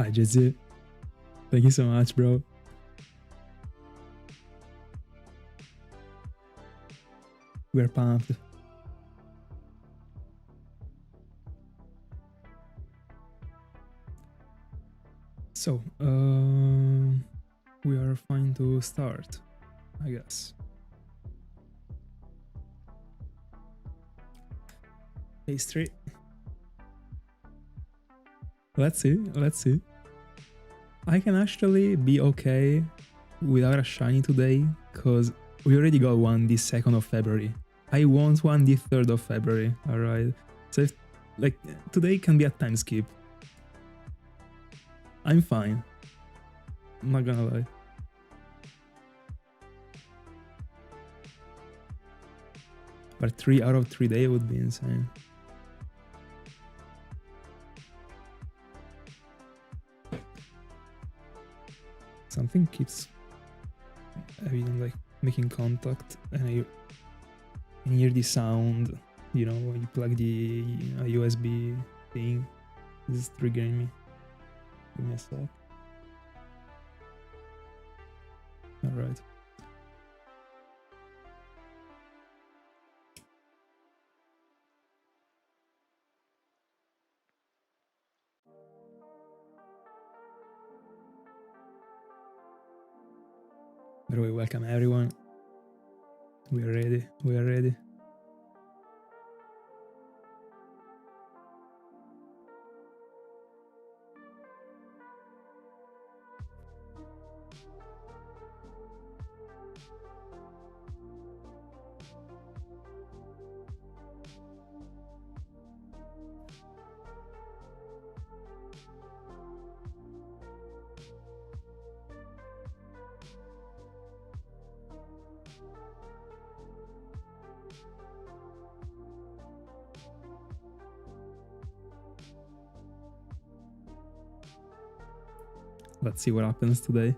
Hi, Jizzy. Thank you so much, bro. We're pumped. So, we are fine to start, I guess. Pastry. Let's see. I can actually be okay without a shiny today, because we already got one the 2nd of February. I want one the 3rd of February, alright? So if, like, today can be a time skip. I'm fine. I'm not gonna lie. But 3 out of 3 days would be insane. Something keeps like making contact, and you hear the sound, you know, when you plug the USB thing. This is triggering me. Give me a sec. Alright. By the way, welcome everyone. We are ready. Let's see what happens today.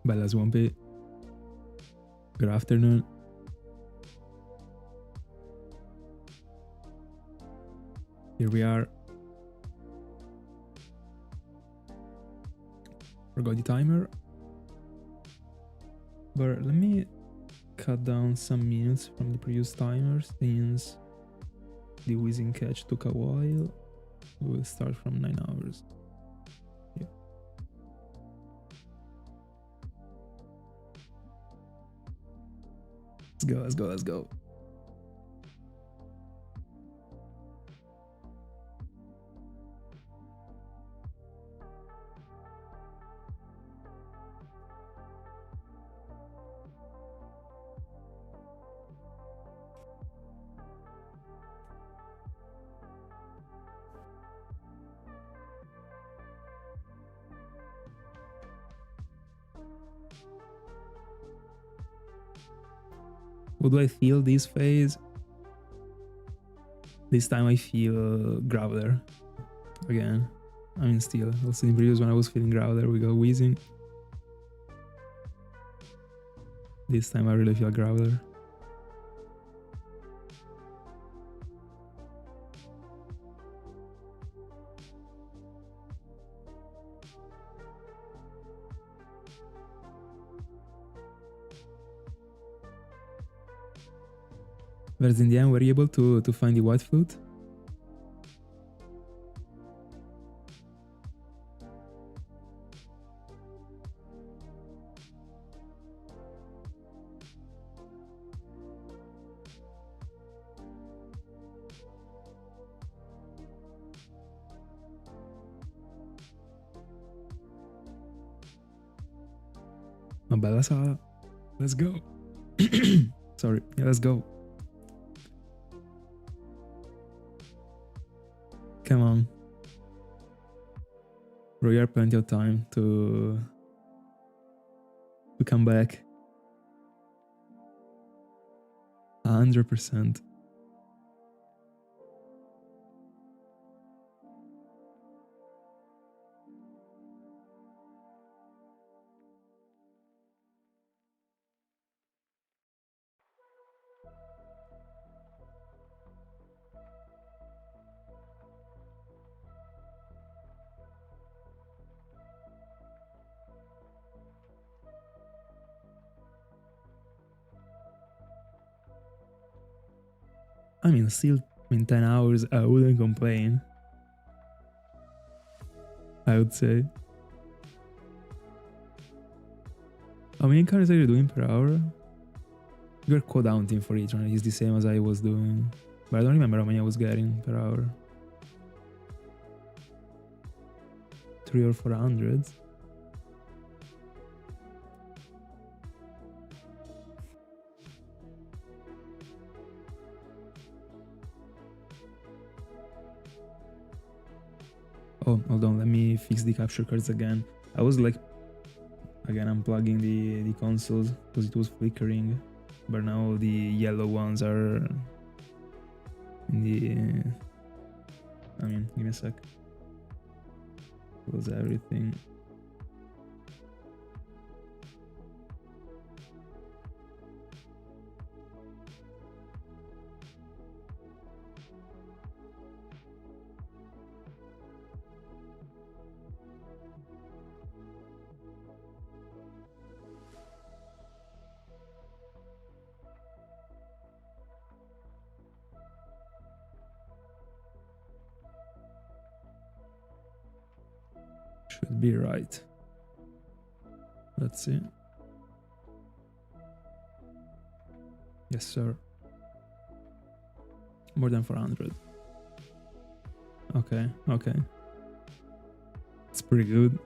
Bella Swampy. Good afternoon. Here we are. Forgot the timer. But let me cut down some minutes from the previous timer since the whizzing catch took a while. We'll start from 9 hours. Yeah. Let's go. What do I feel this phase? This time I feel Growler again. I mean, still. Also in the previous one I was feeling Growler, we got Wheezing. This time I really feel Growler. Whereas in the end, were you able to find the white flute? Ma bella Sara. Let's go. Sorry. Yeah, let's go. Come on. Bro, you have plenty of time to come back. 100%. I mean, still in 10 hours, I wouldn't complain. I would say. How many cards are you doing per hour? You're co-counting for each one. It's the same as I was doing. But I don't remember how many I was getting per hour. 300 or 400. Oh, hold on, let me fix the capture cards again. I was like, again, unplugging the consoles because it was flickering. But now the yellow ones are in the... I mean, give me a sec. Close everything. Should be right. Let's see. Yes, sir. More than 400. Okay, okay. It's pretty good.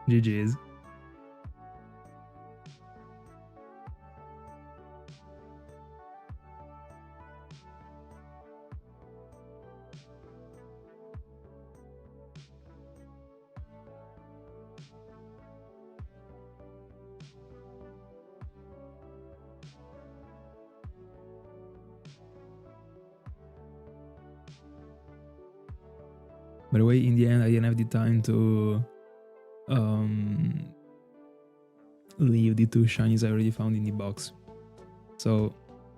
GG's. By the way, in the end, I didn't have the time to leave the 2 shinies I already found in the box. So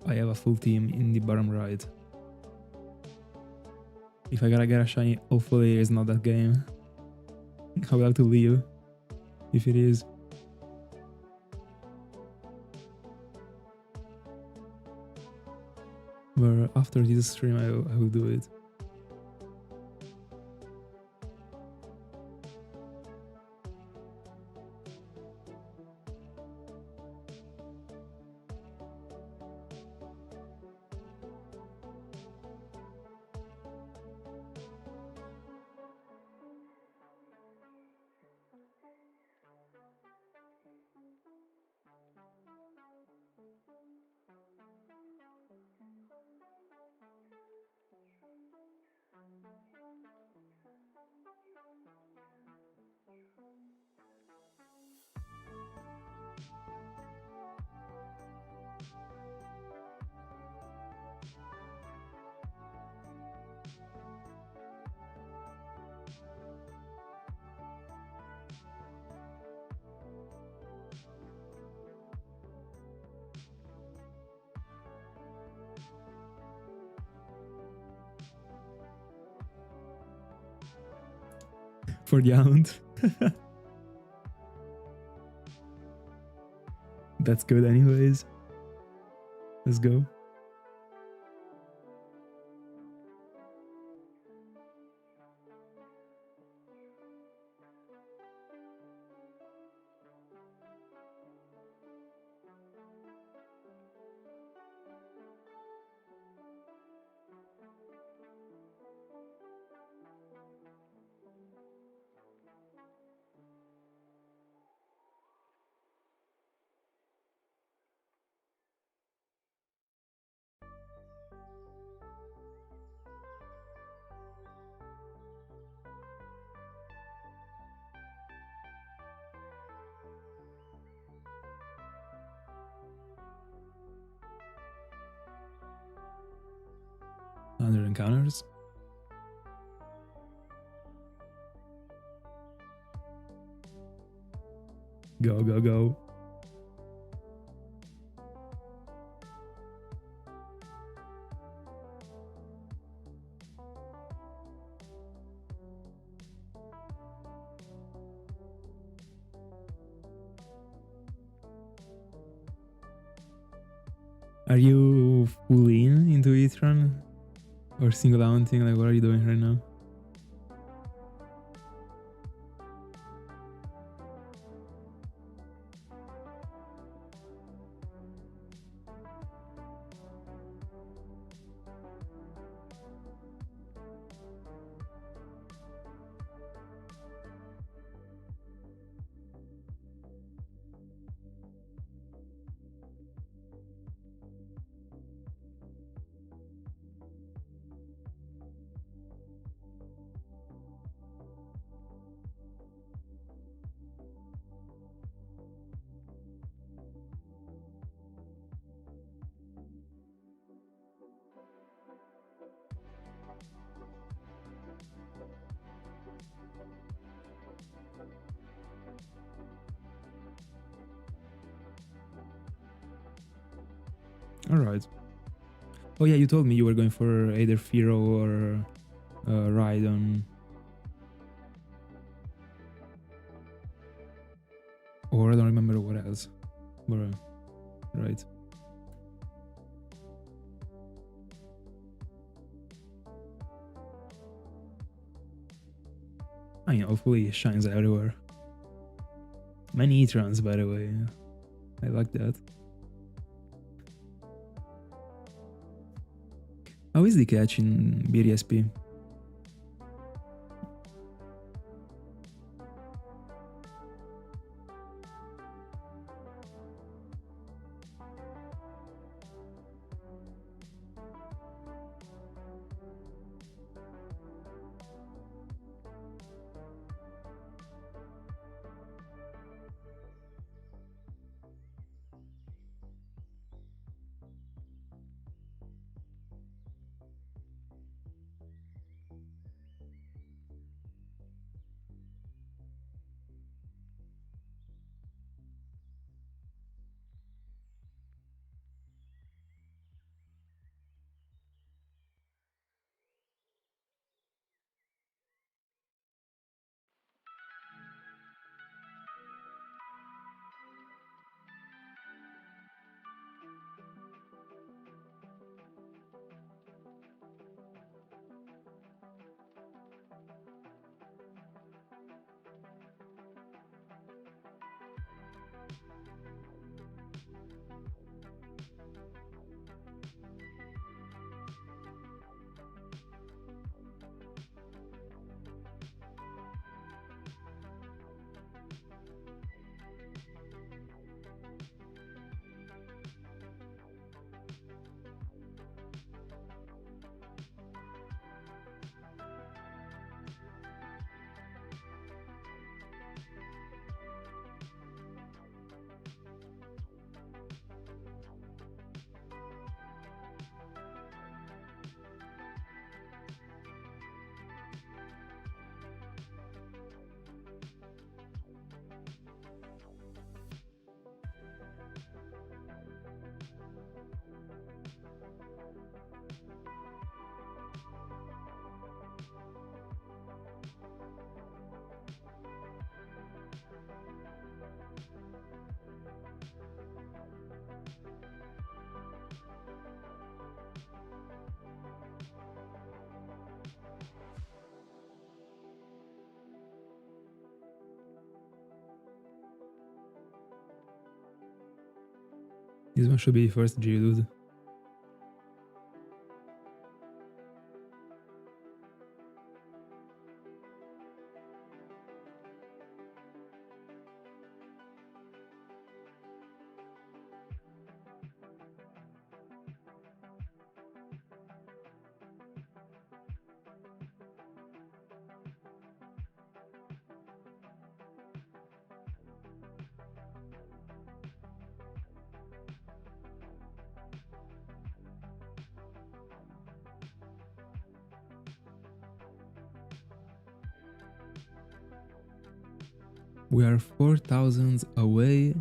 I have a full team in the bottom right. If I gotta get a shiny, hopefully it's not that game. I will have to leave if it is. But after this stream, I will do it. For the Hound. That's good anyways. Let's go. Under encounters. Go, go, go. Are you fully into Etron? Or single mounting? Like, what are you doing right now? Alright. Oh yeah, you told me you were going for either Firo or Rhydon. Or I don't remember what else. But, right. I mean, hopefully it shines everywhere. Many E-trans, by the way. I like that. How is the catch in BDSP? This one should be first Geodude. We are 4,000 away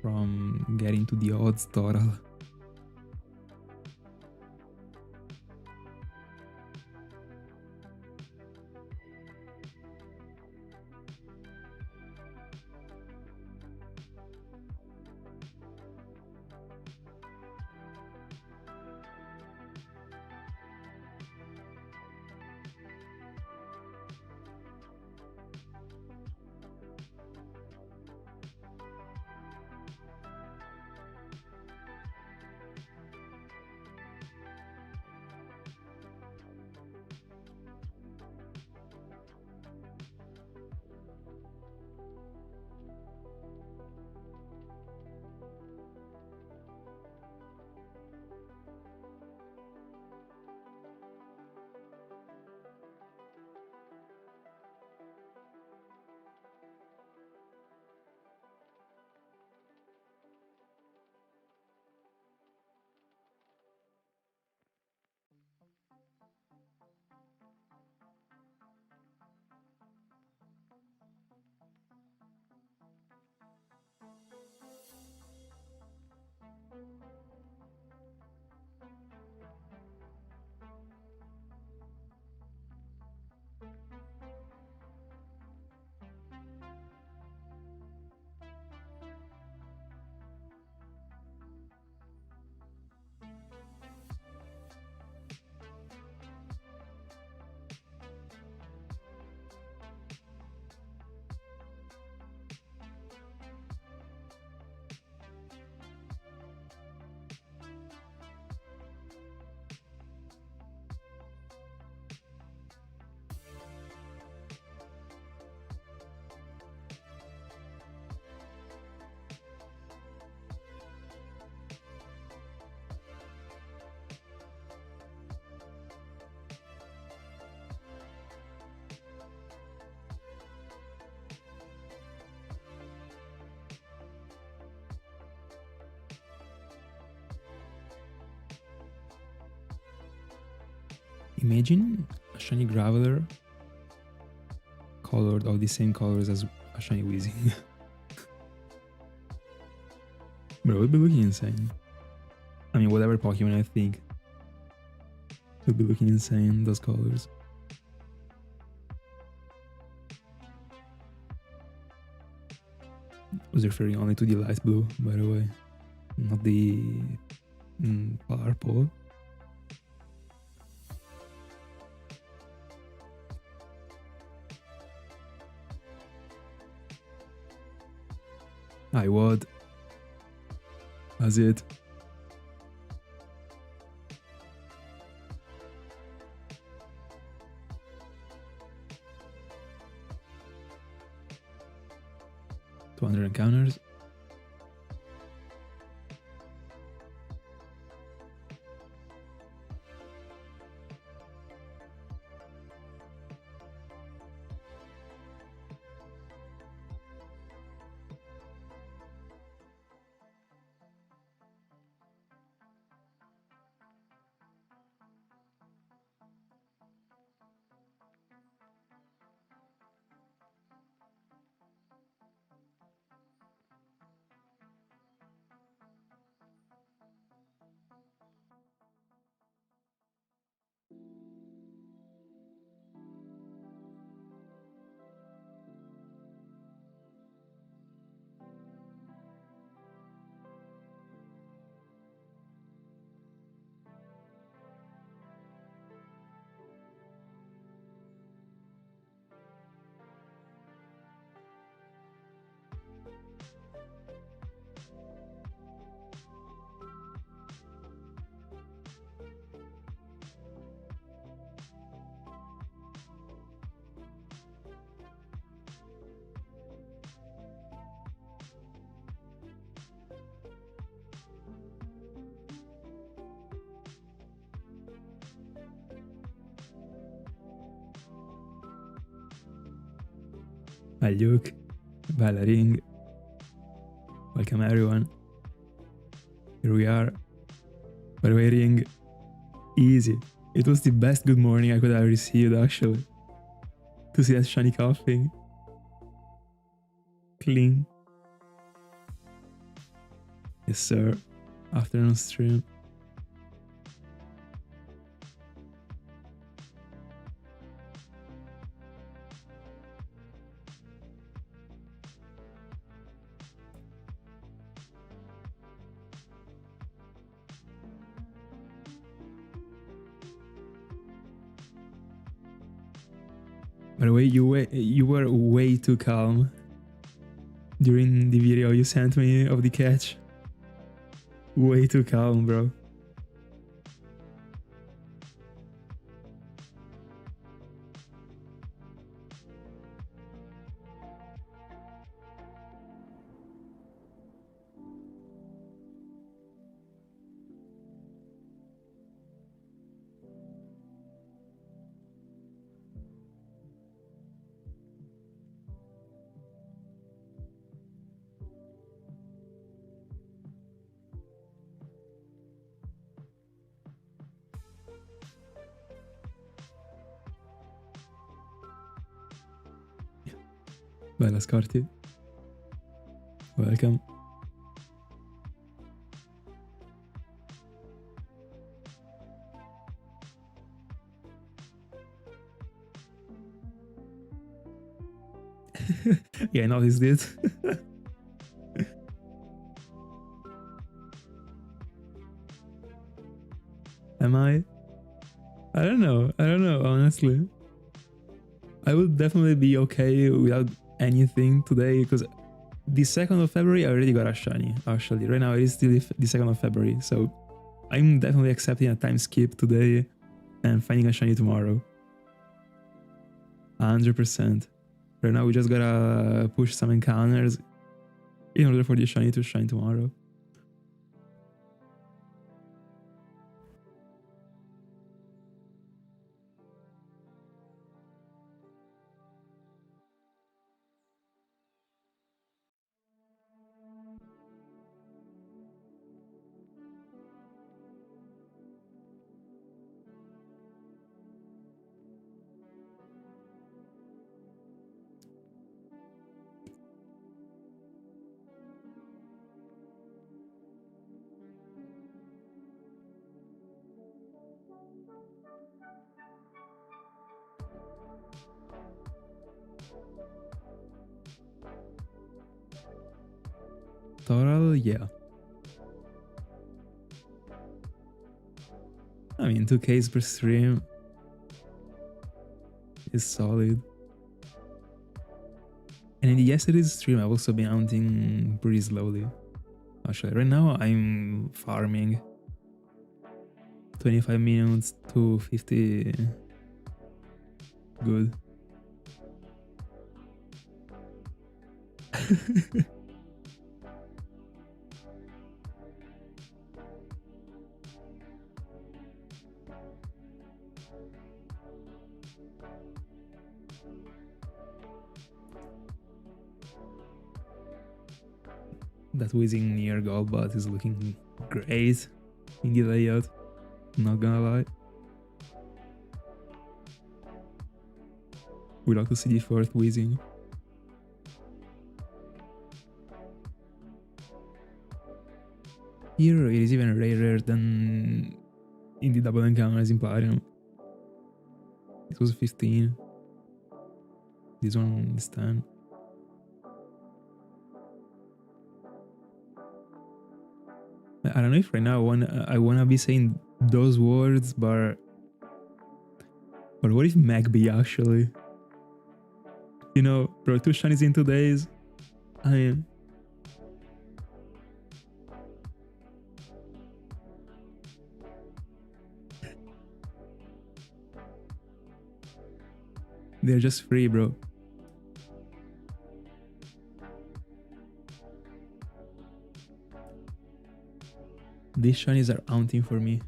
from getting to the odds total. Imagine a shiny Graveler colored all the same colors as a shiny Weezing. Bro, it would be looking insane. I mean, whatever Pokemon I think would be looking insane, those colors. I was referring only to the light blue, by the way, not the purple. I would. That's it. $200 encounters. Hello, Bellering. Welcome everyone. Here we are. We're waiting. Easy. It was the best good morning I could have received actually. To see that shiny Koffing. Clean. Yes sir. Afternoon stream. By the way, you were way too calm during the video you sent me of the catch. Way too calm, bro. Bella Scarti. Welcome. Yeah, I noticed it. Am I? I don't know, honestly. I would definitely be okay without anything today because the 2nd of February I already got a shiny actually. Right now it is still the 2nd of February, so I'm definitely accepting a time skip today and finding a shiny tomorrow. 100%. Right now we just gotta push some encounters in order for the shiny to shine tomorrow. Total, yeah. I mean, 2Ks per stream is solid. And in the yesterday's stream, I've also been hunting pretty slowly. Actually, right now I'm farming 25 minutes to 50. Good. That whizzing near Golbat is looking great in the layout, not gonna lie. We'd like to see the 4th whizzing. Here it is even rarer than in the double encounters in Platinum. It was 15. This one is 10. I don't know if right now I wanna be saying those words, but what if Magby actually? You know, bro, 2 shinies in 2 days. I mean, they're just free, bro. These shinies are haunting for me.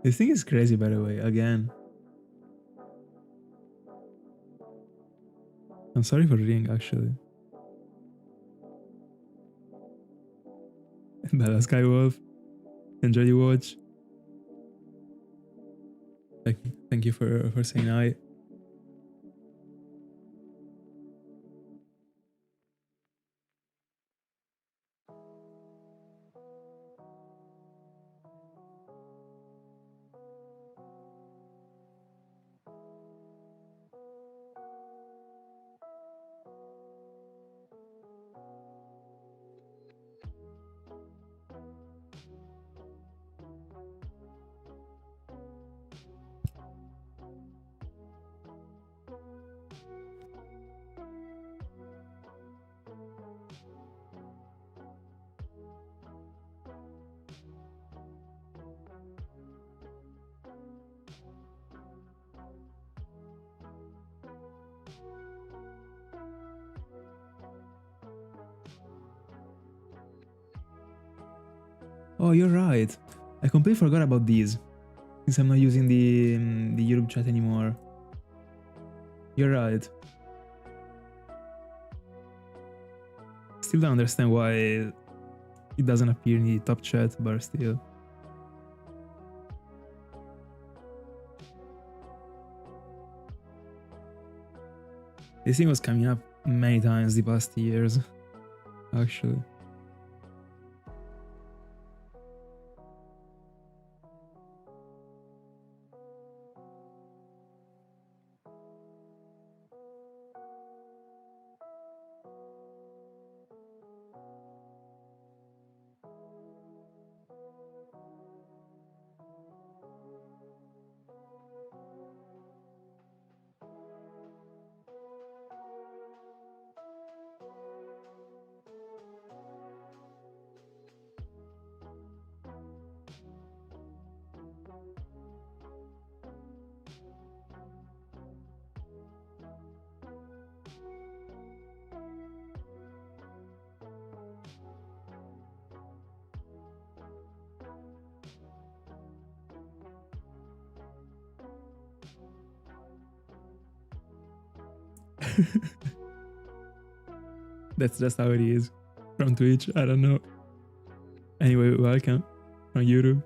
This thing is crazy, by the way, again. I'm sorry for reading, actually. Bella Skywolf, enjoy your watch. Thank you for saying hi. Oh, you're right. I completely forgot about these, since I'm not using the YouTube chat anymore. You're right. Still don't understand why it doesn't appear in the top chat, but still. This thing was coming up many times the past years, actually. That's just how it is. From Twitch, I don't know. Anyway, welcome on YouTube.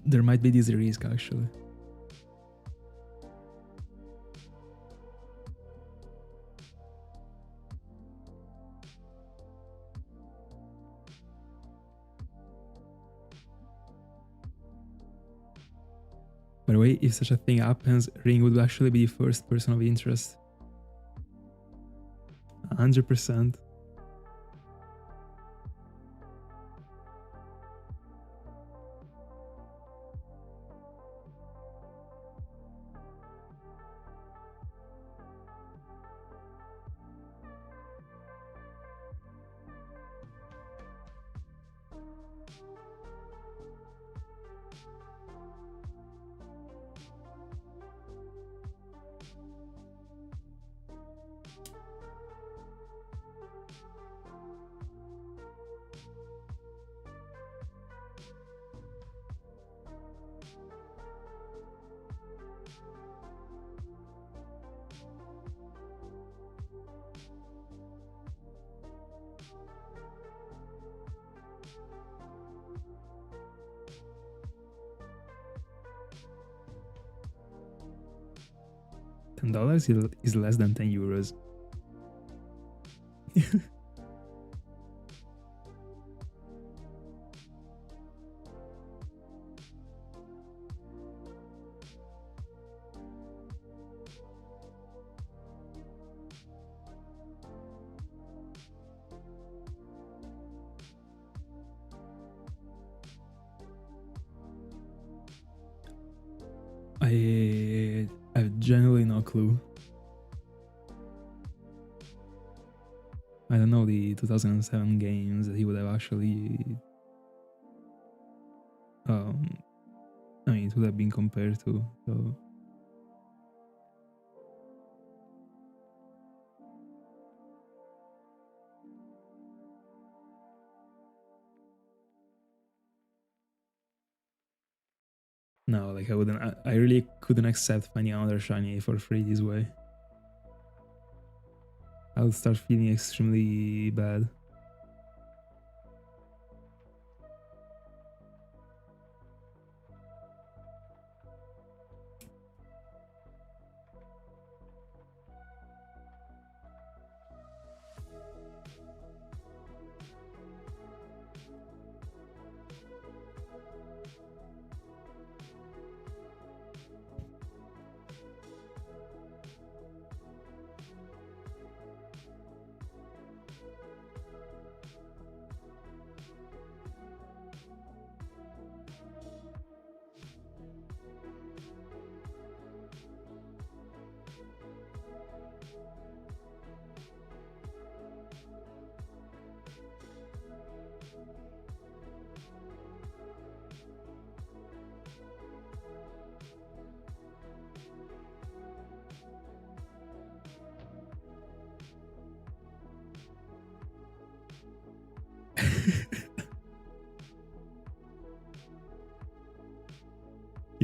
There might be this risk actually. By the way, if such a thing happens, Ring would actually be the first person of interest. 100%. $10 is less than 10 euros. I have genuinely no clue. I don't know the 2007 games that he would have actually. I mean, it would have been compared to. So. No, like I wouldn't. I really couldn't accept finding another shiny for free this way. I would start feeling extremely bad.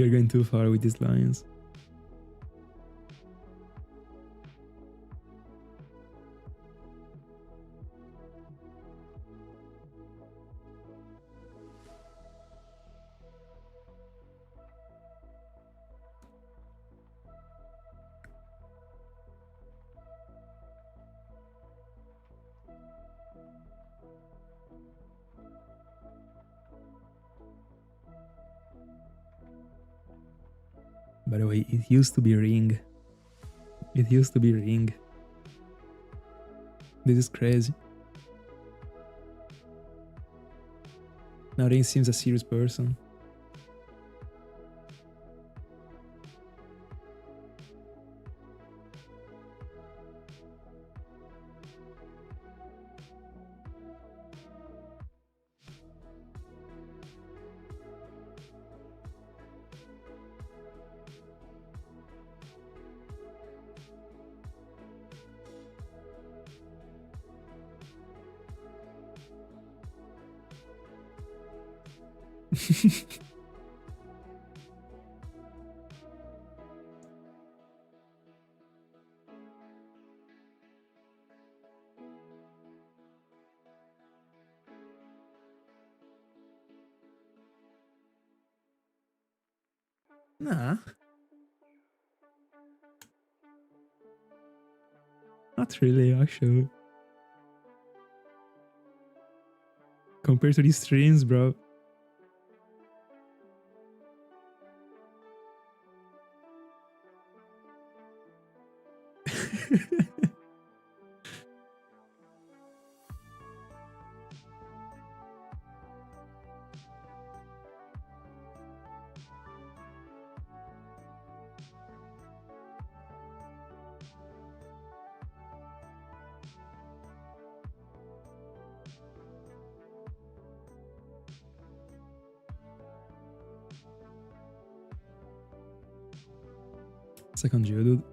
You're going too far with these lines. By the way, it used to be Ring. It used to be Ring. This is crazy. Now Ring seems a serious person. Nah. Not really, actually. Compared to these streams, bro. Second Geodude.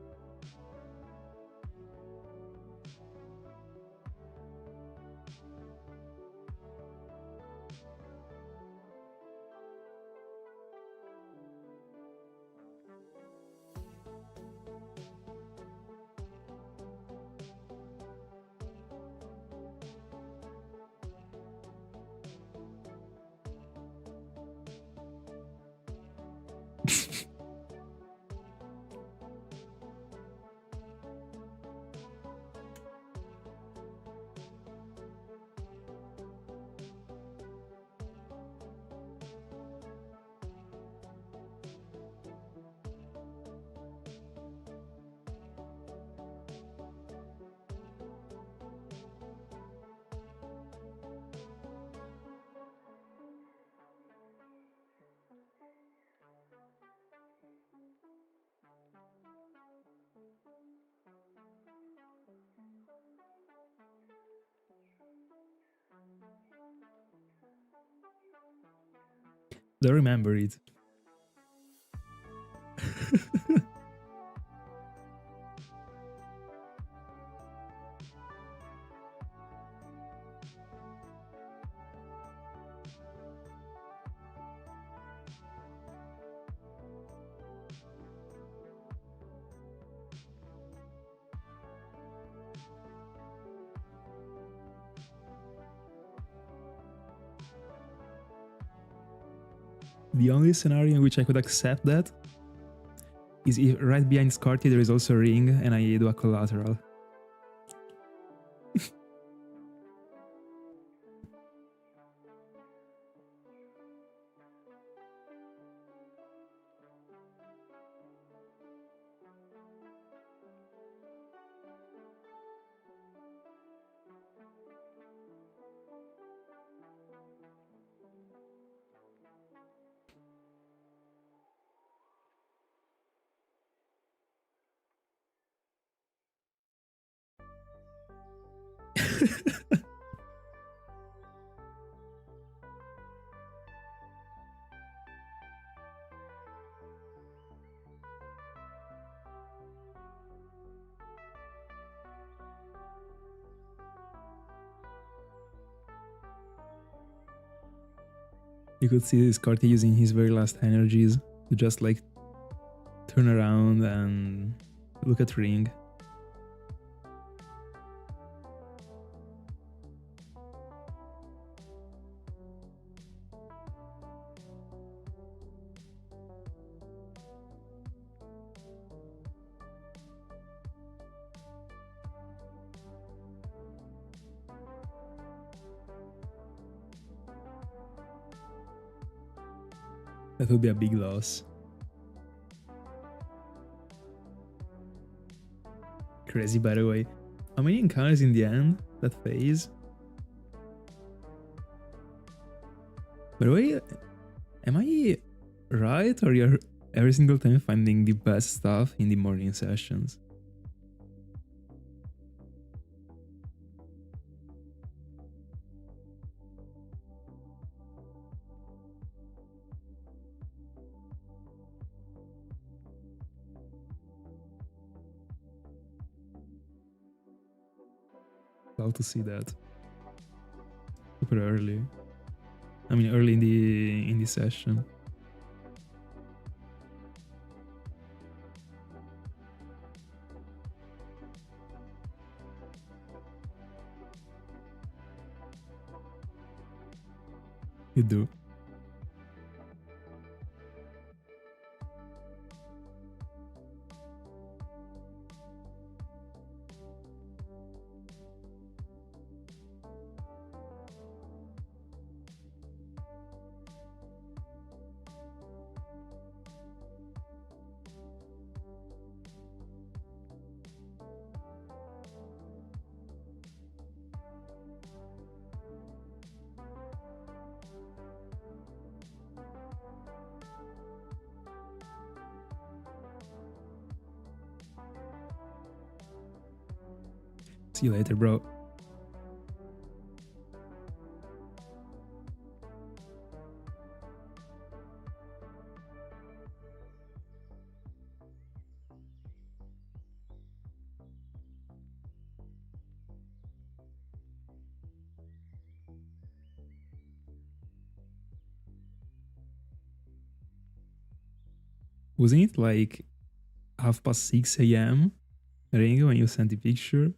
Don't remember it. The only scenario in which I could accept that is if right behind Scarty there is also a ring and I do a collateral. You could see Scarty using his very last energies to just like turn around and look at ring. That would be a big loss. Crazy, by the way. How many encounters in the end? That phase? By the way, am I right, or you're every single time finding the best stuff in the morning sessions? Love to see that. Super early. I mean, early in the session. You do. See you later, bro. Wasn't it like 6:30 a.m. Ringo when you sent the picture?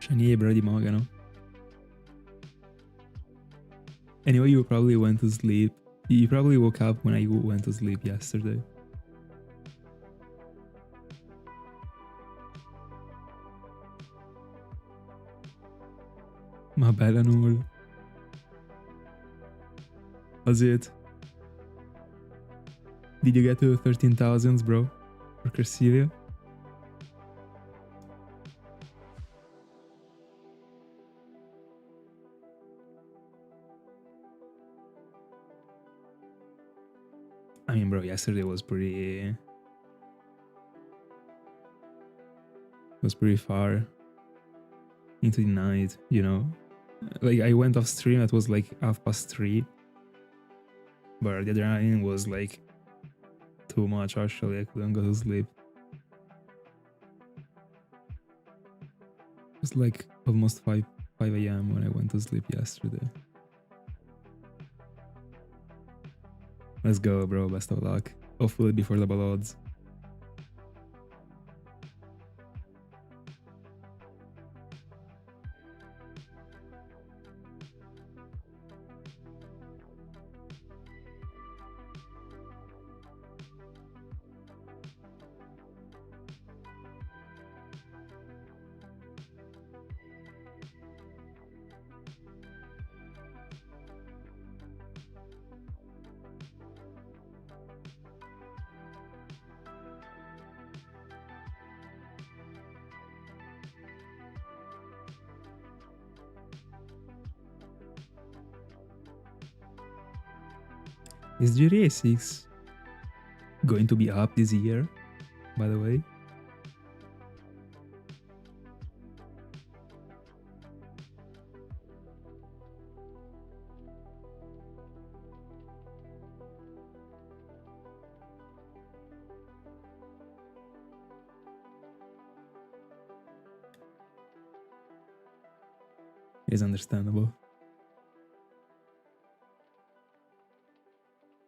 Shiny di Mogano. Anyway, you probably went to sleep. You probably woke up when I went to sleep yesterday. Ma bella Null. How's it? Did you get to 13,000s, bro? For Cresselia? I mean, bro, yesterday was pretty far into the night, you know? Like, I went off stream, that was like 3:30. But the adrenaline was like too much, actually. I couldn't go to sleep. It was like almost 5 a.m. when I went to sleep yesterday. Let's go, bro. Best of luck. Hopefully before the ballods. Is GTA 6 going to be up this year, by the way? Is understandable.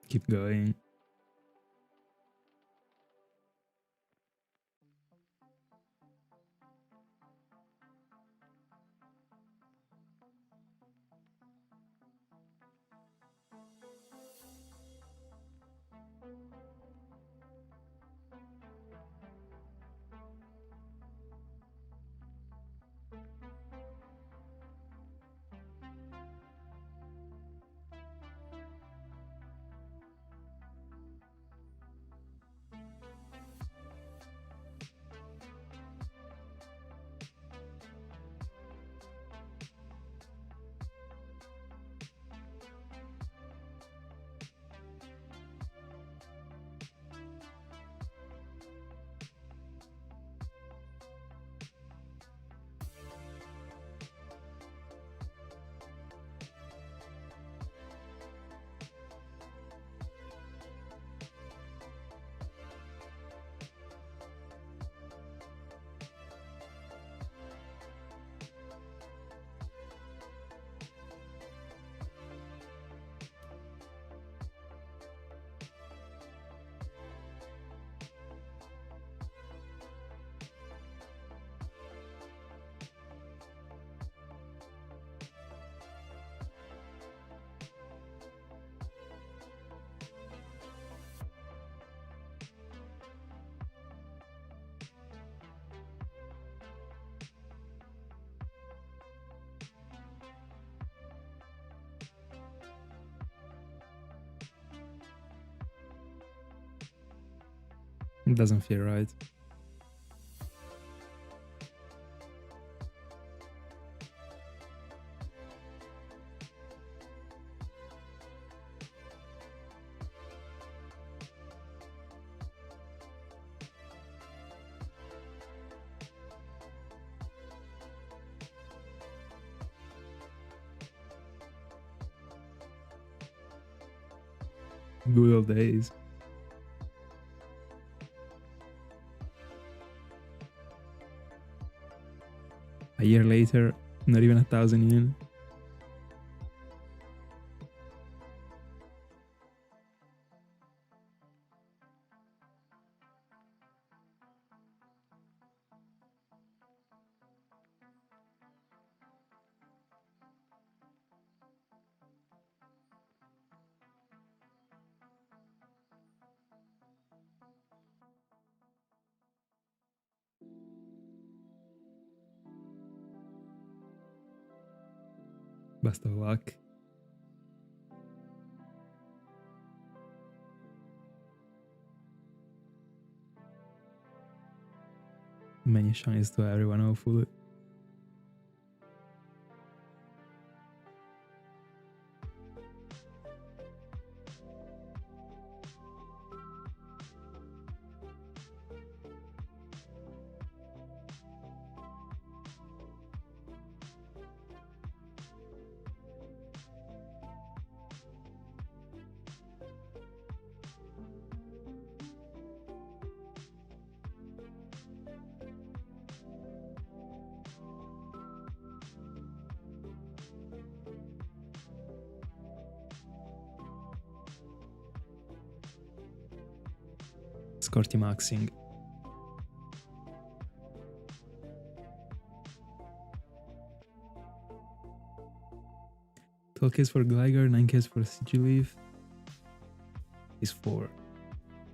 Keep going. It doesn't feel right. Good old days. A year later, not even 1,000 in. Best of luck. Many shines to everyone, hopefully. Scorty maxing. Twelve Ks for Gligar, 9Ks for Sigileaf. Is 4.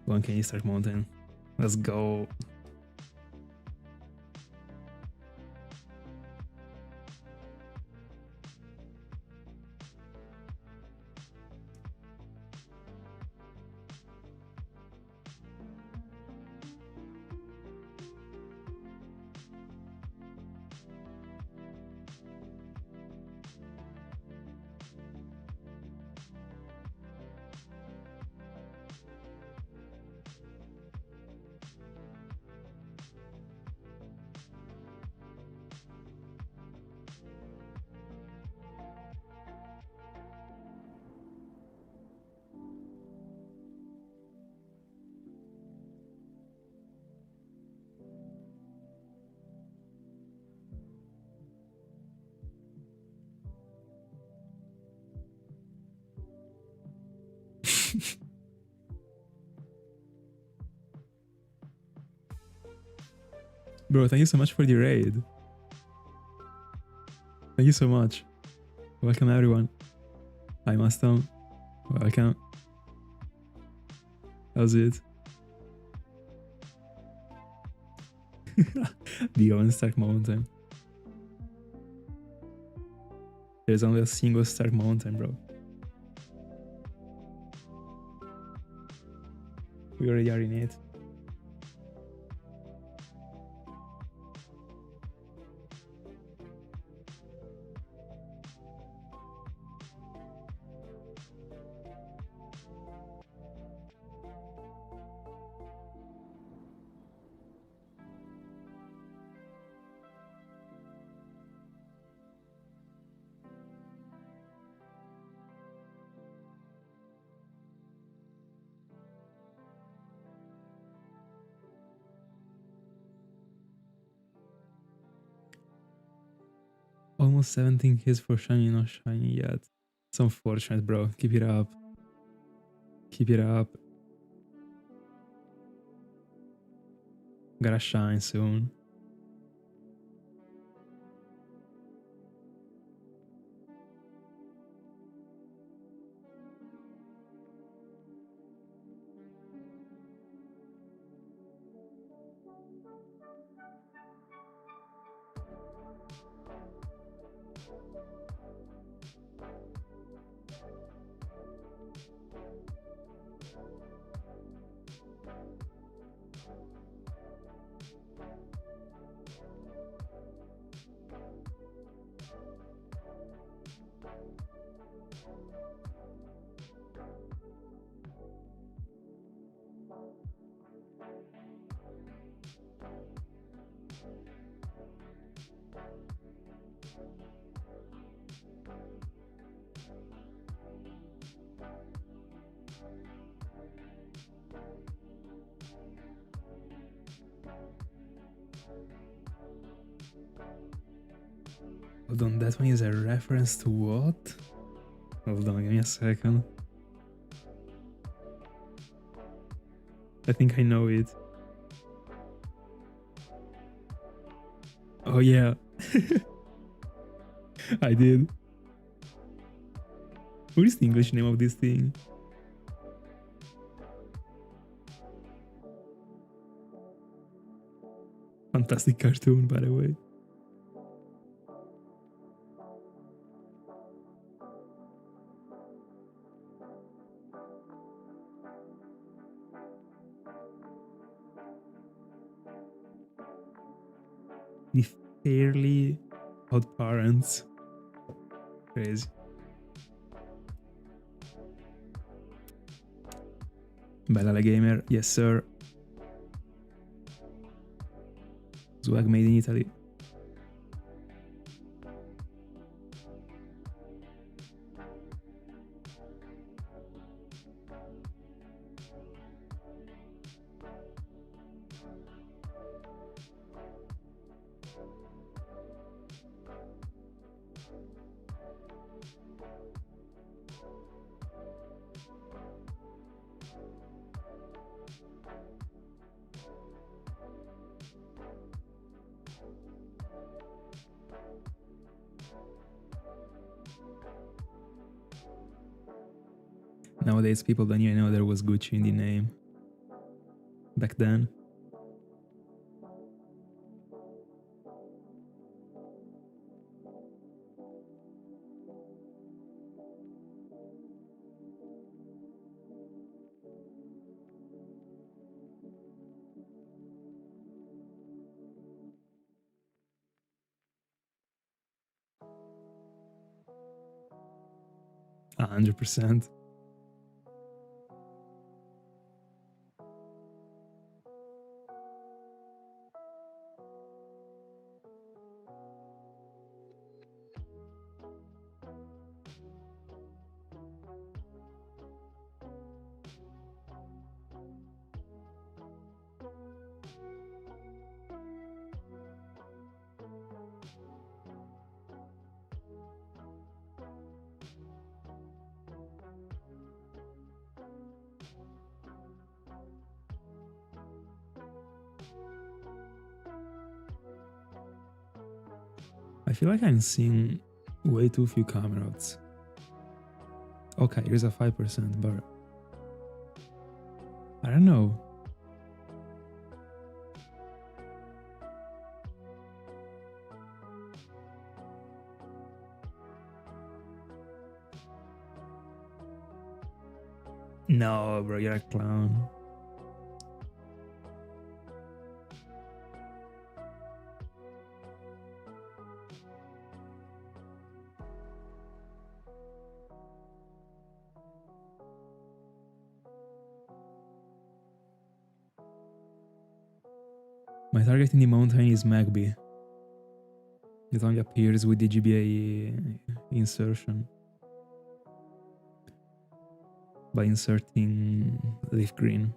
1K Eastern Mountain. Let's go. Bro, thank you so much for the raid. Thank you so much. Welcome everyone. Hi Mastom. Welcome. How's it? The Owen Stark Mountain. There's only a single Stark Mountain, bro. We already are in it. Almost 17 kills for shiny, not shiny yet. It's unfortunate, bro. Keep it up. Keep it up. Gotta shine soon. Hold on, that one is a reference to what? Hold on, give me a second. I think I know it. Oh yeah. I did. What is the English name of this thing? Fantastic cartoon, by the way. The Fairly Odd Parents. Crazy. Bella Gamer, yes sir. Swag made in Italy. Nowadays, people don't even know there was Gucci in the name. Back then. A 100%. I feel like I'm seeing way too few cameras. Okay, here's a 5%, but I don't know. No, bro, you're a clown. My target in the mountain is Magby. It only appears with the GBA insertion. By inserting leaf green.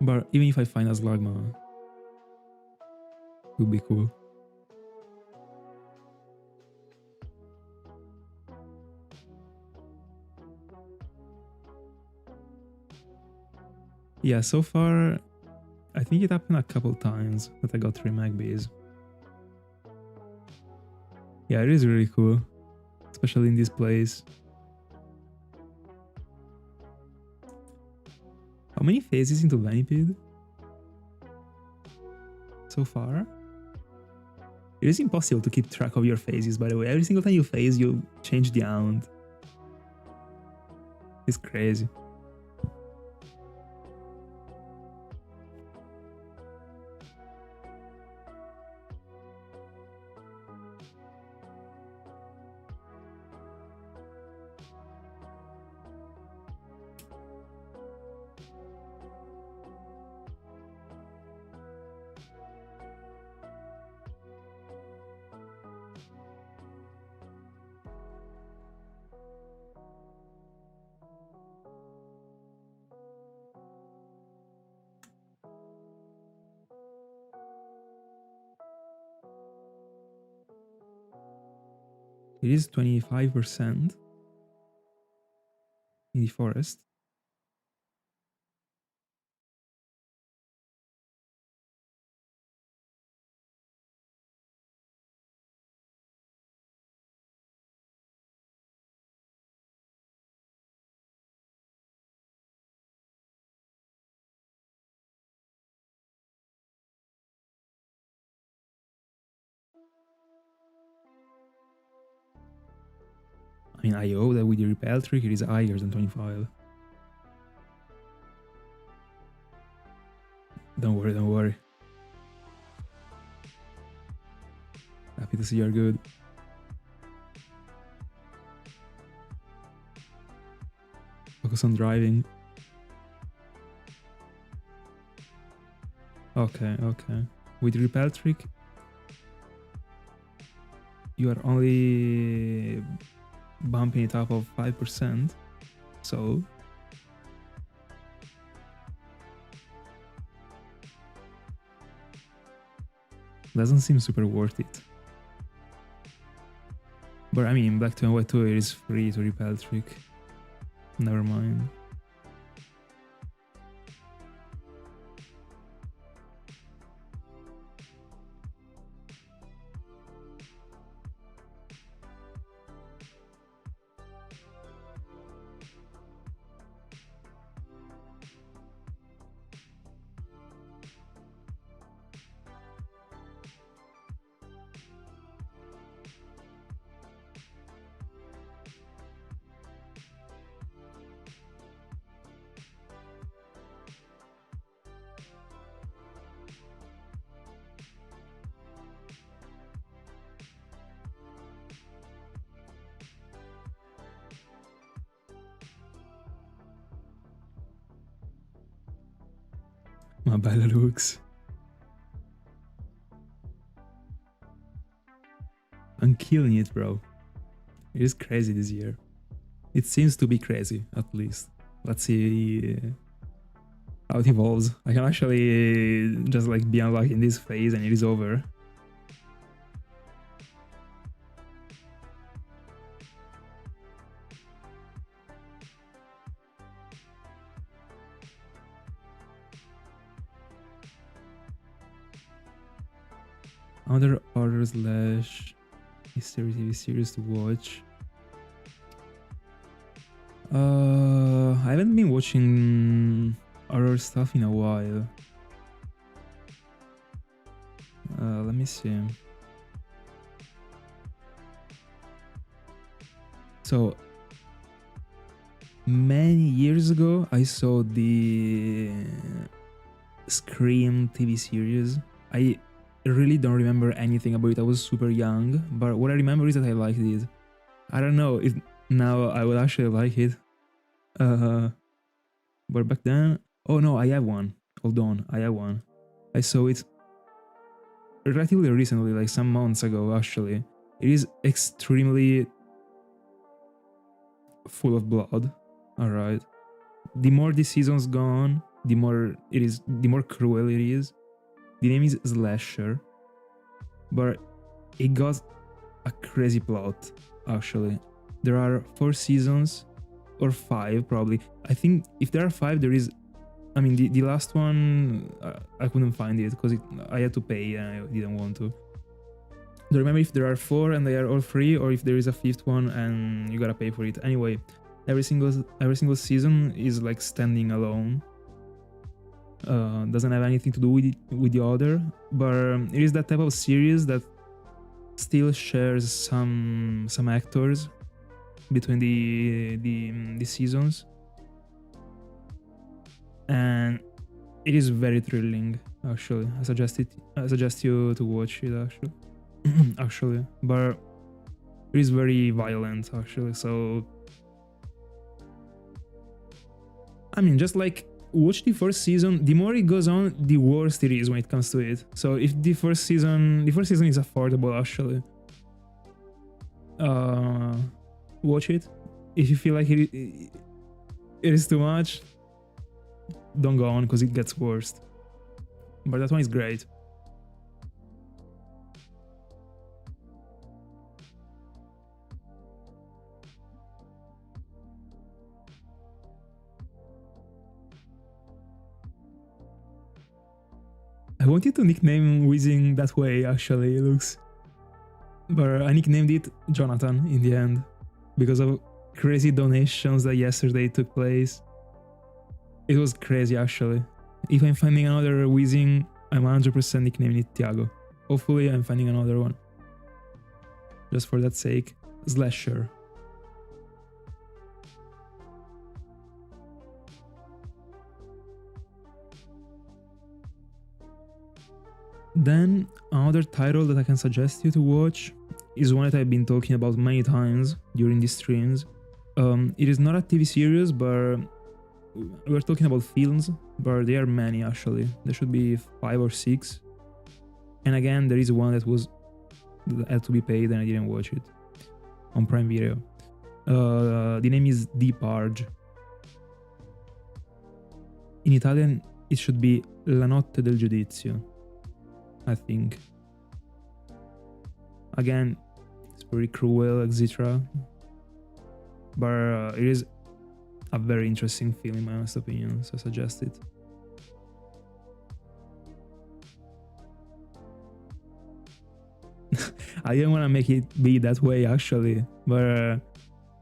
But even if I find a Slugma, it would be cool. Yeah, so far, I think it happened a couple times that I got 3 Magbys. Yeah, it is really cool, especially in this place. How many phases into Vanipede? So far? It is impossible to keep track of your phases, by the way. Every single time you phase, you change the amount. It's crazy. It is 25% in the forest. I mean, I hope that with the repel trick it is higher than 25. Don't worry, don't worry. Happy to see you're good. Focus on driving. Okay, okay. With repel trick, you are only bumping it up of 5%. So doesn't seem super worth it. But I mean, Black 2 and White 2 it is free to repel trick. Never mind. My bella looks. I'm killing it, bro. It is crazy this year. It seems to be crazy, at least. Let's see how it evolves. I can actually just like be unlucky in this phase and it is over. Other horror slash mystery TV series to watch. I haven't been watching horror stuff in a while. Let me see. So many years ago, I saw the Scream TV series. I really don't remember anything about it. I was super young, but what I remember is that I liked it. I don't know if now I would actually like it. But back then, oh no, I have one. Hold on, I have one. I saw it relatively recently, like some months ago actually. It is extremely full of blood. Alright. The more the season's gone, the more cruel it is. The name is Slasher. But it got a crazy plot, actually. There are 4 seasons, or 5 probably. I think if there are 5, there is... I mean, the last one, I couldn't find it because I had to pay and I didn't want to. Don't remember if there are 4 and they are all free, or if there is a 5th one and you gotta pay for it. Anyway, every single season is like standing alone. Doesn't have anything to do with the other, but it is that type of series that still shares some actors between the seasons, and it is very thrilling. Actually, I suggest you to watch it. Actually, but it is very violent. Actually, so I mean, just like watch the first season. The more it goes on, the worse it is when it comes to it. So if the first season is affordable, actually, watch it. If you feel like it is too much, don't go on because it gets worse. But that one is great. I wanted to nickname Weezing that way, actually, it looks. But I nicknamed it Jonathan in the end because of crazy donations that yesterday took place. It was crazy, actually. If I'm finding another Weezing, I'm 100% nicknaming it Tiago. Hopefully I'm finding another one. Just for that sake. Slasher. Then another title that I can suggest you to watch is one that I've been talking about many times during these streams. It is not a TV series, but we're talking about films, but there are many actually. There should be 5 or 6. And again, there is one that had to be paid and I didn't watch it on Prime Video. The name is Deep Arge. In Italian, it should be La notte del giudizio, I think. Again, it's very cruel, etc. But it is a very interesting film in my honest opinion, so I suggest it. I didn't want to make it be that way actually, but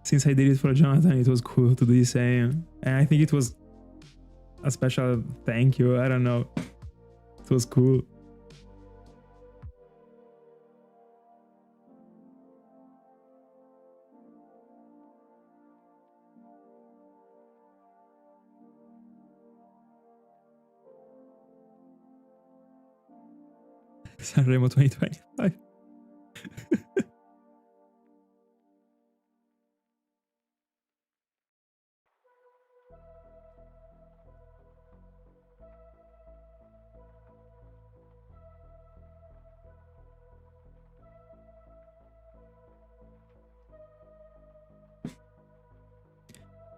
since I did it for Jonathan, it was cool to do the same. And I think it was a special thank you, I don't know. It was cool. Sanremo 2025.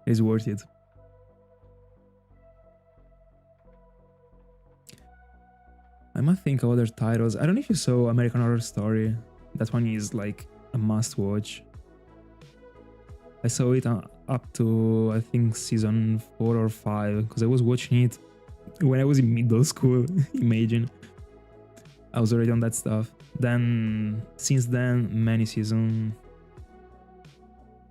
It's worth it. I might think of other titles. I don't know if you saw American Horror Story. That one is like a must watch. I saw it up to I think season 4 or 5 because I was watching it when I was in middle school. Imagine. I was already on that stuff. Then since then, many seasons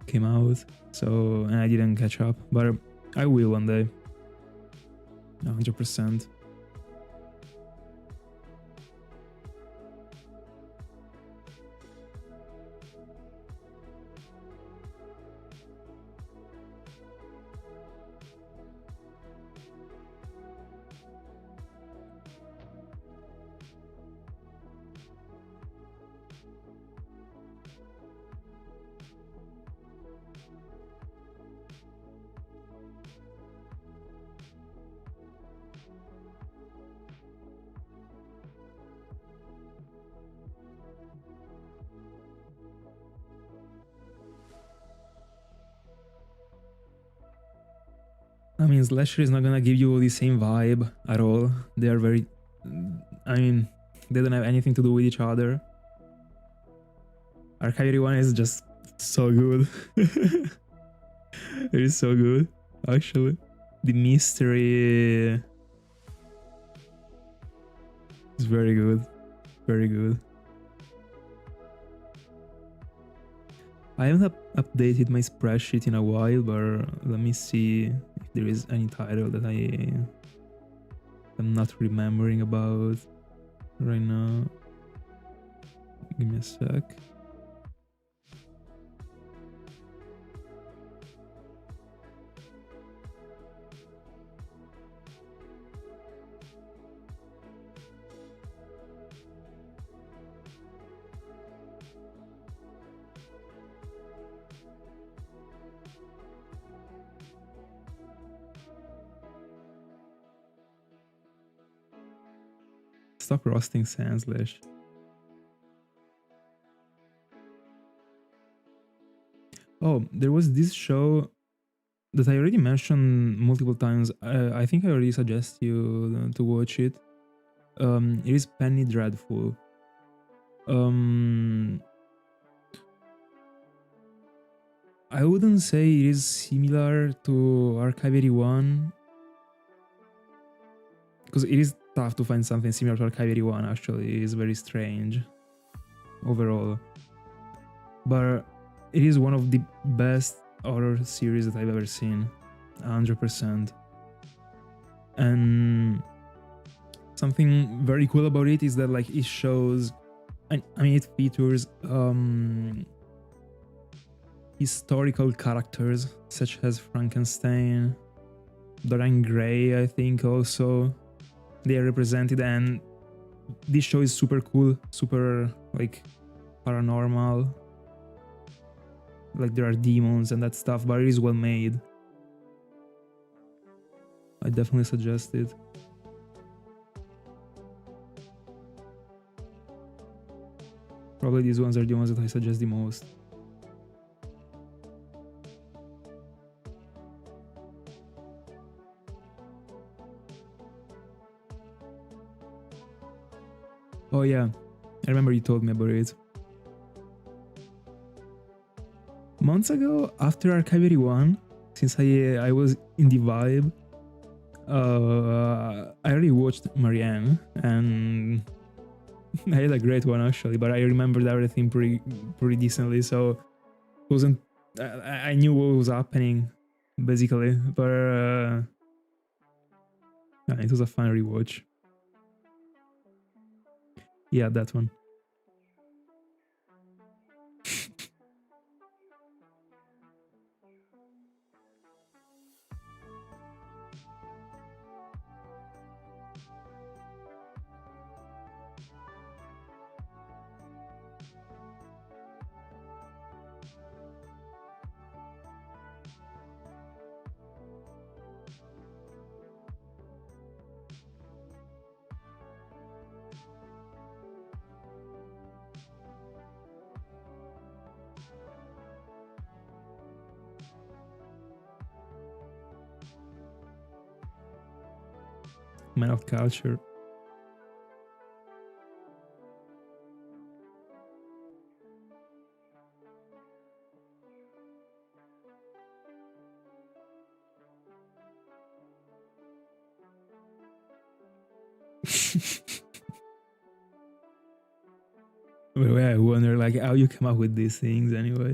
came out, so and I didn't catch up, but I will one day. 100%. I mean, Slasher is not gonna give you the same vibe at all. They are very... I mean, they don't have anything to do with each other. Archive 1 is just so good. It is so good, actually. The mystery is very good. Very good. I haven't updated my spreadsheet in a while, but let me see if there is any title that I'm not remembering about right now. Give me a sec. Stop roasting Sandslash. Oh, there was this show that I already mentioned multiple times. I think I already suggest you to watch it. It is Penny Dreadful. I wouldn't say it is similar to Archive 81, because it is tough to find something similar to Archive 81. Actually, it is very strange overall, but it is one of the best horror series that I've ever seen, 100%. And something very cool about it is that like it shows, I mean, it features historical characters such as Frankenstein, Dorian Gray, I think also they are represented, and this show is super cool, super like paranormal, like there are demons and that stuff, but it is well made. I definitely suggest it. Probably these ones are the ones that I suggest the most. Oh yeah, I remember you told me about it. Months ago, after Archive 81, since I was in the vibe, I already watched Marianne, and I had a great one actually, but I remembered everything pretty decently, so it wasn't... I knew what was happening, basically, but it was a fun rewatch. Yeah, that one. Man of culture. But I wonder like how you come up with these things anyway.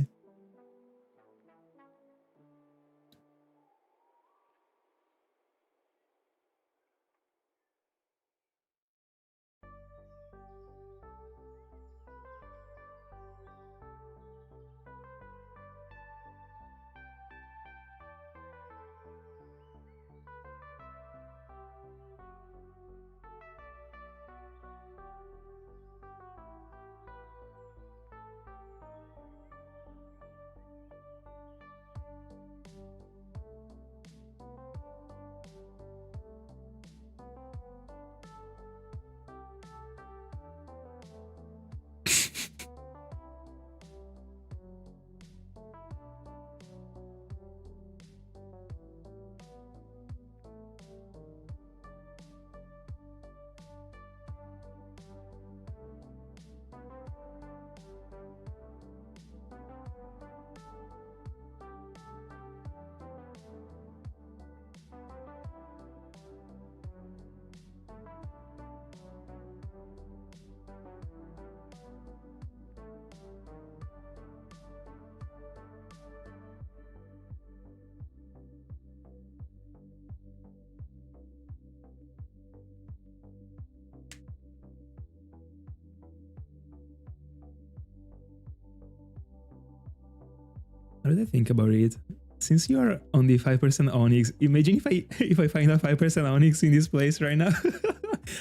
How did I think about it? Since you are on the 5% Onyx, imagine if I if I find a 5% Onyx in this place right now.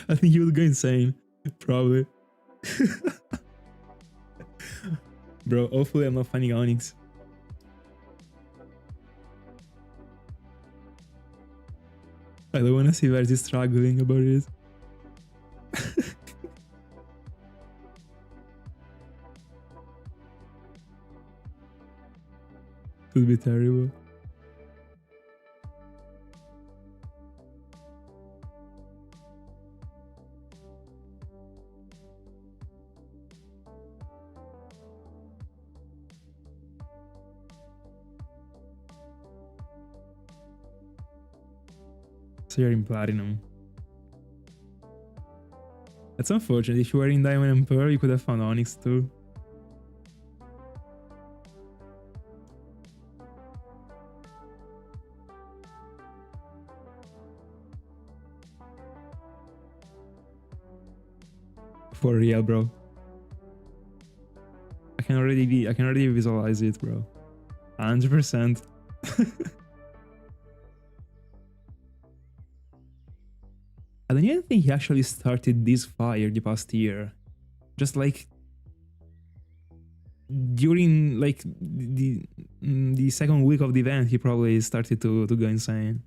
I think you would go insane. Probably. Bro, hopefully I'm not finding Onyx. I don't wanna see Verzi struggling about it. It would be terrible. So you're in Platinum. That's unfortunate. If you were in Diamond and Pearl, you could have found Onyx too. For real, bro. I can already visualize it, bro. 100%. I don't even think he actually started this fire the past year. Just like during like the second week of the event, he probably started to go insane.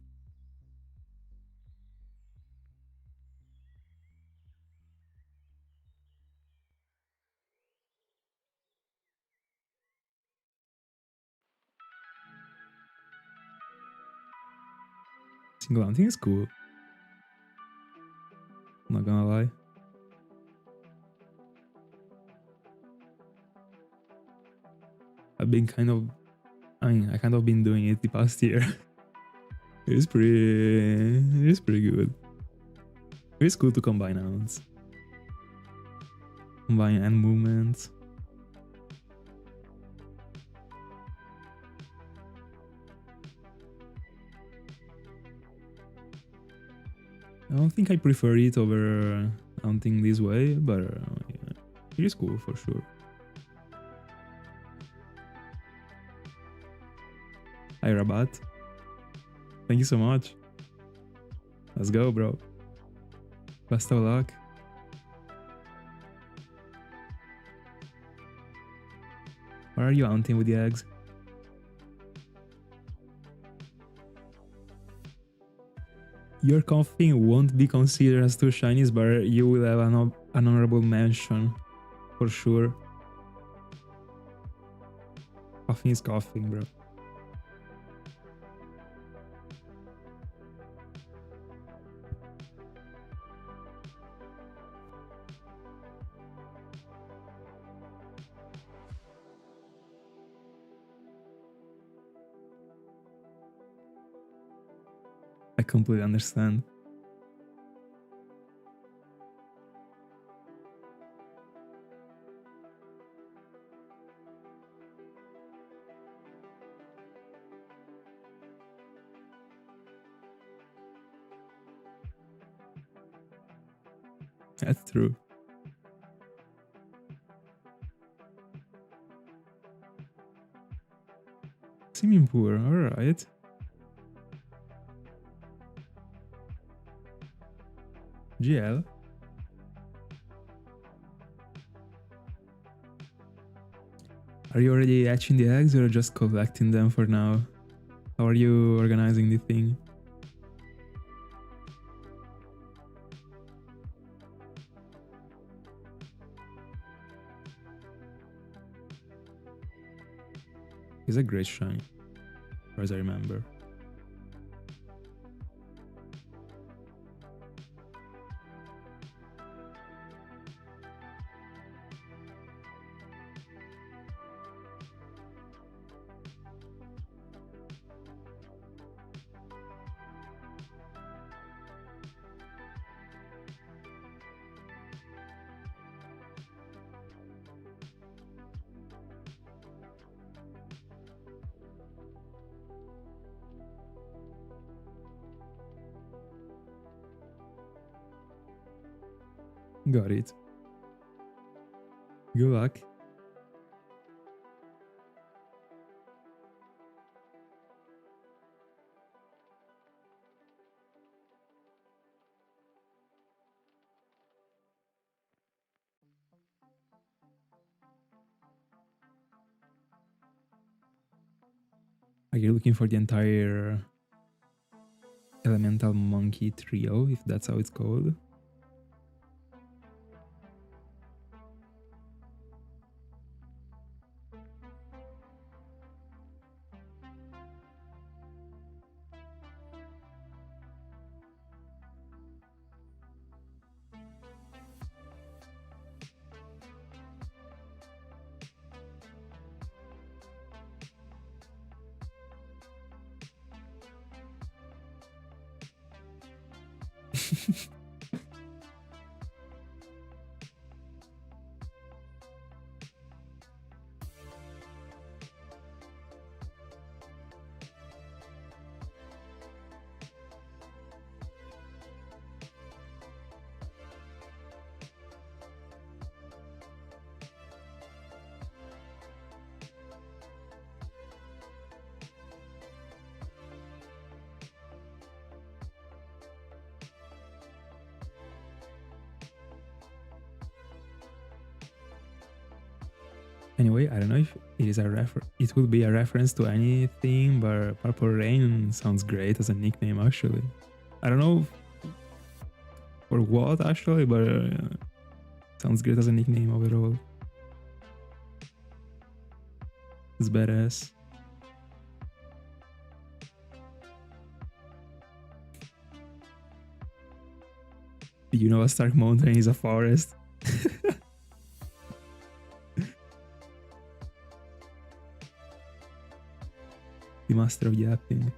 Single hunting is cool. I'm not gonna lie. I've been I kind of been doing it the past year. It's pretty good. It's cool to combine outs. Combine end movements. I don't think I prefer it over hunting this way, but yeah, it is cool for sure. Hi Rabat. Thank you so much. Let's go, bro. Best of luck. Why are you hunting with the eggs? Your Koffing won't be considered as 2 shinies, but you will have an honorable mention for sure. Koffing is Koffing, bro. I completely understand. That's true. Seeming poor, alright. GL. Are you already hatching the eggs or just collecting them for now? How are you organizing the thing? He's a great shiny, as far as I remember. Got it. Good luck. Are you looking for the entire Elemental Monkey trio, if that's how it's called? Anyway, I don't know if it is it will be a reference to anything, but Purple Rain sounds great as a nickname actually. I don't know for what actually, but sounds great as a nickname overall. It's badass. You know, a Stark Mountain is a forest. The master of yapping.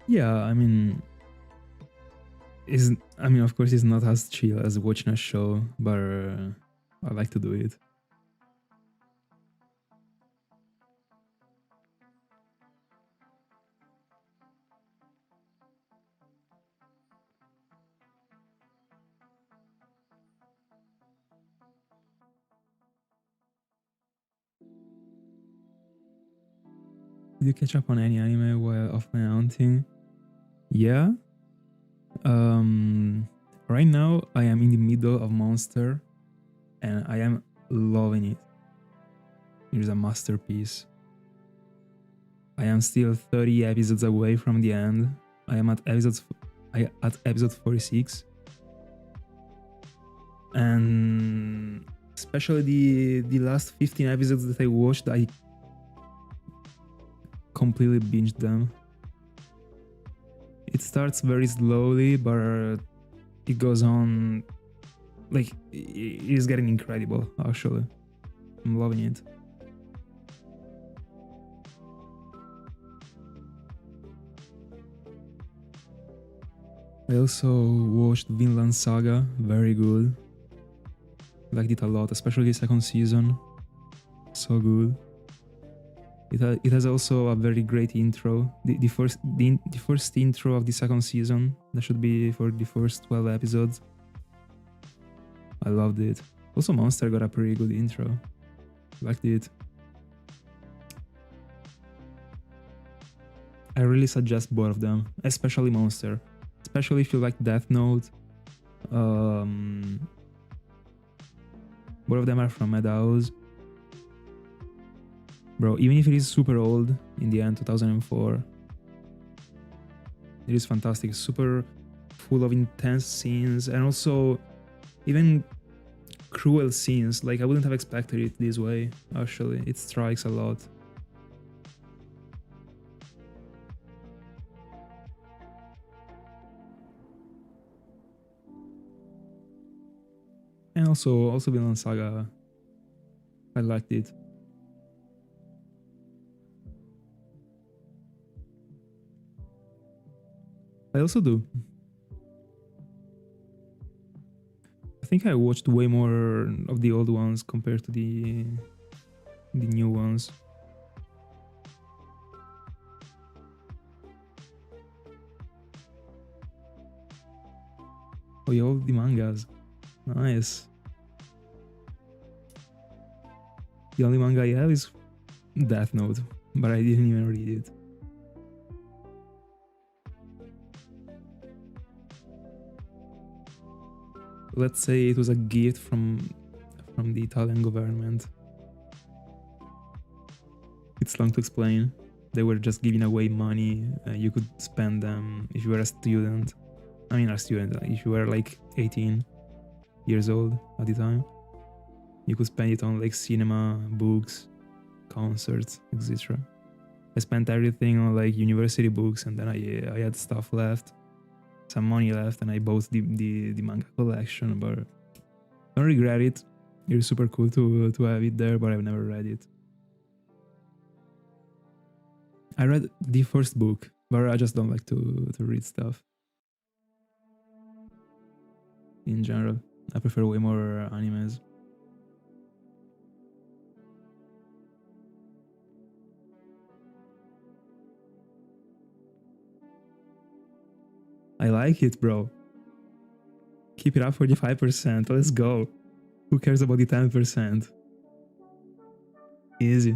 Yeah, I mean, of course, it's not as chill as watching a show, but I like to do it. Did you catch up on any anime while offline hunting? Yeah. Right now I am in the middle of Monster and I am loving it. It is a masterpiece. I am still 30 episodes away from the end. I am at episode 46. And especially the last 15 episodes that I watched, I completely binged them. It starts very slowly, but it goes on Like, it is getting incredible, actually. I'm loving it. I also watched Vinland Saga, very good. Liked it a lot, especially the second season. So good. It has also a very great intro. The first intro of the second season, that should be for the first 12 episodes. I loved it. Also, Monster got a pretty good intro. Liked it. I really suggest both of them, especially Monster. Especially if you like Death Note. Both of them are from Madhouse. Bro, even if it is super old, in the end, 2004, it is fantastic. Super full of intense scenes and also even cruel scenes. Like, I wouldn't have expected it this way, actually. It strikes a lot. And also Vinland Saga, I liked it. I also do. I think I watched way more of the old ones compared to the new ones. Oh, you all the mangas. Nice. The only manga I have is Death Note, but I didn't even read it. Let's say it was a gift from the Italian government. It's long to explain. They were just giving away money. You could spend them if you were a student. I mean, a student, if you were like 18 years old at the time. You could spend it on like cinema, books, concerts, etc. I spent everything on like university books, and then I had stuff left, some money left, and I bought the manga collection, but don't regret it. It's super cool to have it there, but I've never read it. I read the first book, but I just don't like to read stuff. In general, I prefer way more animes. I like it, bro. Keep it up for the 5%. Let's go. Who cares about the 10%? Easy.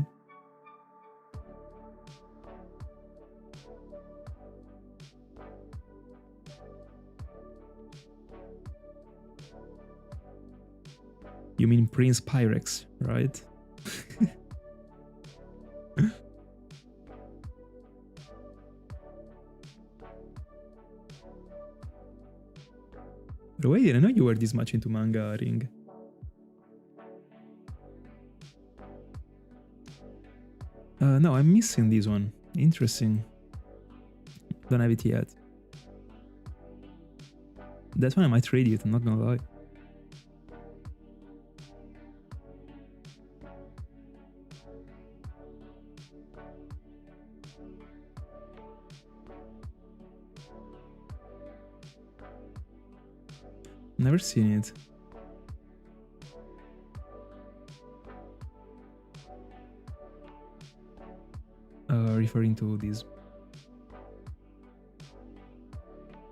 You mean Prince Pyrex, right? But wait, I didn't know you were this much into manga, Ring. No, I'm missing this one. Interesting. Don't have it yet. That's one I might read it, I'm not gonna lie. Never seen it. Referring to this.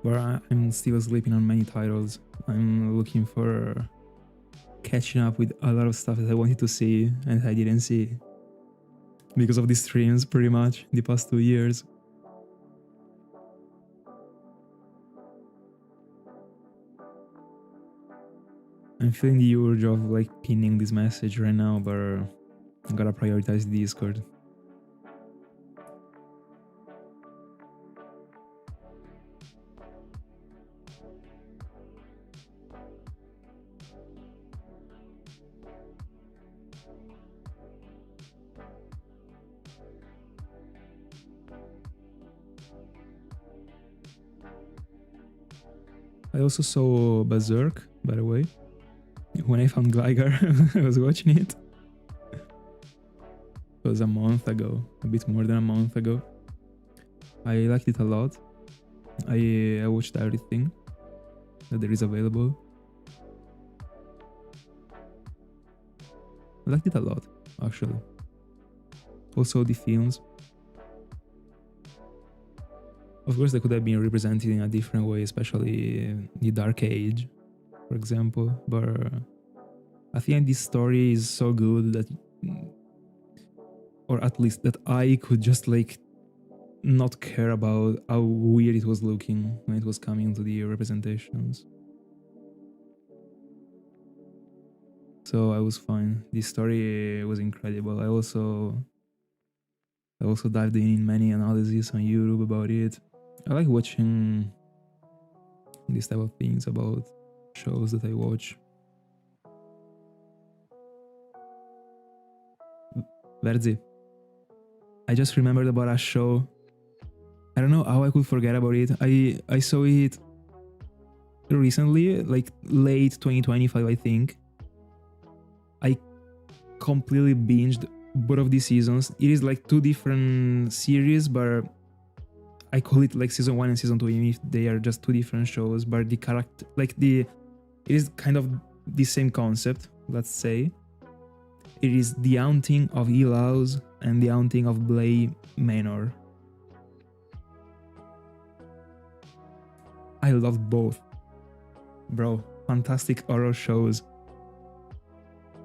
But I'm still sleeping on many titles. I'm looking for catching up with a lot of stuff that I wanted to see and I didn't see. Because of the streams, pretty much, the past 2 years. I'm feeling the urge of like pinning this message right now, but I gotta prioritize the Discord. I also saw Berserk, by the way. when I found Gligar, I was watching it. It was a month ago, a bit more than a month ago. I liked it a lot. I watched everything that there is available. I liked it a lot, actually. Also the films. Of course, they could have been represented in a different way, especially the Dark Age, for example. But I think this story is so good that, or at least that I could just like not care about how weird it was looking when it was coming to the representations. So I was fine. The story was incredible. I also dived in many analyses on YouTube about it. I like watching these type of things about shows that I watch. Verzi, I just remembered about a show. I don't know how I could forget about it. I saw it recently, like late 2025, I think. I completely binged both of these seasons. It is like two different series, but I call it like season 1 and season 2, even if they are just two different shows. But the character, like it is kind of the same concept, let's say. It is the haunting of Ilaus and the haunting of Blay Manor. I loved both. Bro, fantastic horror shows.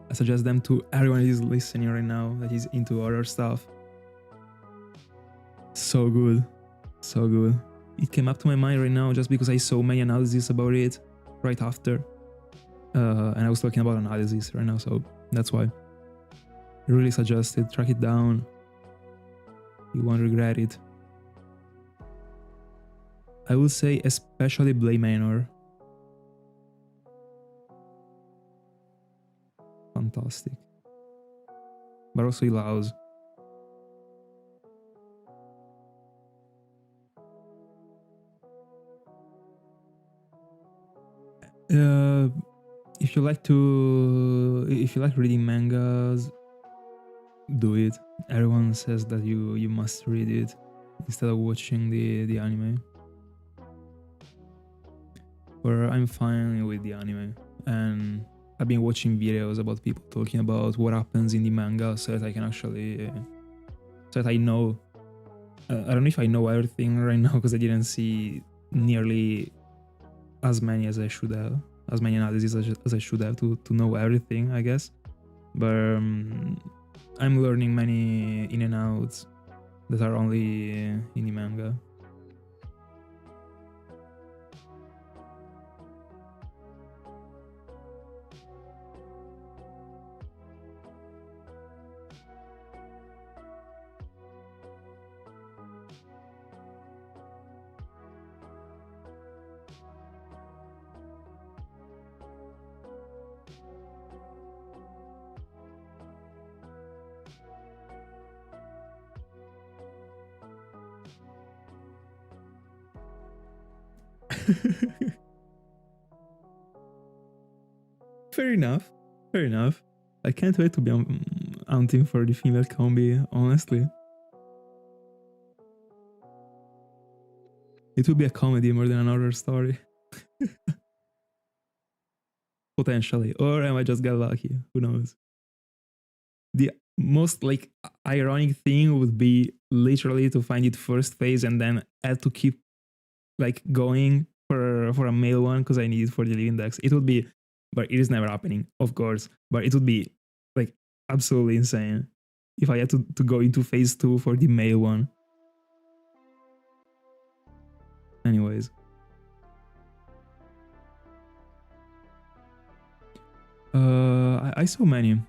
I suggest them to everyone who is listening right now that is into horror stuff. So good. So good. It came up to my mind right now just because I saw many analyses about it right after. And I was talking about analysis right now, so that's why. I really suggest it. Track it down. You won't regret it. I would say especially Blay Manor. Fantastic. But also Ilaus. If you like reading mangas, do it. Everyone says that you must read it instead of watching the anime. Or I'm fine with the anime, and I've been watching videos about people talking about what happens in the manga so that I can actually so that I know. I don't know if I know everything right now because I didn't see nearly as many as I should have, as many analyses as I should have to know everything, I guess. But I'm learning many in and outs that are only in the manga. Fair enough. Fair enough. I can't wait to be hunting for the female combi, honestly. It would be a comedy more than an horror story. Potentially. Or I might just get lucky. Who knows? The most like ironic thing would be literally to find it first phase and then have to keep like going for a male one because I need it for the living dex. It would be, but it is never happening, of course. But it would be like absolutely insane if I had to go into phase 2 for the male one. Anyways. I saw many.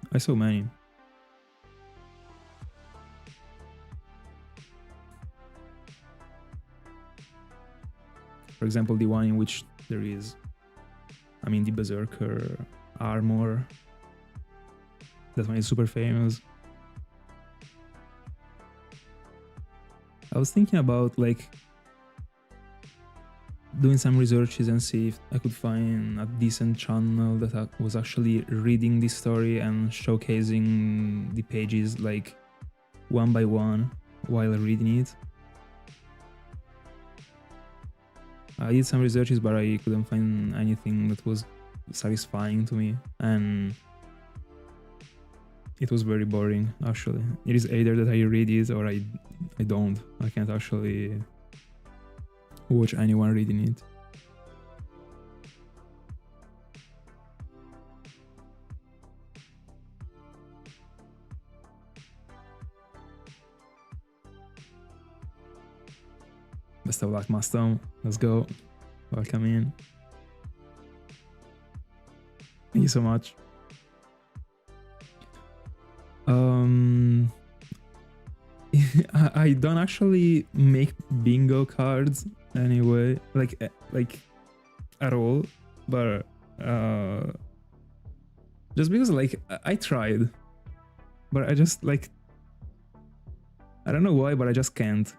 For example, the one in which there is, the Berserker armor. That one is super famous. I was thinking about like doing some researches and see if I could find a decent channel that was actually reading this story and showcasing the pages like one by one while reading it. I did some researches, but I couldn't find anything that was satisfying to me, and it was very boring actually. It is either that I read it or I don't. I can't actually watch anyone reading it. Best of luck, Mastom. Let's go. Welcome in. Thank you so much. I don't actually make bingo cards anyway, like at all, but just because like I tried, but I just like, I don't know why, but I just can't.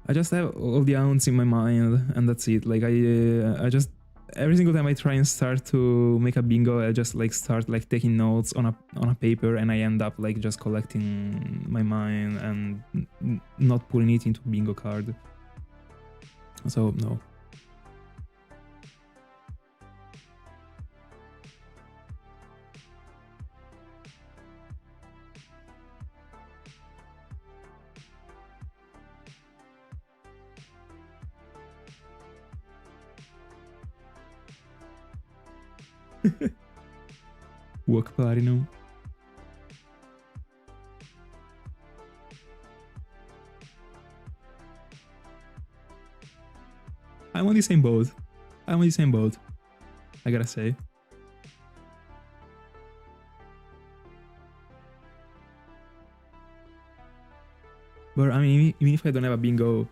I just have all the ounce in my mind and that's it. Like I just, every single time I try and start to make a bingo, I just like start like taking notes on a paper, and I end up like just collecting my mind and not putting it into bingo card. So no. Work Platinum. I'm on the same boat. I'm on the same boat, I gotta say. But I mean, even if I don't have a bingo,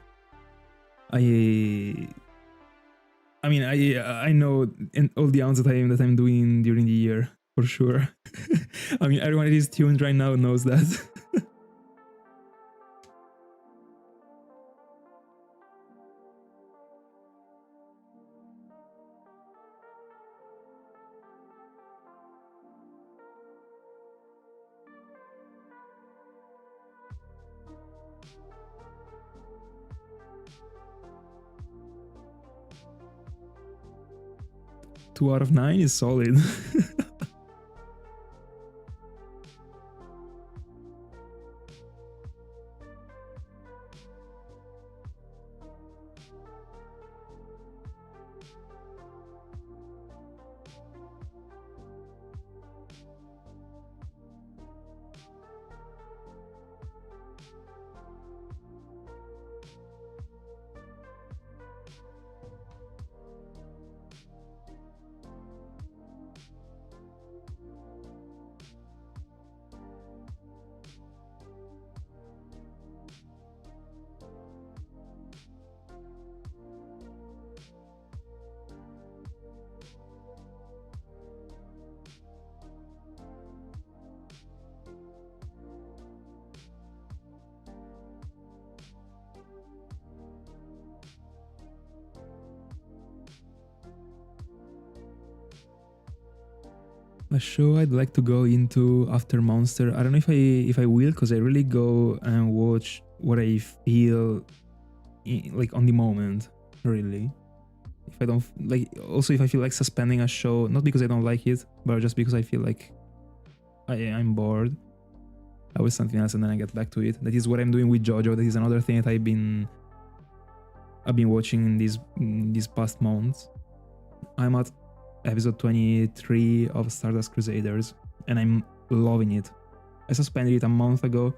I know all the ounce that I'm doing during the year for sure. I mean, everyone that is tuned right now knows that. Two out of 9 is solid. A show I'd like to go into after Monster. I don't know if I will, because I really go and watch what I feel like on the moment, really. If I don't like, also if I feel like suspending a show, not because I don't like it, but just because I feel like I'm bored, I will something else and then I get back to it. That is what I'm doing with JoJo. That is another thing that I've been watching in these past months. I'm at episode 23 of Stardust Crusaders, and I'm loving it. I suspended it a month ago.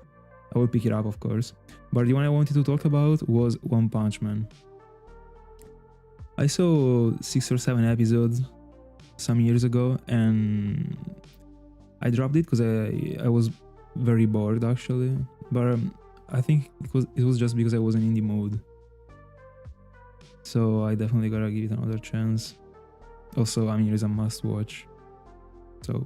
I will pick it up, of course. But the one I wanted to talk about was One Punch Man. I saw 6 or 7 episodes some years ago, and I dropped it because I was very bored, actually. But I think it was just because I wasn't in the mood. So I definitely gotta give it another chance. Also, I mean, it is a must watch. So.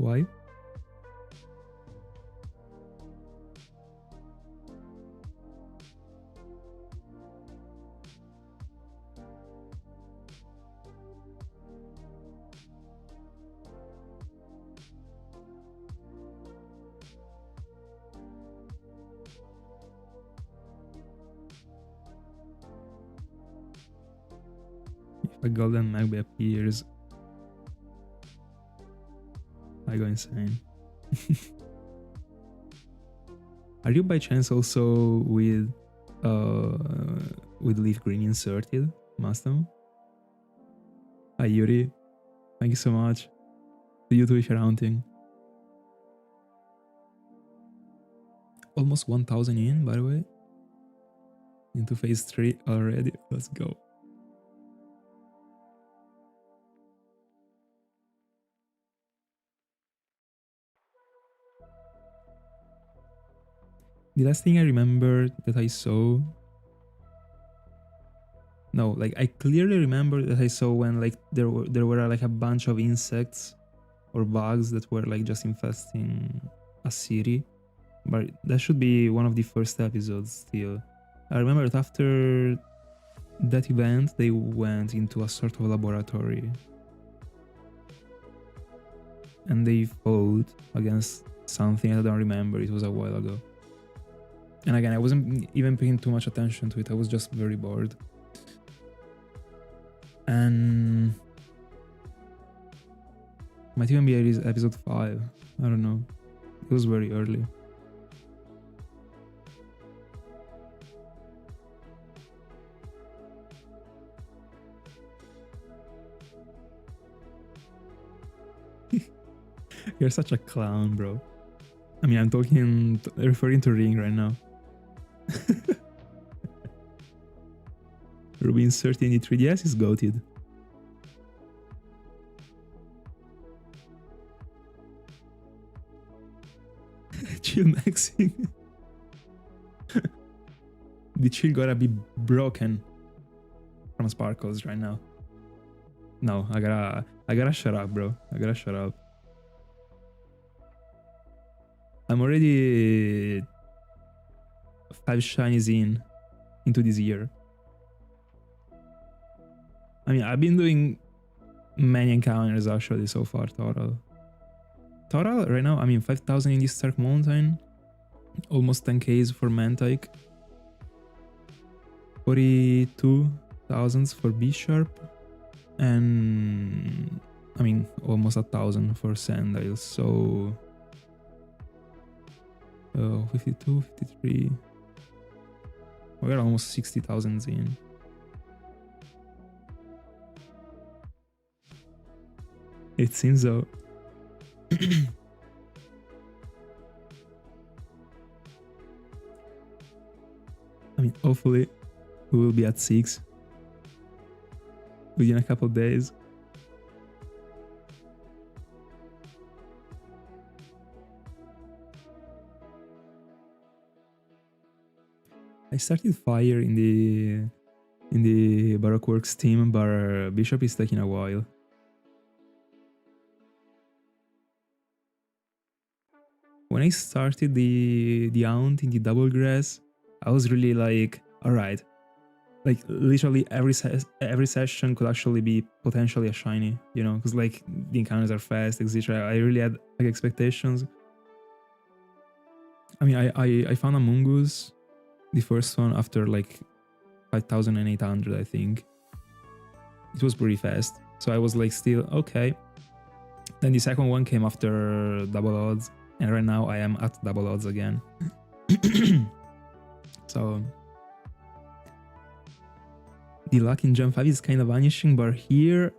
Why? If a golden Magby appears, I go insane. Are you by chance also with leaf green inserted, Mastam? Hi Yuri, thank you so much. To you too if you're hunting. Almost 1000 in, by the way. Into phase 3 already. Let's go. The last thing I remember that I saw... No, like I clearly remember that I saw when like there were like a bunch of insects or bugs that were like just infesting a city. But that should be one of the first episodes still. I remember that after that event they went into a sort of laboratory. And they fought against something I don't remember, it was a while ago. And again, I wasn't even paying too much attention to it, I was just very bored. And might even be episode 5, I don't know. It was very early. You're such a clown, bro. I mean, I'm referring to Ring right now. Ruby insert in the 3DS is goated. Chill maxing. The chill gotta be broken from Sparkles right now. No, I gotta shut up, bro. I gotta shut up. I'm already 5 shinies into this year. I mean, I've been doing many encounters actually so far, total. Total, right now, I mean, 5,000 in this Stark Mountain, almost 10Ks for Mantike, 42,000 for B-Sharp, and I mean, almost 1,000 for Sandile, so 52, 53, we're almost 60,000 in. It seems so. I mean, hopefully we will be at 6 within a couple of days. I started Fire in the Baroque Works team, but Bishop is taking a while. When I started the Aunt in the Double Grass, I was really like, alright, like literally every session could actually be potentially a shiny, you know, because like the encounters are fast, etc. I really had like expectations. I mean, I found a Mungus, the first one, after like 5,800, I think. It was pretty fast, so I was like still okay. Then the second one came after double odds, and right now I am at double odds again. So the luck in Gen 5 is kind of vanishing, but here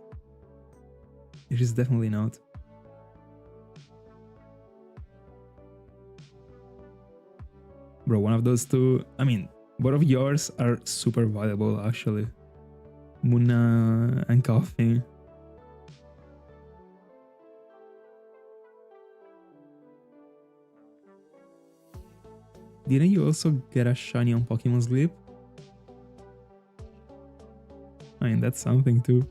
it is definitely not. Bro, one of those two, I mean, both of yours are super valuable actually. Muna and Koffing. Didn't you also get a shiny on Pokemon Sleep? I mean, that's something too.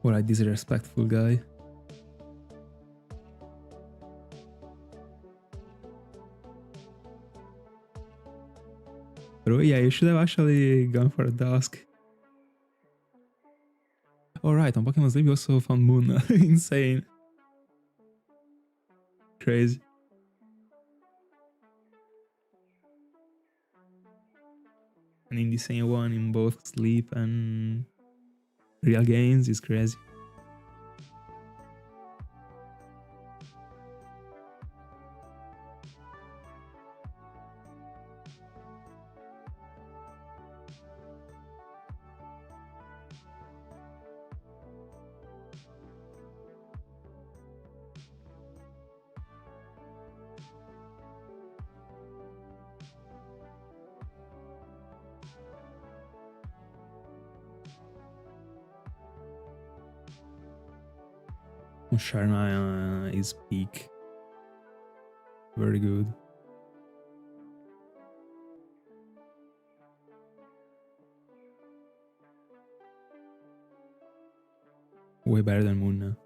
What a disrespectful guy. Bro, yeah, you should have actually gone for a dusk. Alright, on Pokémon Sleep we also found Moon. Insane. Crazy. And in the same one in both Sleep and real games is crazy. Sharna is peak. Very good. Way better than Moon.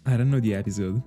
I don't know the episode.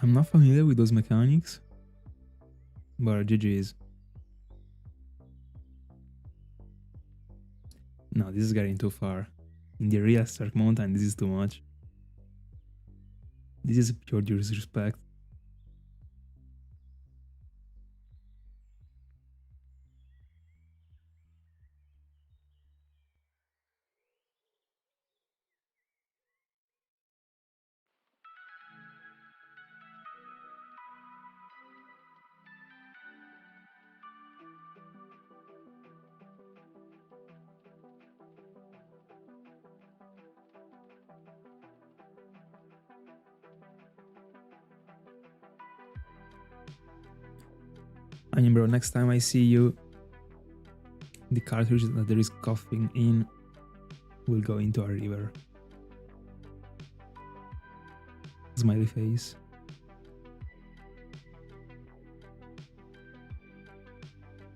I'm not familiar with those mechanics, but GG's. No, this is getting too far. In the real Stark Mountain, this is too much. This is pure disrespect. I mean, bro, next time I see you, the cartridge that there is Koffing in will go into a river. Smiley face.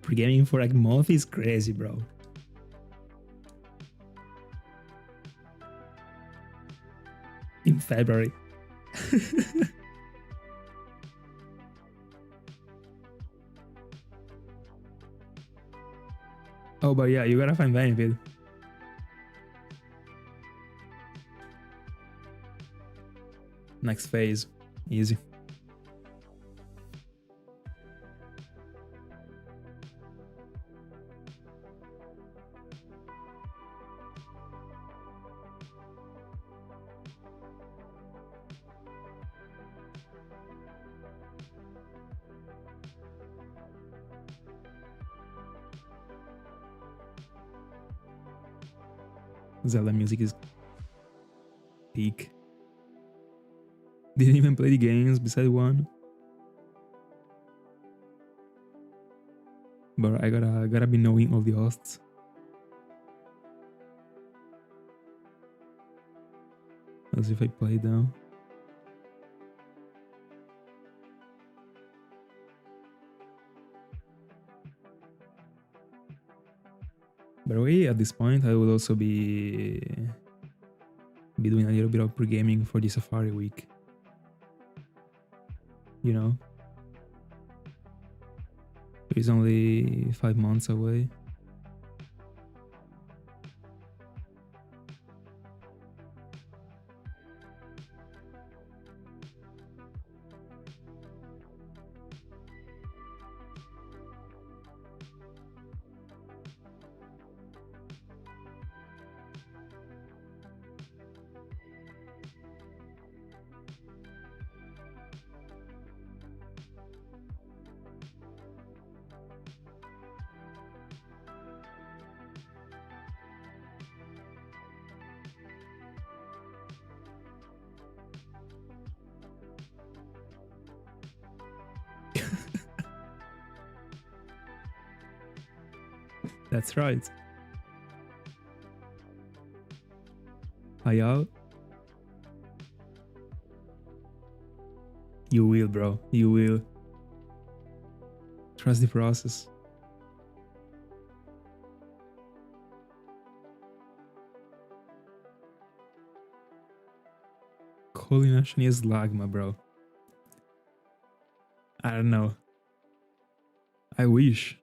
Pre-gaming for like month is crazy, bro. In February. Oh, but yeah, you gotta find benefit. Next phase. Easy. Zelda music is peak. Didn't even play the games beside one. But I gotta be knowing all the hosts. As if I played them. By the way, at this point, I will also be doing a little bit of pre-gaming for the Safari week. You know? It's only 5 months away. That's right. Hayao? You will, bro. You will. Trust the process. Coordination is Slugma, bro. I don't know. I wish.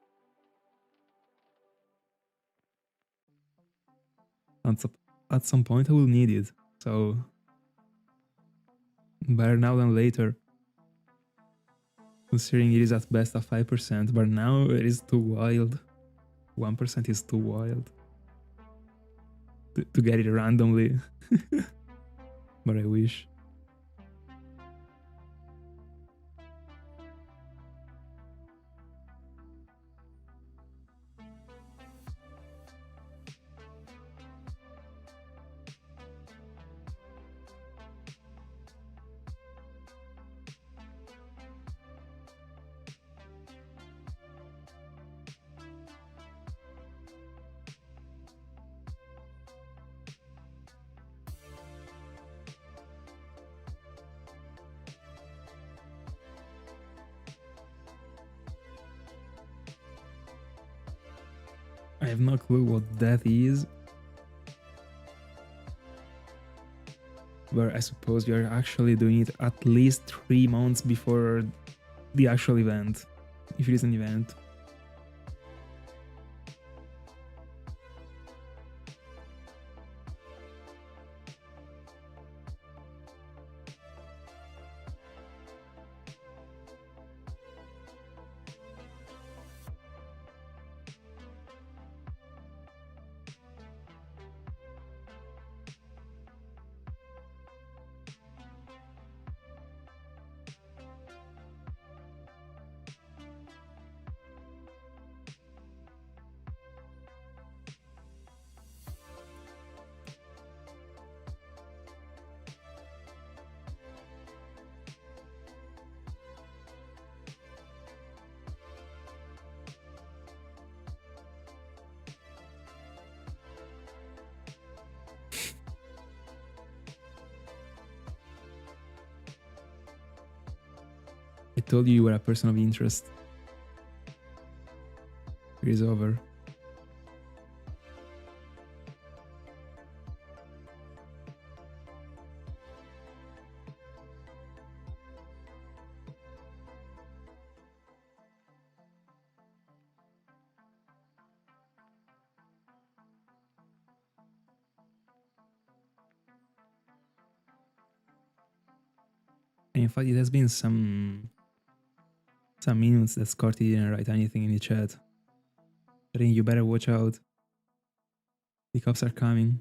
At some point I will need it, so better now than later. Considering it is at best a 5%, but now it is too wild. 1% is too wild. To get it randomly. But I wish. I have no clue what that is. But I suppose you're actually doing it at least 3 months before the actual event, if it is an event. told you were a person of interest. It is over. In fact, it has been some minutes that Scotty didn't write anything in the chat. Saying you better watch out. The cops are coming.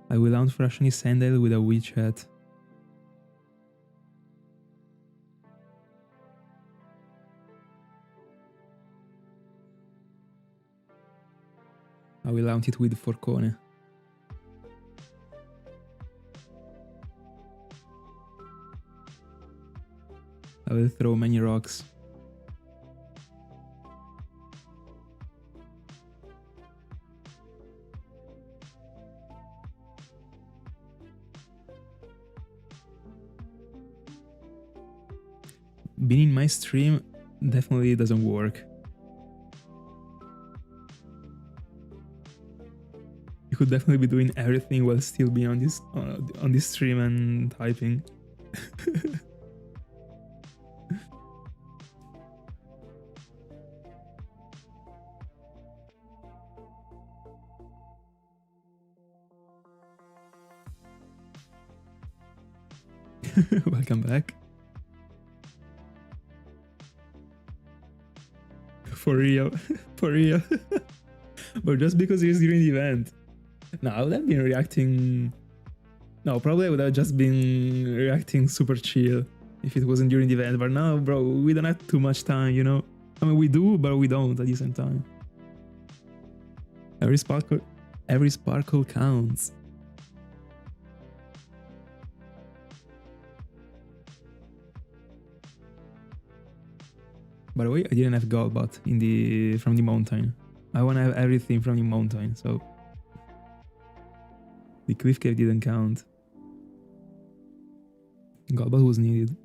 I will hunt for a shiny sandal with a witch hat. I will hunt it with Forcone. I will throw many rocks. Being in my stream definitely doesn't work. You could definitely be doing everything while still being on this stream and typing. Welcome back. For real. For real. But just because it's during the event. No, I would have been reacting... No, probably I would have just been reacting super chill if it wasn't during the event. But now, bro, we don't have too much time, you know? I mean, we do, but we don't at the same time. Every sparkle counts. By the way, I didn't have Golbat from the mountain. I want to have everything from the mountain, so... The cliff cave didn't count. Golbat was needed.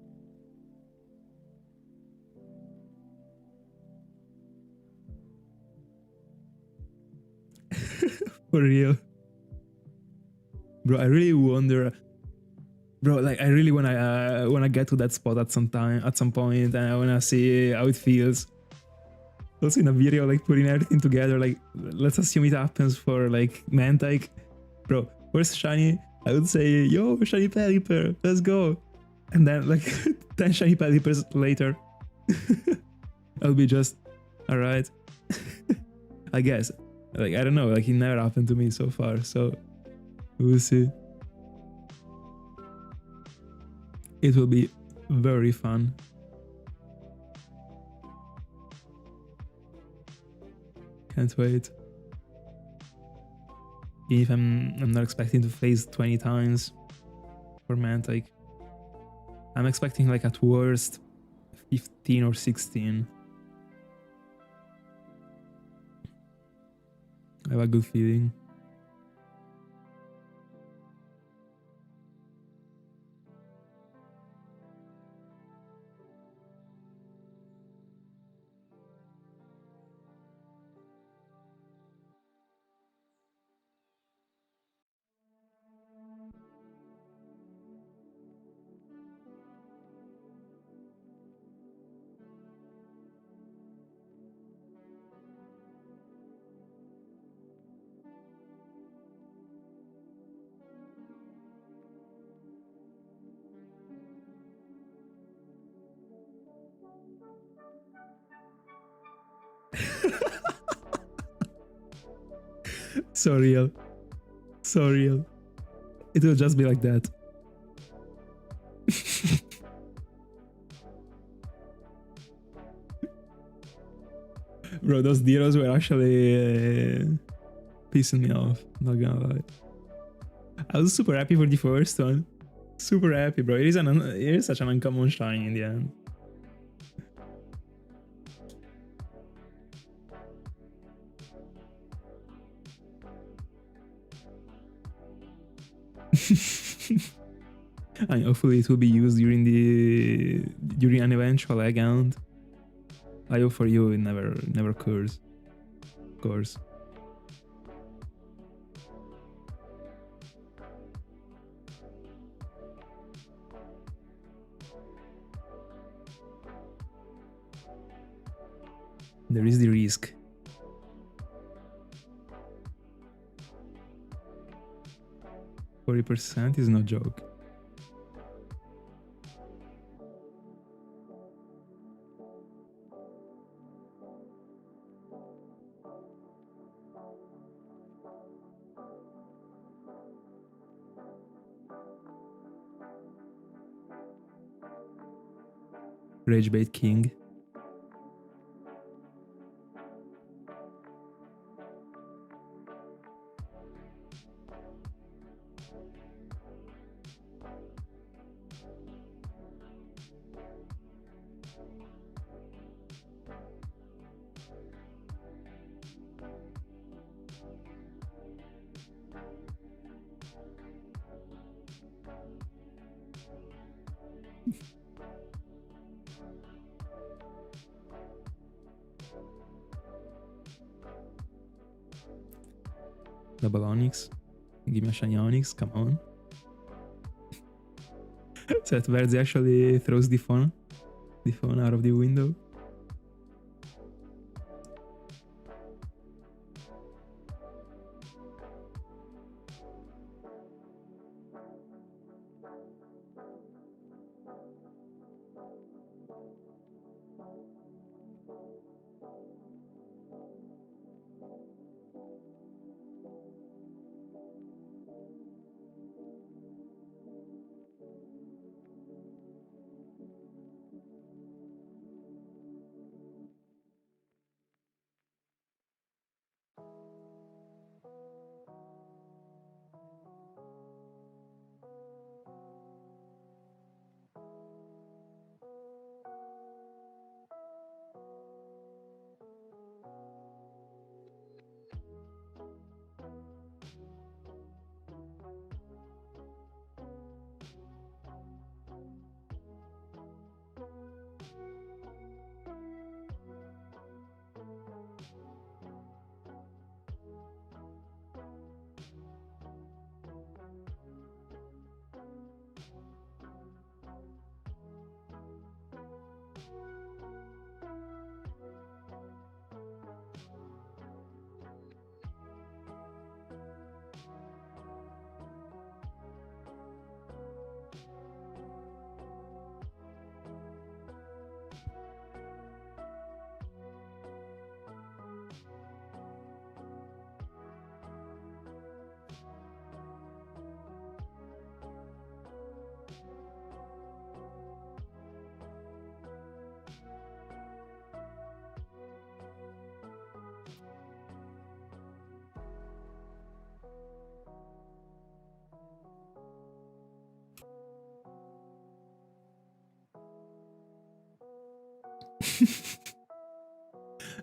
For real. Bro, I really wonder... Bro, like I really wanna get to that spot at some point, and I wanna see how it feels. Also in a video, like putting everything together, like let's assume it happens for like Mantike. Bro, first shiny, I would say, yo, shiny Pelipper, let's go. And then like 10 shiny Pelippers later, I'll be just, alright. I guess. Like, I don't know, like it never happened to me so far, so we'll see. It will be very fun. Can't wait. Even if I'm not expecting to phase 20 times for Mantike. I'm expecting like at worst 15 or 16. I have a good feeling. So real. So real. It will just be like that. Bro, those Diros were actually pissing me off, not gonna lie. I was super happy for the first one. Super happy, bro. It is such an uncommon shine in the end. I mean, hopefully it will be used during an eventual account. I hope for you it never occurs. Of course. There is the risk. %40 is no joke. Ragebait King. Double Onyx. Give me a shiny Onyx, come on. So that Verzi actually throws the phone out of the window.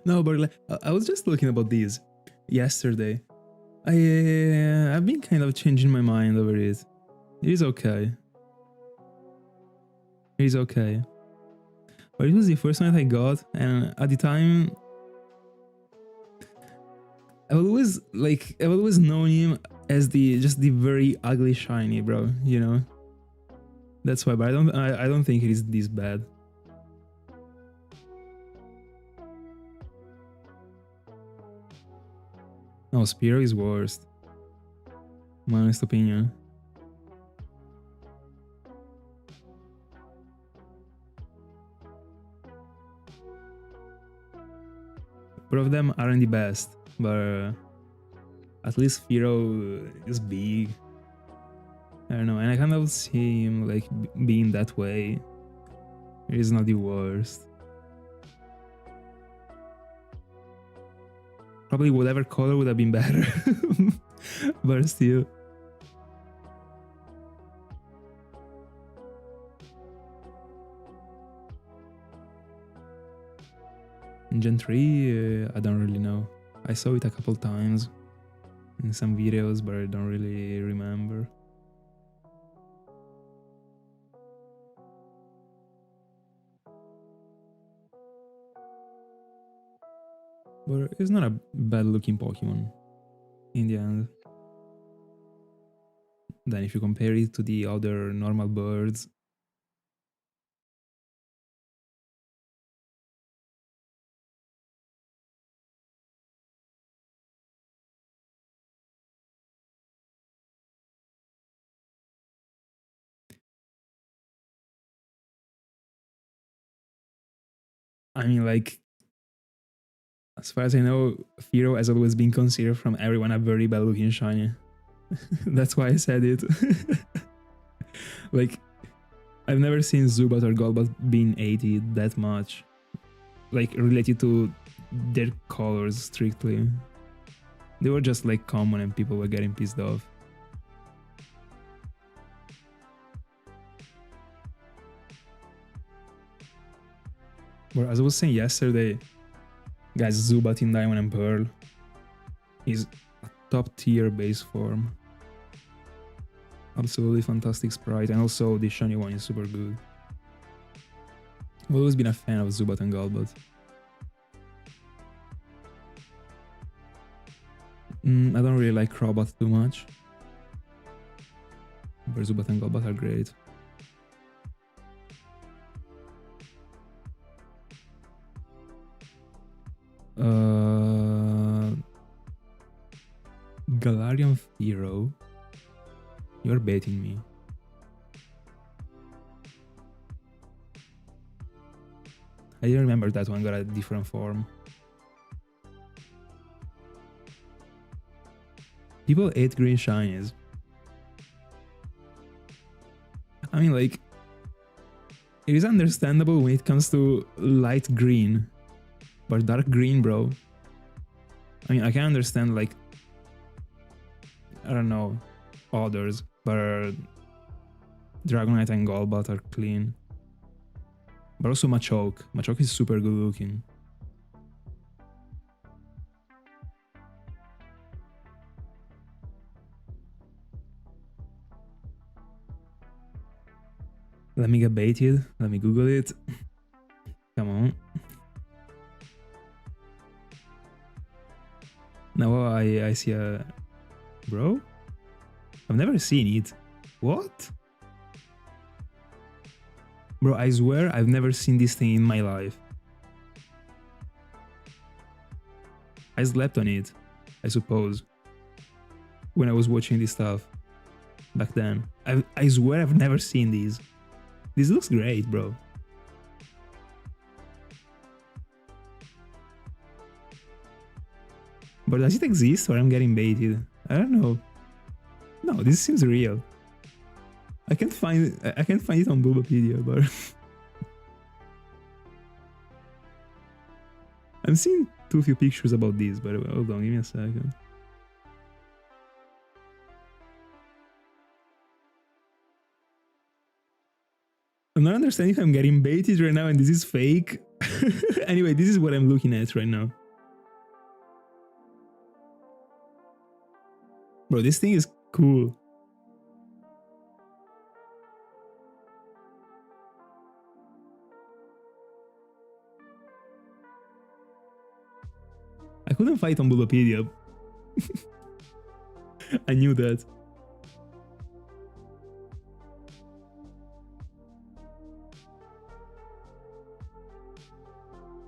No, but like, I was just looking about these yesterday. I've been kind of changing my mind over it. It is okay. It is okay. But it was the first one that I got, and at the time, I've always known him as the very ugly shiny, bro. You know. That's why, but I don't think it is this bad. No, Spearow is worst. My honest opinion. Both of them aren't the best, but at least Spearow is big. I don't know, and I kind of see him like being that way. It is not the worst. Probably whatever color would have been better, but still. In Gen 3, I don't really know. I saw it a couple times in some videos, but I don't really remember. But it's not a bad looking Pokemon in the end. Then if you compare it to the other normal birds, I mean, like, as far as I know, Firo has always been considered from everyone a very bad looking shiny. That's why I said it. Like, I've never seen Zubat or Golbat being hated that much. Like, related to their colors strictly. They were just like common and people were getting pissed off. But as I was saying yesterday, guys, Zubat in Diamond and Pearl is a top tier base form. Absolutely fantastic sprite, and also the shiny one is super good. I've always been a fan of Zubat and Golbat. I don't really like Crobat too much, but Zubat and Golbat are great. Galarian Firo? You're baiting me. I didn't remember that one got a different form. People hate green shinies. I mean, like, it is understandable when it comes to light green, but dark green, bro. I mean, I can understand, like, I don't know, others, but Dragonite and Golbat are clean. But also Machoke. Machoke is super good looking. Let me get baited. Let me Google it. Come on. Now I see a... Bro? I've never seen it. What? Bro, I swear I've never seen this thing in my life. I slept on it, I suppose, when I was watching this stuff back then. I swear I've never seen these. This looks great, bro. But does it exist or I'm getting baited? I don't know. No, this seems real. I can't find it on Bulbapedia, but I'm seeing too few pictures about this, but hold on, give me a second. I'm not understanding if I'm getting baited right now and this is fake. Anyway, this is what I'm looking at right now. Bro, this thing is cool. I couldn't fight on Bulbapedia. I knew that.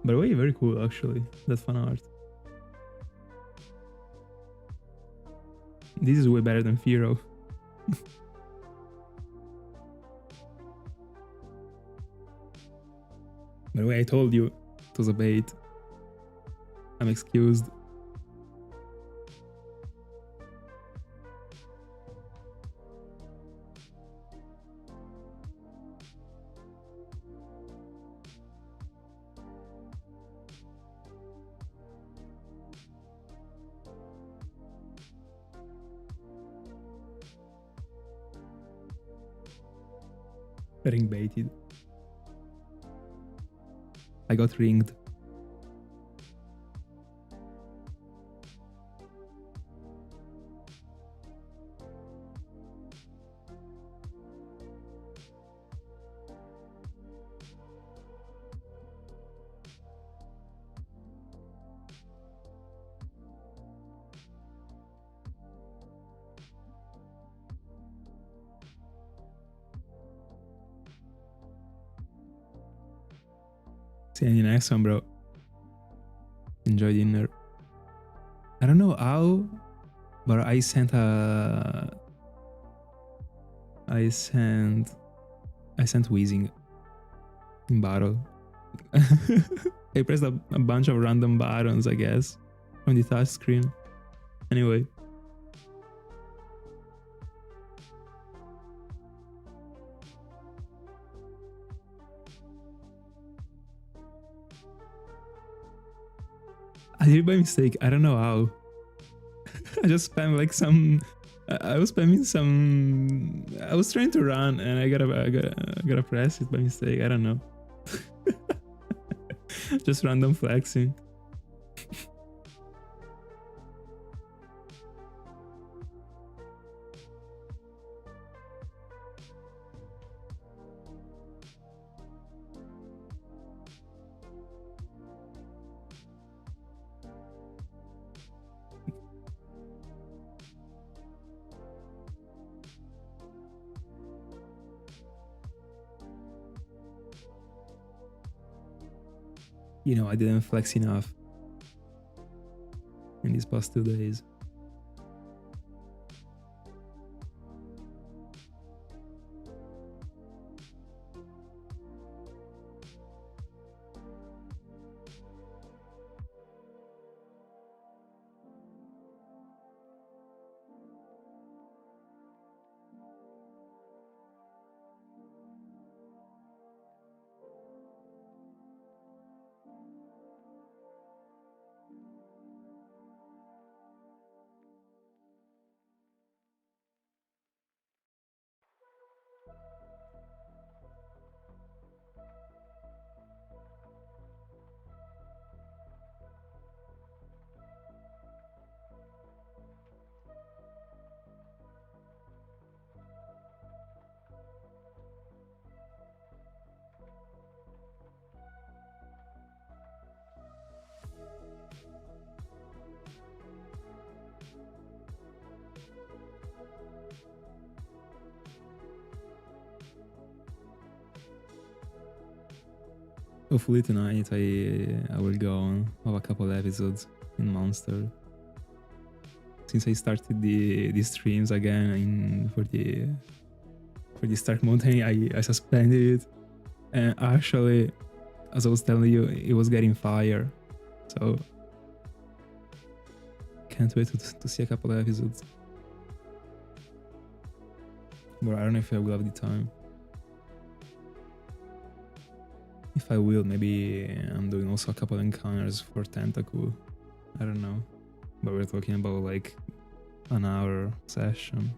By the way, very cool actually, that fan art. This is way better than Firo. By the way, I told you it was a bait. I'm excused. Getting baited. I got ringed. See you in the next one, bro. Enjoy dinner. I don't know how, but I sent Wheezing in battle. I pressed a bunch of random buttons, I guess, from the touch screen. Anyway. I did it by mistake. I don't know how. I just spammed like some. I was spamming some. I was trying to run and I gotta press it by mistake. I don't know. Just random flexing. You know, I didn't flex enough in these past 2 days. Hopefully tonight I will go on have a couple episodes in Monster. Since I started the streams again for the Stark Mountain, I suspended it. And actually, as I was telling you, it was getting fire. So can't wait to see a couple of episodes. But I don't know if I will have the time. If I will, maybe I'm doing also a couple of encounters for Tentacle. I don't know. But we're talking about like an hour session.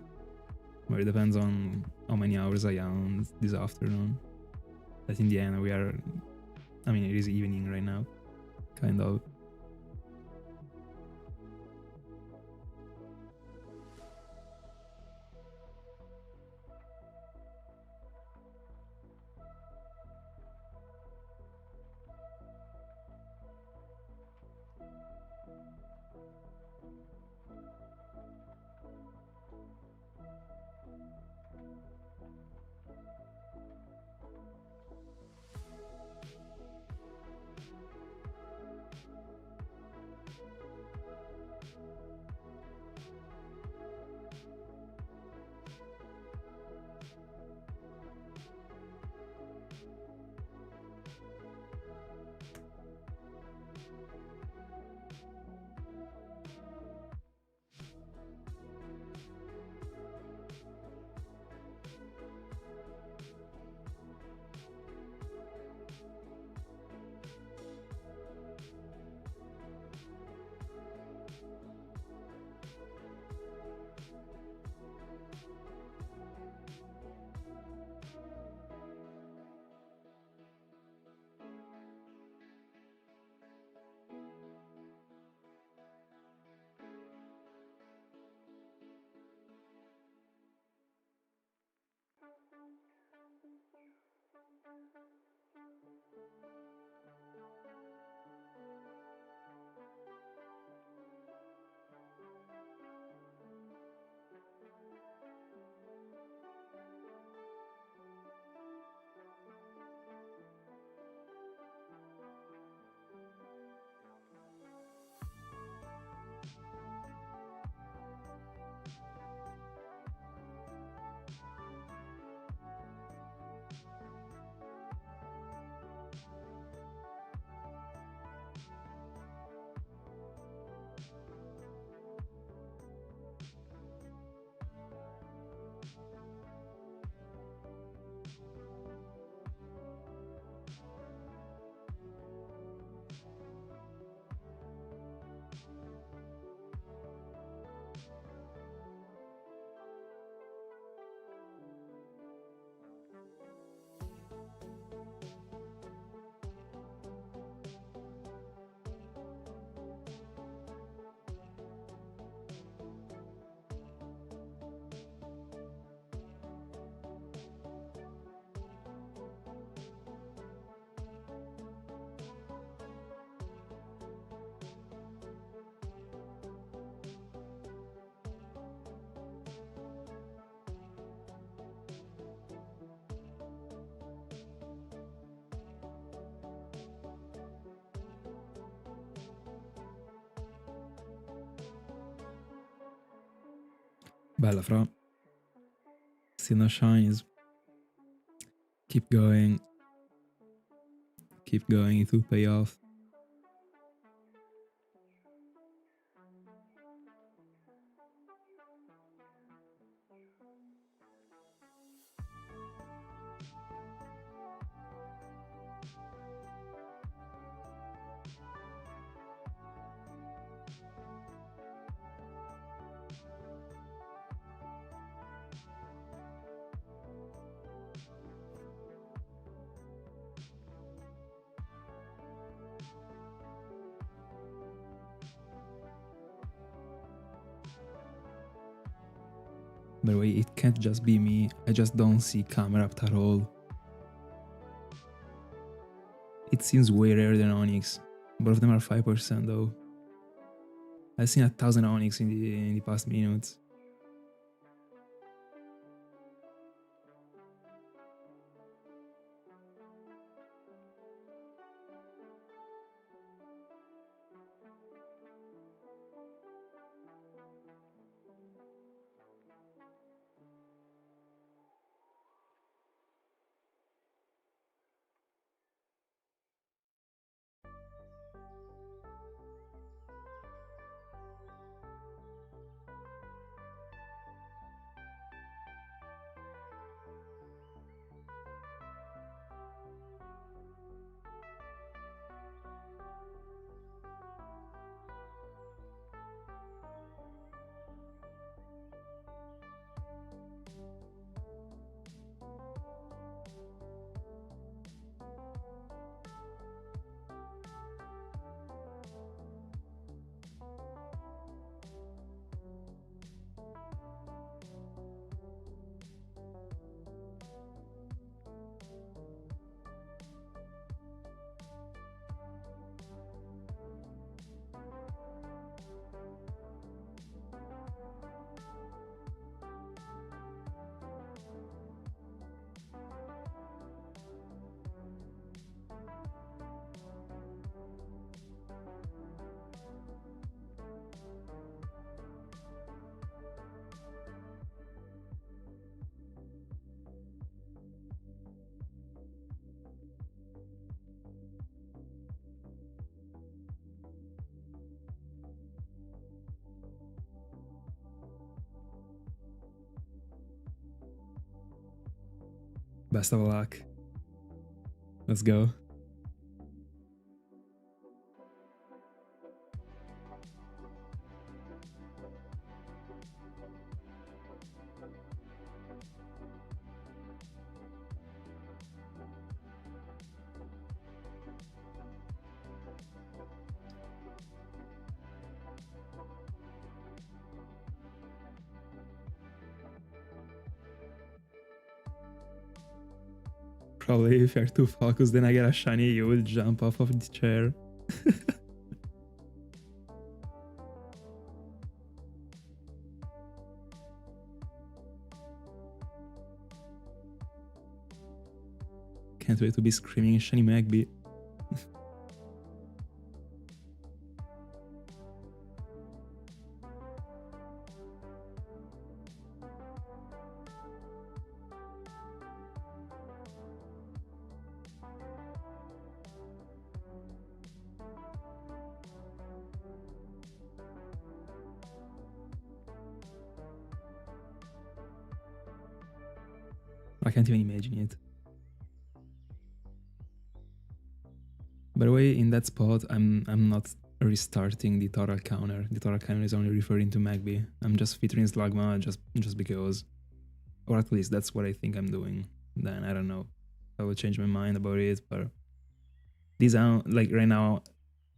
But it depends on how many hours I am this afternoon. But in the end, we are... I mean, it is evening right now. Kind of. Bella fra. Still no shines. Keep going. Keep going, it will pay off. By the way, it can't just be me, I just don't see camera up at all. It seems way rarer than Onyx. Both of them are 5% though. I've seen 1,000 Onyx in the past minutes. Best of luck. Let's go. Probably if you're too focused, then I get a shiny, you will jump off of the chair. Can't wait to be screaming shiny Magby. I can't even imagine it. By the way, in that spot, I'm not restarting the total counter. The total counter is only referring to Magby. I'm just featuring Slugma just because, or at least that's what I think I'm doing. Then I don't know. I will change my mind about it, but these are like right now.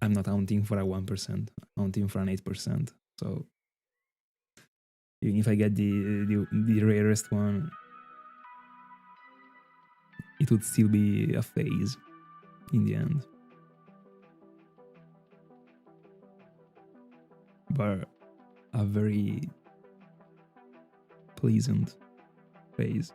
I'm not hunting for a 1%. I'm hunting for an 8%. So even if I get the rarest one, it would still be a phase in the end. But a very pleasant phase.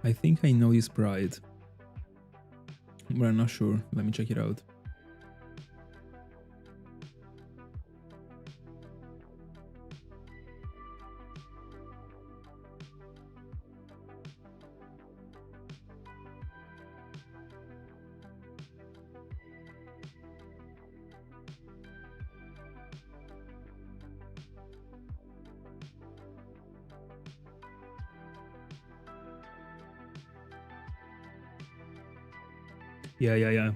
I think I know this sprite, but I'm not sure. Let me check it out. Yeah.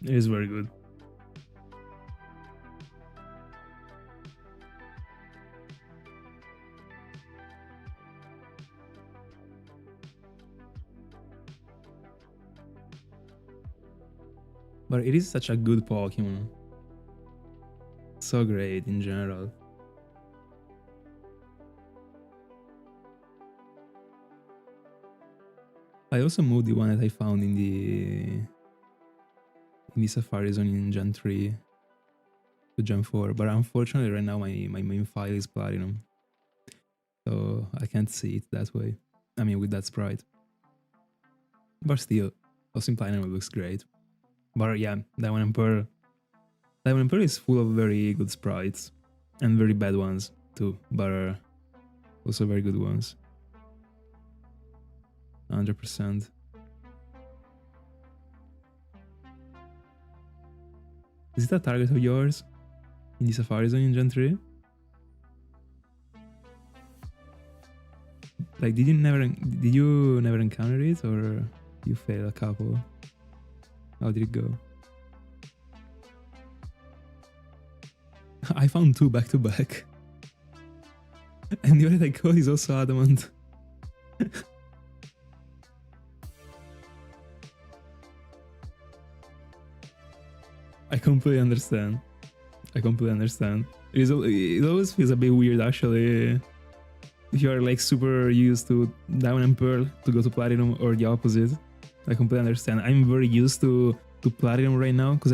It is very good. But it is such a good Pokemon. So great in general. I also moved the one that I found in the Safari Zone in Gen 3 to Gen 4, but unfortunately right now my main file is Platinum, so I can't see it that way. I mean with that sprite. But still, also in Platinum looks great. But yeah, Diamond and Pearl is full of very good sprites and very bad ones too, but also very good ones. 100%. Is it a target of yours in the Safari Zone in Gen 3? Like, did you never encounter it, or you failed a couple? How did it go? I found 2 back to back, and the other I got is also adamant. I completely understand. It always feels a bit weird actually. If you are like super used to Diamond and Pearl to go to Platinum, or the opposite. I completely understand. I'm very used to Platinum right now because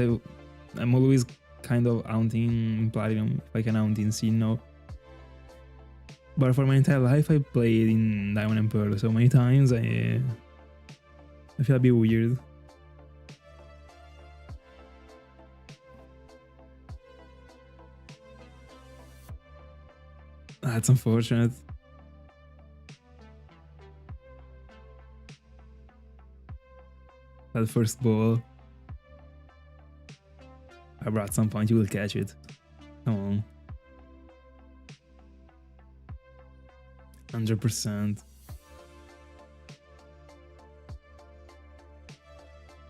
I'm always kind of haunting Platinum if I can haunt in Sinnoh. But for my entire life I played in Diamond and Pearl so many times I feel a bit weird. That's unfortunate. That first ball. At some point you will catch it. Come on. 100%.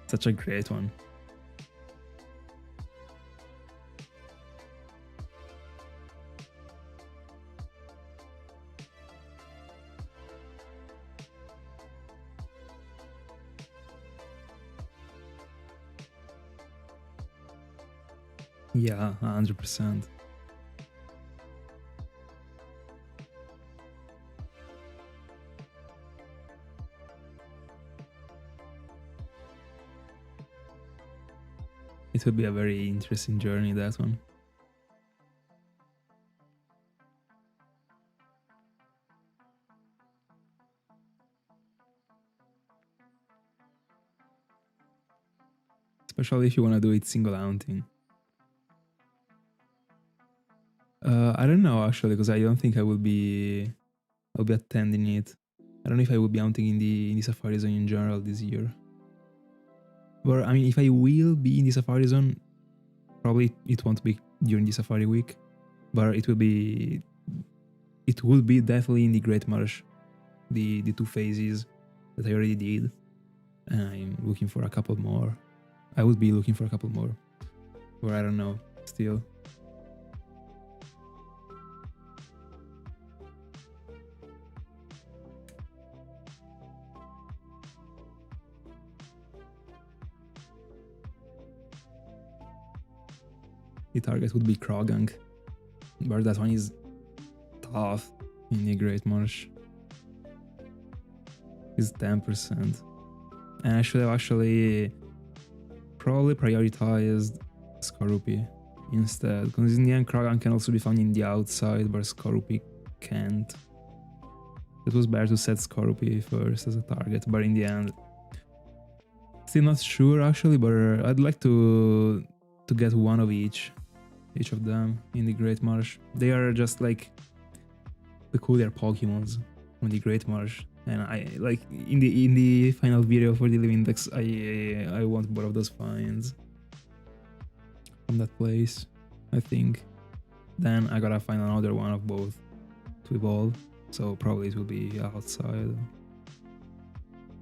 Such a great one. Yeah, 100%. It would be a very interesting journey, that one. Especially if you want to do it single haunting. I don't know actually, because I don't think I'll be attending it. I don't know if I will be haunting in the Safari Zone in general this year. But I mean, if I will be in the Safari Zone, probably it won't be during the Safari Week, but it will be definitely in the Great Marsh, the 2 phases that I already did, and I'm looking for a couple more. I would be looking for a couple more, or I don't know, still. The target would be Krogang, but that one is tough in the Great Marsh. It's 10%. And I should have actually probably prioritized Skorupi instead, because in the end Krogan can also be found in the outside, but Skorupi can't. It was better to set Skorupi first as a target, but in the end, still not sure actually, but I'd like to get one of each of them in the Great Marsh. They are just like peculiar Pokemons from the Great Marsh, and I like in the final video for the Live Index, I want both of those finds from that place, I think. Then I gotta find another one of both to evolve, so probably it will be outside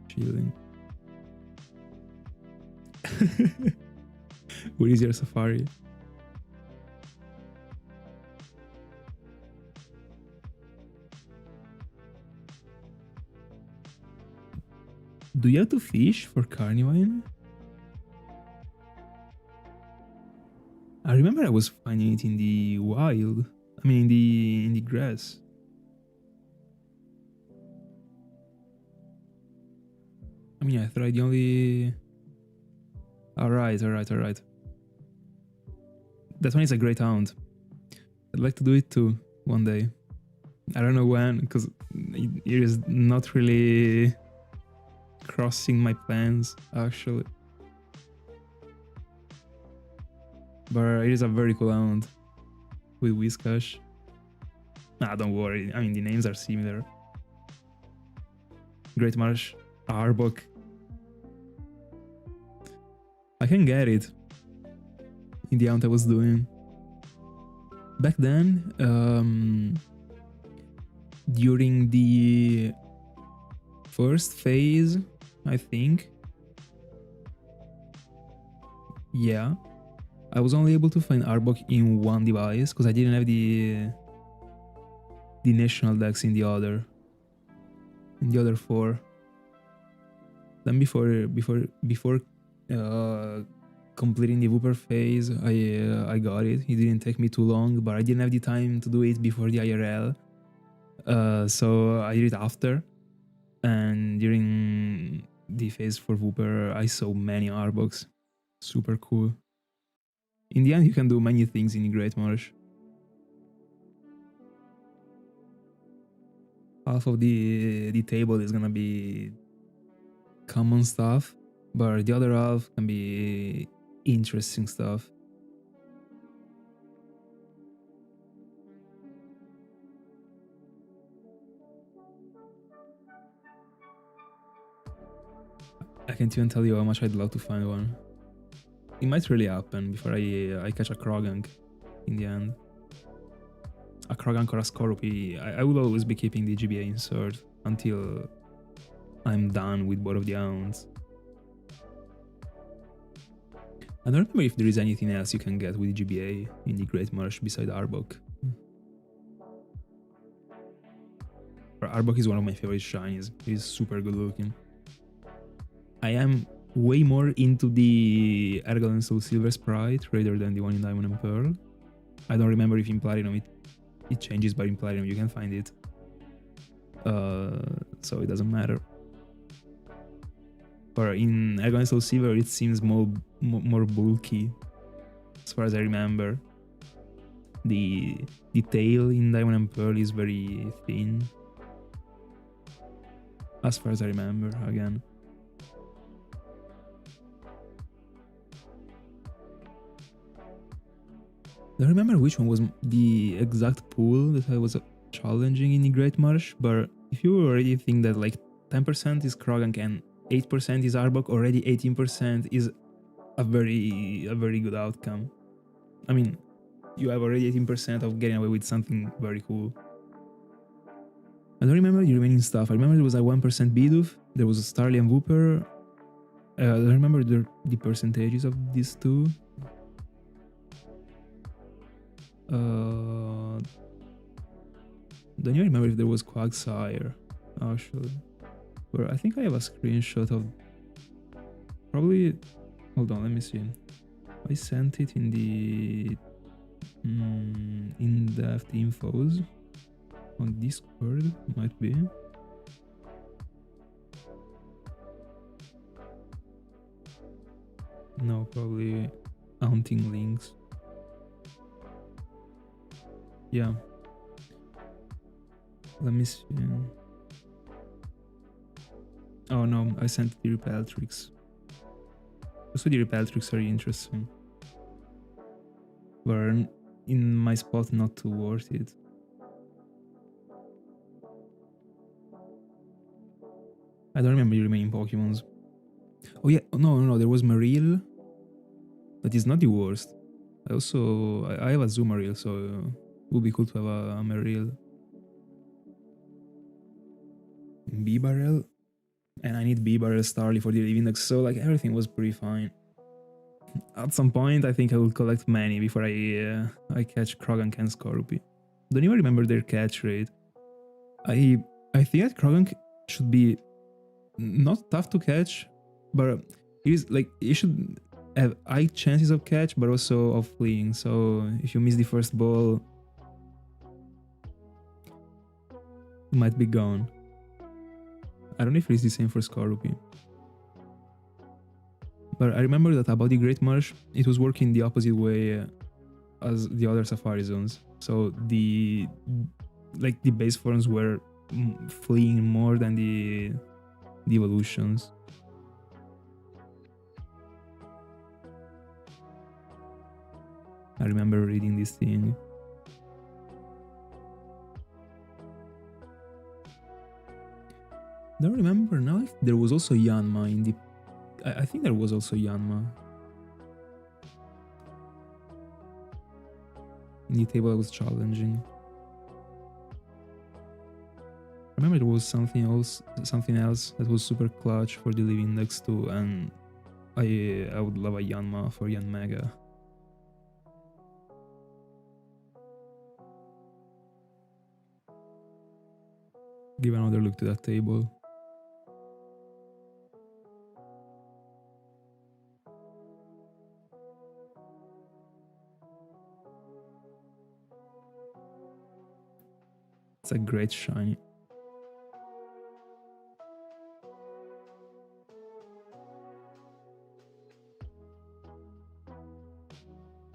chilling. What is your safari? Do you have to fish for Carnivine? I remember I was finding it in the wild. I mean, in the grass. I mean, I tried the only. Alright. That one is a great hound. I'd like to do it too one day. I don't know when, because it is not really crossing my plans actually. But it is a very cool hound with Whiscash. Nah, don't worry. I mean, the names are similar. Great Marsh, Arbok. I can get it in the hunt I was doing. Back then, during the first phase, I think. Yeah. I was only able to find Arbok in one device because I didn't have the national decks in the other four. Then before completing the Wooper phase, I got it. It didn't take me too long, but I didn't have the time to do it before the IRL. So I did it after. And during the phase for Wooper, I saw many Arboks. Super cool. In the end, you can do many things in the Great Marsh. Half of the table is gonna be common stuff, but the other half can be interesting stuff. I can't even tell you how much I'd love to find one. It might really happen before I catch a Krogank in the end. A Krogank or a Skorupi. I will always be keeping the GBA insert until I'm done with both of the hounds. I don't remember if there is anything else you can get with the GBA in the Great Marsh beside Arbok. Arbok is one of my favorite shinies. He's super good looking. I am way more into the Ergal and Soul Silver sprite rather than the one in Diamond and Pearl. I don't remember if in Platinum it changes, but in Platinum you can find it. So it doesn't matter. But in Ergal and Soul Silver it seems more bulky, as far as I remember. The tail in Diamond and Pearl is very thin, as far as I remember, again. I don't remember which one was the exact pool that I was challenging in the Great Marsh, but if you already think that like 10% is Krogank and 8% is Arbok, already 18% is a very good outcome. I mean, you have already 18% of getting away with something very cool. I don't remember the remaining stuff. I remember there was a 1% Bidoof, there was a Starly and Wooper. I don't remember the percentages of these two. Don't you remember if there was Quagsire, actually? But I think I have a screenshot of probably. Hold on, let me see. I sent it in the in-depth infos on Discord, might be. No, probably hunting links. Yeah. Let me see. Oh no, I sent the repel tricks. Also the repel tricks are interesting. But in my spot, not too worth it. I don't remember the remaining Pokemons. Oh yeah, no, there was Marill. That is not the worst. I have a Zoomaril, so it would be cool to have a Marill. B-Barrel. And I need B-Barrel Starly for the Live Index, so like everything was pretty fine. At some point, I think I will collect many before I catch Krogank and Scorpy. Don't even remember their catch rate. I think that Krogank should be not tough to catch, but it is like it should have high chances of catch, but also of fleeing. So if you miss the first ball, it might be gone. I don't know if it's the same for Scorpy. But I remember that about the Great Marsh, it was working the opposite way as the other Safari Zones. So the base forms were fleeing more than the evolutions. I remember reading this thing. Don't remember now if there was also Yanma in the... I think there was also Yanma. In the table I was challenging. I remember there was something else that was super clutch for the Live Index too, and I would love a Yanma for Yanmega. Give another look to that table. It's a great shiny.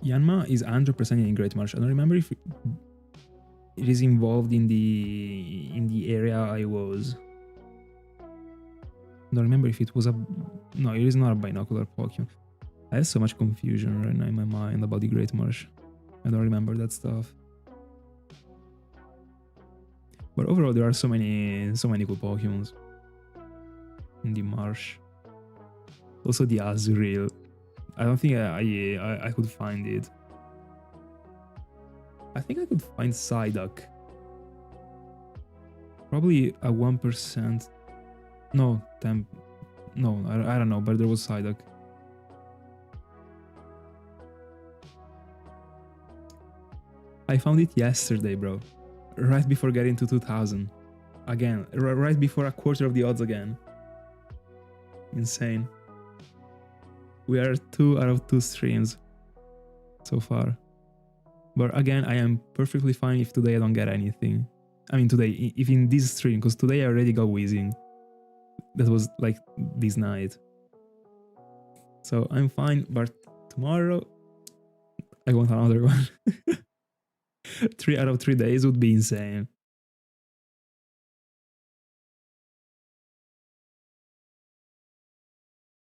Yanma is 100% in Great Marsh. I don't remember if it is involved in the area I was. I don't remember if it was a... No, it is not a binocular Pokemon. I have so much confusion right now in my mind about the Great Marsh. I don't remember that stuff. But overall, there are so many cool Pokemons in the marsh. Also the Azurill. I don't think I could find it. I think I could find Psyduck. Probably a 1%. No, 10. No, I don't know, but there was Psyduck. I found it yesterday, bro. Right before getting to 2000. Again, right before a quarter of the odds again. Insane. We are 2 out of 2 streams so far. But again, I am perfectly fine if today I don't get anything. I mean today, if in this stream, because today I already got Weezing. That was like this night. So I'm fine, but tomorrow I want another one. 3 out of 3 days would be insane.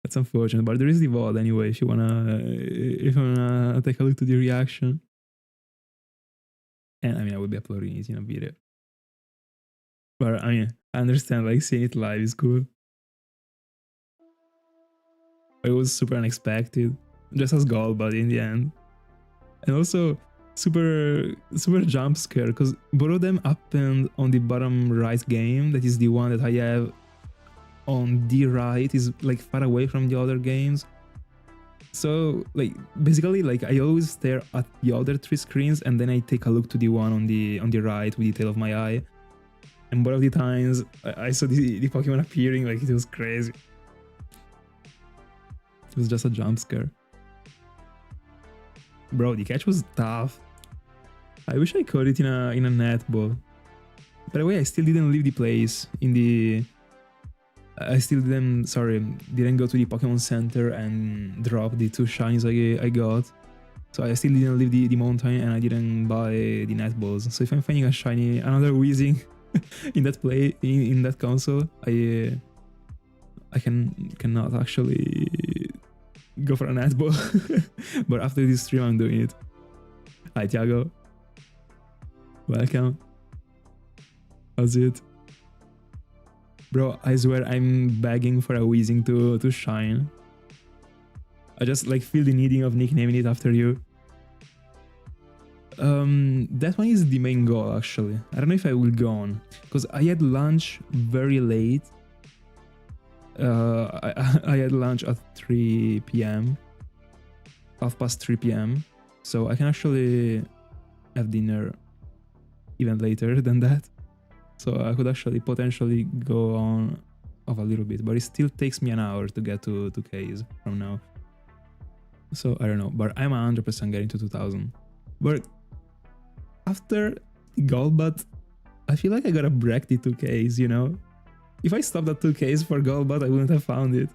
That's unfortunate, but there is the VOD anyway if you wanna take a look to the reaction. And I mean I will be uploading it in a video. But I mean I understand like seeing it live is cool. It was super unexpected. Just as goal, but in the end. And also super jump scare because both of them happened on the bottom right game. That is the one that I have on the right, is like far away from the other games. So like basically like I always stare at the other 3 screens and then I take a look to the one on the right with the tail of my eye. And both of the times I saw the Pokemon appearing, like it was crazy. It was just a jump scare. Bro, the catch was tough. I wish I caught it in a netball. By the way, I still didn't leave the place in the... I still didn't go to the Pokemon Center and drop the 2 shinies I got. So I still didn't leave the mountain and I didn't buy the netballs. So if I'm finding a shiny, another Weezing in that console, I cannot actually go for a netball, but after this stream I'm doing it. Hi Thiago, welcome. How's it? Bro, I swear I'm begging for a Weezing to shine. I just like feel the needing of nicknaming it after you. That one is the main goal actually. I don't know if I will go on, because I had lunch very late. I had lunch at 3 p.m. 3 p.m. So I can actually have dinner even later than that. So I could actually potentially go on of a little bit, but it still takes me an hour to get to 2Ks from now. So I don't know, but I'm 100% getting to 2000. But after Golbat, I feel like I gotta break the 2Ks, you know? If I stopped at 2Ks for Golbat, I wouldn't have found it.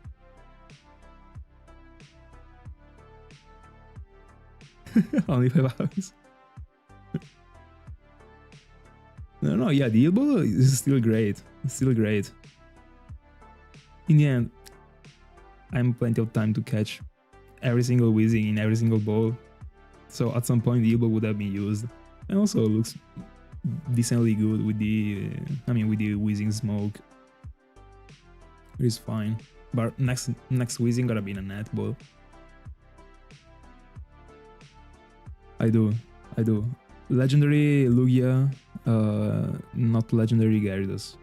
Only 5 hours. No, yeah, the elbow is still great. It's still great. In the end, I have plenty of time to catch every single Weezing in every single ball. So at some point the elbow would have been used. And also looks decently good with the, with the Weezing smoke. It is fine. But next Weezing gotta be in a netball. I do. Legendary Lugia, not legendary Gyarados.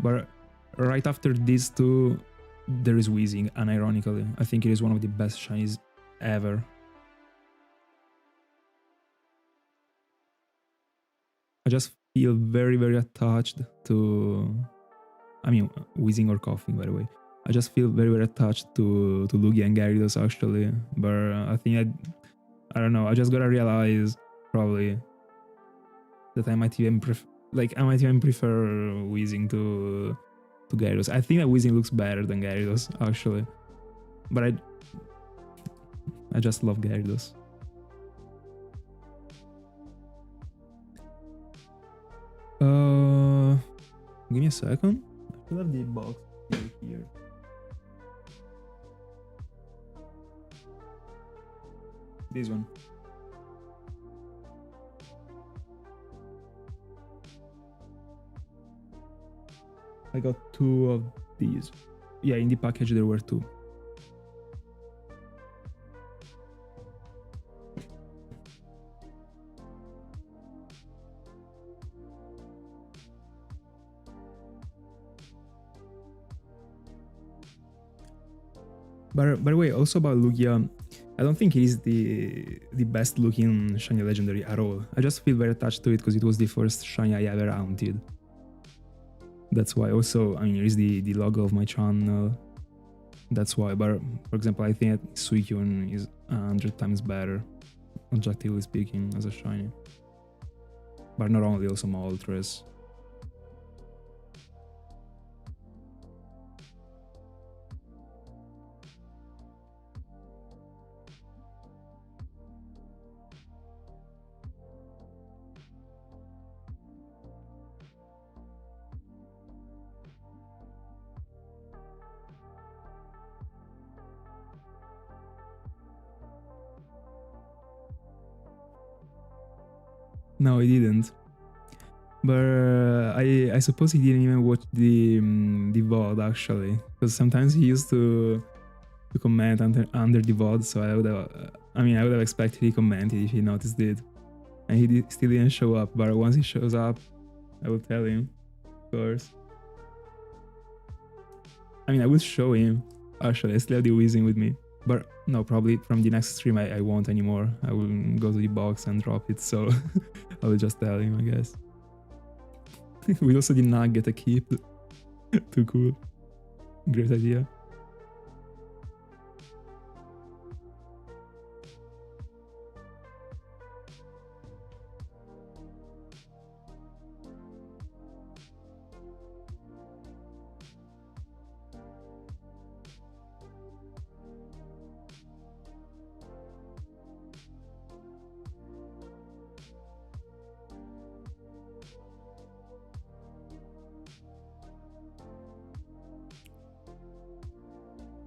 But right after these two, there is Weezing, unironically. I think it is one of the best shinies ever. I just feel very, very attached to... Weezing or Koffing, by the way. I just feel very, very attached to Lugia and Gyarados, actually. But I think I don't know, I just gotta realize, probably, that I might even prefer Weezing to Gyarados. I think that Weezing looks better than Gyarados, actually. But I just love Gyarados. Give me a second. I still have the box here. This one. I got 2 of these. Yeah, in the package there were 2. By the way, also about Lugia, I don't think it is the best looking shiny legendary at all. I just feel very attached to it because it was the first shiny I ever hunted. That's why. Also, here is the logo of my channel. That's why. But for example, I think that Suicune is 100 times better, objectively speaking, as a shiny. But not only, also Moltres. No, he didn't. But I suppose he didn't even watch the VOD actually, because sometimes he used to comment under the VOD. So I would have expected he commented if he noticed it, and he still didn't show up. But once he shows up, I will tell him, of course. I would show him. Actually, I still have the Weezing with me. But no, probably from the next stream I won't anymore. I will go to the box and drop it, so I will just tell him, I guess. We also did not get a keep. Too cool. Great idea.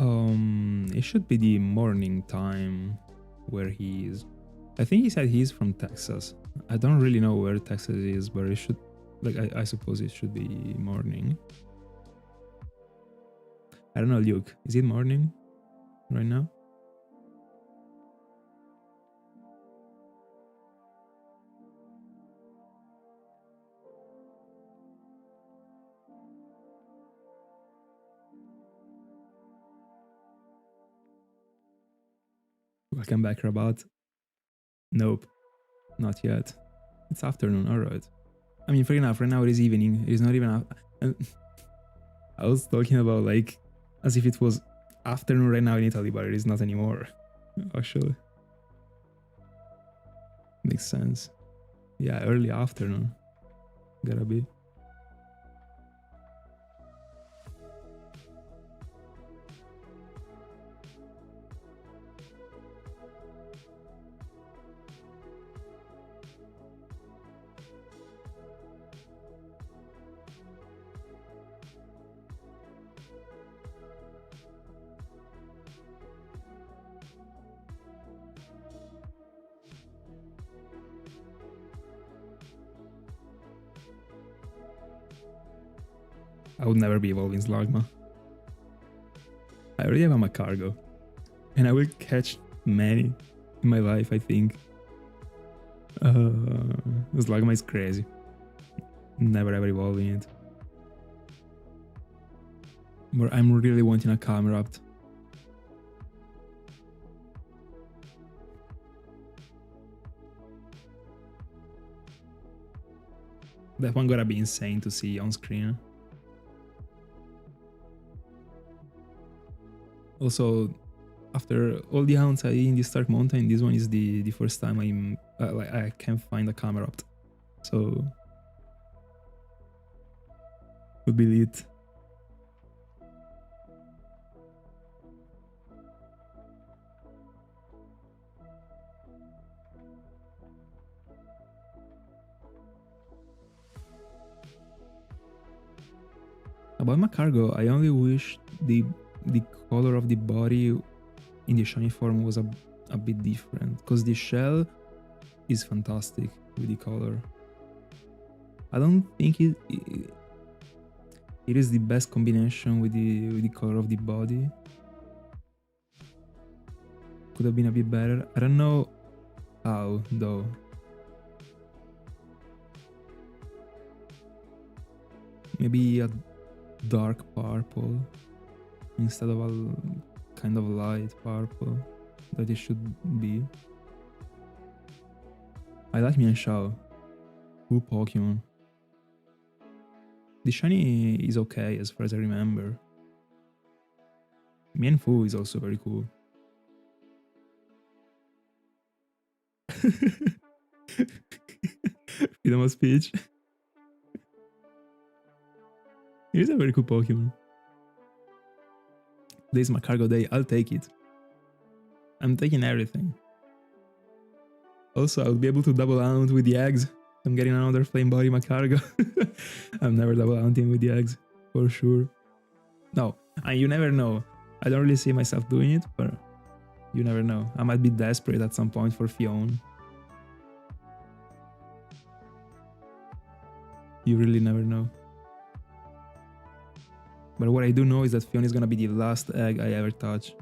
It should be the morning time where he is. I think he said he's from Texas. I don't really know where Texas is, but it should, like, I suppose it should be morning. I don't know, Luke. Is it morning right now? Welcome back, Rabat. Nope, not yet. It's afternoon, alright. I mean, fair enough, right now it is evening. It is not even... I was talking about, like, as if it was afternoon right now in Italy, but it is not anymore, actually. Makes sense. Yeah, early afternoon. Gotta be. I would never be evolving Slugma. I already have a Macargo. And I will catch many in my life, I think. Slugma is crazy. Never ever evolving it. But I'm really wanting a Camerupt. That one gotta be insane to see on screen. Also, after all the hounds I in the Stark Mountain, this one is the first time I can find a Camerupt. So would be lit. About my cargo, I only wish the color of the body in the shiny form was a bit different, because the shell is fantastic with the color. I don't think it is the best combination with the color of the body. Could have been a bit better. I don't know how though. Maybe a dark purple instead of a kind of light purple that it should be. I like Mienshao. Cool Pokemon. The shiny is okay as far as I remember. Mienfoo is also very cool. Freedom of speech. Here's a very cool Pokemon. This is my cargo day, I'll take it. I'm taking everything. Also, I'll be able to double out with the eggs. I'm getting another flame body Macargo. I'm never double hunting with the eggs, for sure. No, and you never know. I don't really see myself doing it, but you never know. I might be desperate at some point for Fion. You really never know. But what I do know is that Fion is gonna be the last egg I ever touch.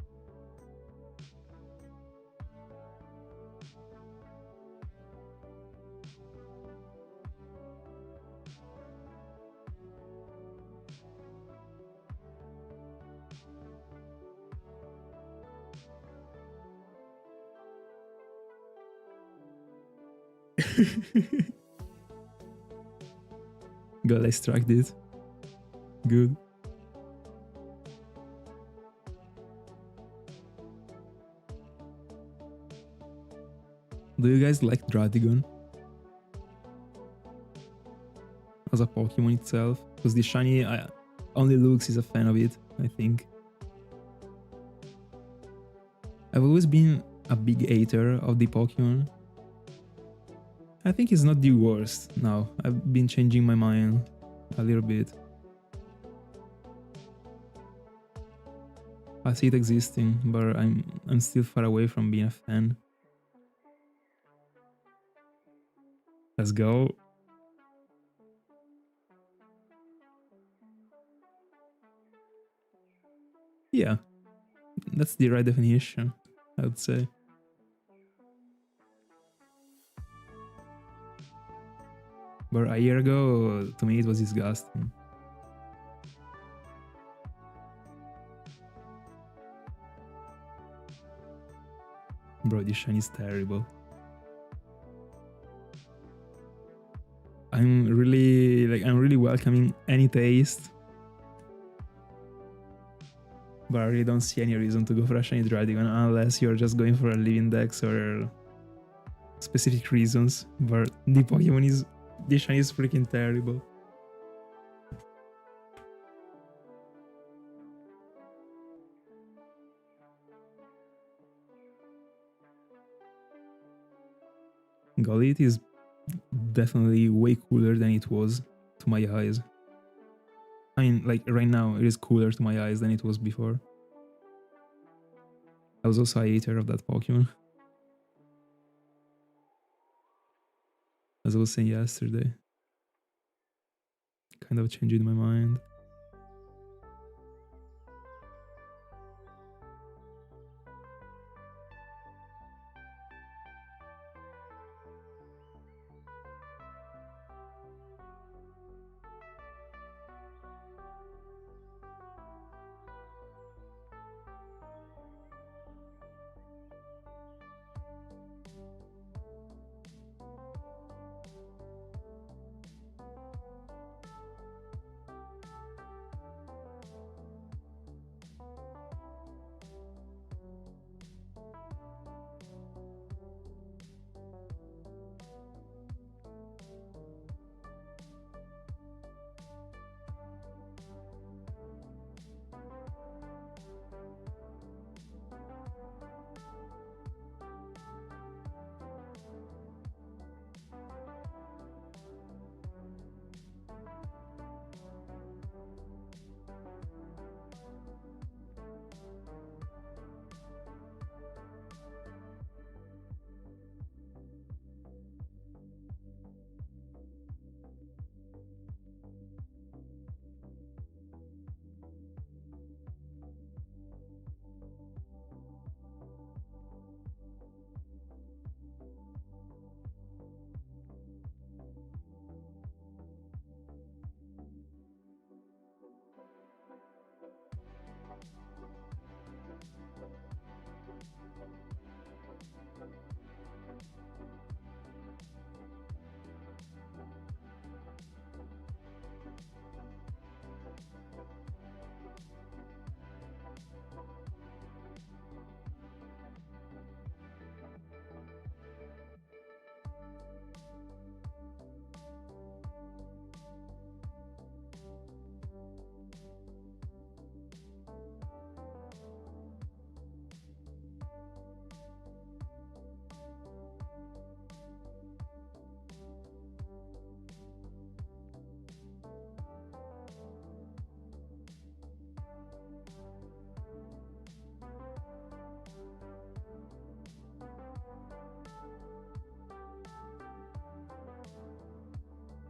Got extracted. Good. Do you guys like Dratigon as a Pokemon itself? Because the shiny, only Lux is a fan of it, I think. I've always been a big hater of the Pokemon. I think it's not the worst now. I've been changing my mind a little bit. I see it existing, but I'm still far away from being a fan. Let's go. Yeah, that's the right definition, I would say. But a year ago, to me, it was disgusting. Bro, this shine is terrible. I'm really welcoming any taste. But I really don't see any reason to go for a shiny Dragon unless you're just going for a living dex or specific reasons. But this shiny is freaking terrible. Gollit is definitely way cooler than it was to my eyes. I mean, like right now, it is cooler to my eyes than it was before. I was also a hater of that Pokemon. As I was saying yesterday. Kind of changed my mind.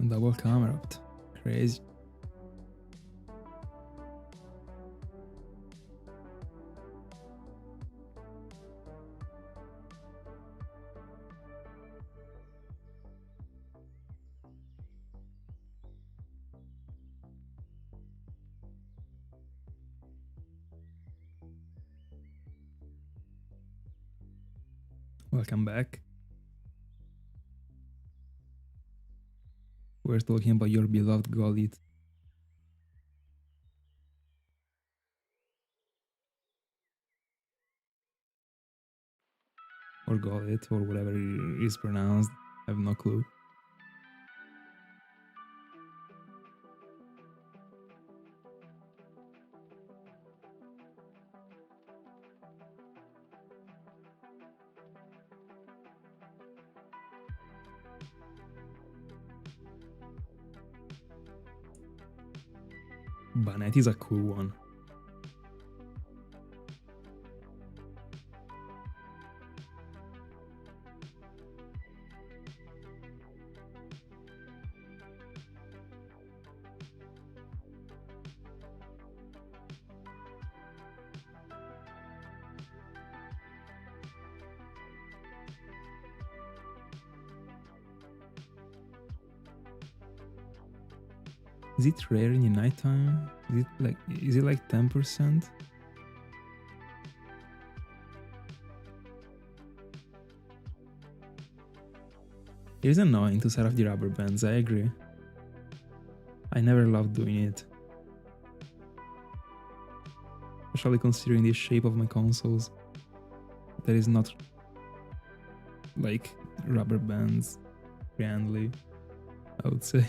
Double Camerupt. Crazy. Welcome back. We're talking about your beloved Gollit. Or Gollit, or whatever it is pronounced. I have no clue. Banette is a cool one. Is it rare in the nighttime? Is it like 10%? It is annoying to set off the rubber bands, I agree. I never loved doing it. Especially considering the shape of my consoles. That is not like rubber bands friendly, I would say.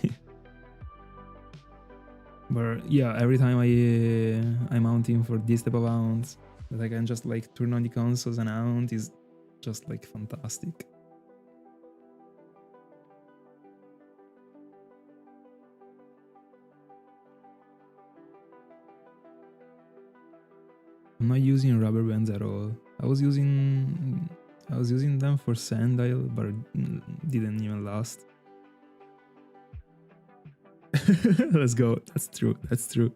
But yeah, every time I'm mounting for this type of mounts, that I can just like turn on the consoles and mount is just like fantastic. I'm not using rubber bands at all. I was using them for Sandile, but it didn't even last. Let's go. That's true. That's true.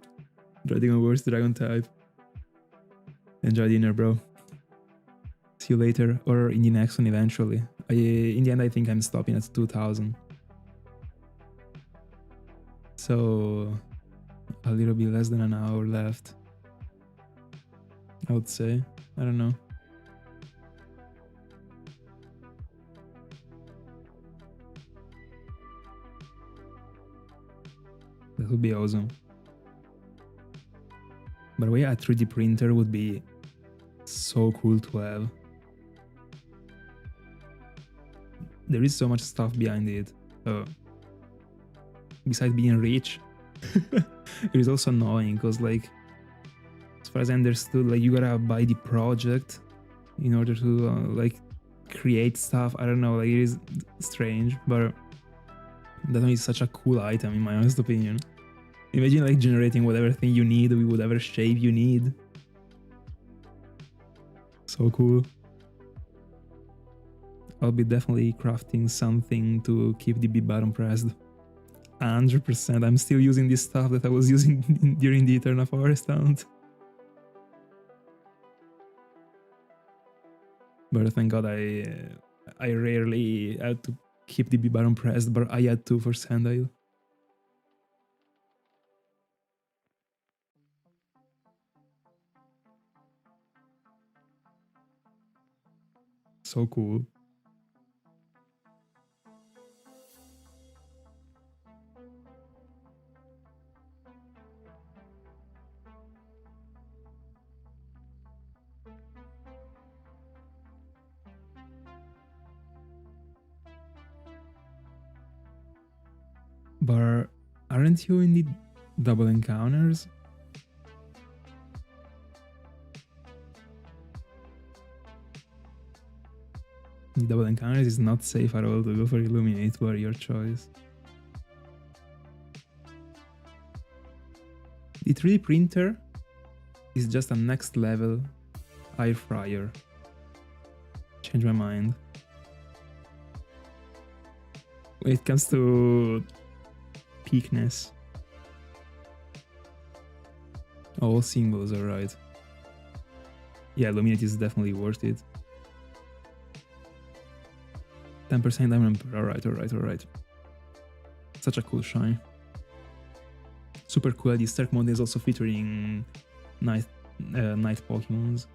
Dreading a worse dragon type. Enjoy dinner, bro. See you later, or in the next one eventually. In the end, I think I'm stopping at 2000. So a little bit less than an hour left, I would say. I don't know. That would be awesome. By the way, a 3D printer would be so cool to have. There is so much stuff behind it. Besides being rich, it is also annoying because, like, as far as I understood, like, you gotta buy the project in order to like create stuff. I don't know, like, it is strange, but that one is such a cool item in my honest opinion. Imagine like generating whatever thing you need with whatever shape you need. So cool. I'll be definitely crafting something to keep the B button pressed. 100%. I'm still using this stuff that I was using during the Eternal Forest hunt. But thank God I rarely had to keep the B button pressed, but I had to for Sandile. So cool. But aren't you in the double encounters? The double encounters is not safe at all to go for Illuminate, but your choice. The 3D printer is just a next level air fryer. Change my mind. When it comes to peakness, all singles are right. Yeah, Illuminate is definitely worth it. 10% Diamond Pearl, alright. Such a cool shine. Super cool. The Stark mode is also featuring night Pokemons.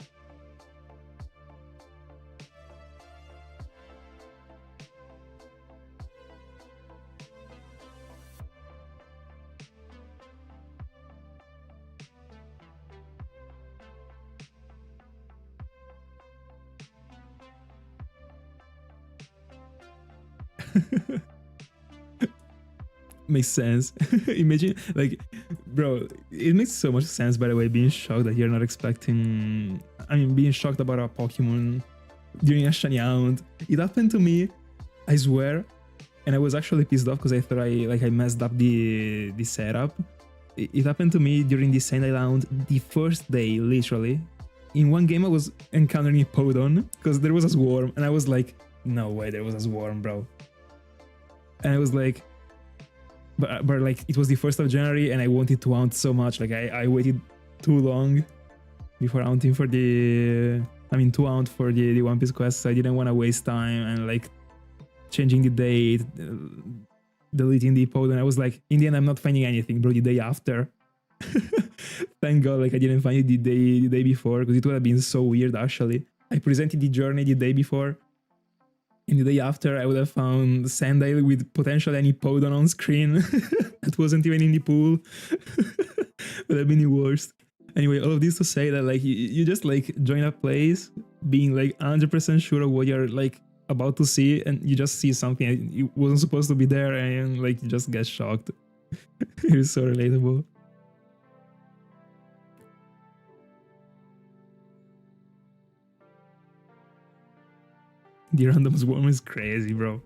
Makes sense. Imagine, like, bro, it makes so much sense, by the way, being shocked that you're not expecting, being shocked about a Pokemon during a shiny hunt. It happened to me, I swear, and I was actually pissed off because I thought I messed up the setup. It happened to me during the Sandile hunt, the first day, literally. In one game I was encountering a Podon because there was a swarm, and I was like, no way there was a swarm, bro. And I was like, but like, it was the 1st of January and I wanted to hunt so much. Like, I waited too long before hunting for to hunt for the One Piece quest. So I didn't want to waste time and like changing the date. deleting the pod, and I was like, in the end, I'm not finding anything, bro. The day after, thank God, like I didn't find it the day before, because it would have been so weird. Actually, I presented the journey the day before, and the day after, I would have found Sandile with potentially any Podon on screen that wasn't even in the pool. Would have been the worst. Anyway, all of this to say that like you just like join a place being like 100% sure of what you're like about to see, and you just see something it wasn't supposed to be there, and like you just get shocked. It is so relatable. The random swarm is crazy, bro.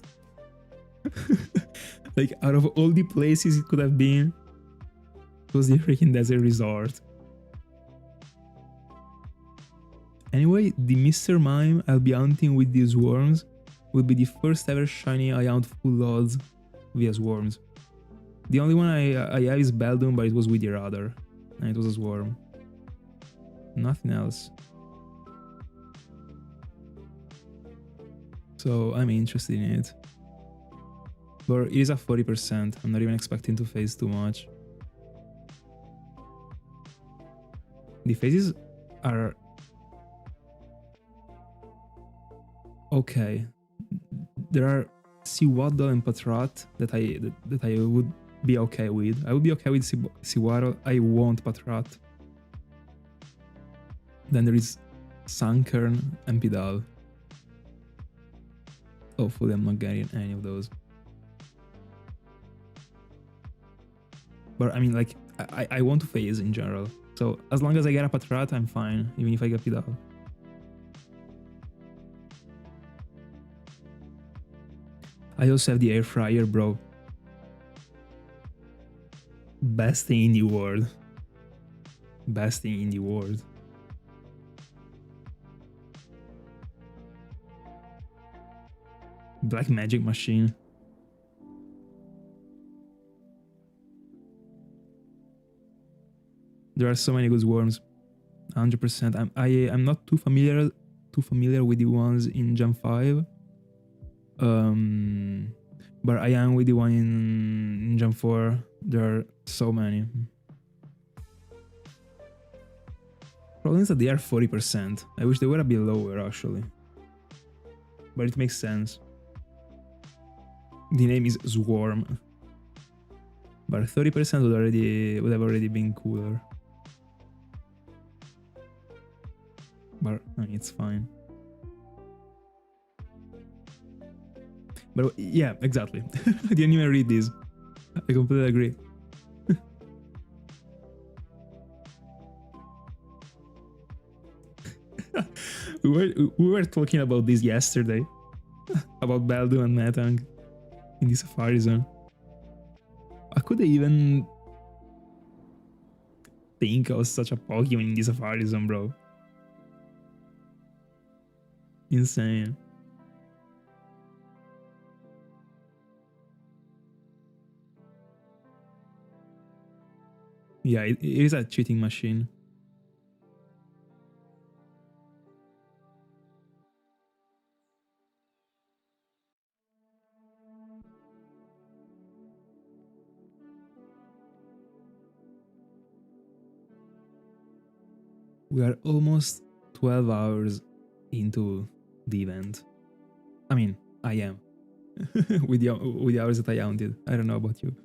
Like out of all the places it could have been, it was the freaking desert resort. Anyway, the Mr. Mime I'll be hunting with these worms will be the first ever shiny I hunt full odds via swarms. The only one I have is Beldum, but it was with the Radar, and it was a swarm. Nothing else. So I'm interested in it. But it is at 40%, I'm not even expecting to phase too much. The phases are okay. There are Sewaddle and Patrat that I would be okay with. I would be okay with Sewaddle. I want Patrat. Then there is Sunkern and Pidal. Hopefully I'm not getting any of those. But I mean, like, I want to phase in general. So as long as I get a Patrat, I'm fine, even if I get Pidal. I also have the air fryer, bro. Best thing in the world. Best thing in the world. Black magic machine. There are so many good swarms. 100%. I'm not too familiar with the ones in Gen 5. But I am with the one in Gen 4. There are so many. Problem is that they are 40%. I wish they were a bit lower actually. But it makes sense. The name is Swarm. But 30% would have already been cooler. But I mean, it's fine. But yeah, exactly. I didn't even read this. I completely agree. we were talking about this yesterday. About Beldum and Metang in the Safari Zone. I couldn't even think of such a Pokemon in the Safari Zone, bro. Insane. Yeah, it is a cheating machine. We are almost 12 hours into the event. I mean, I am. with the hours that I counted. I don't know about you.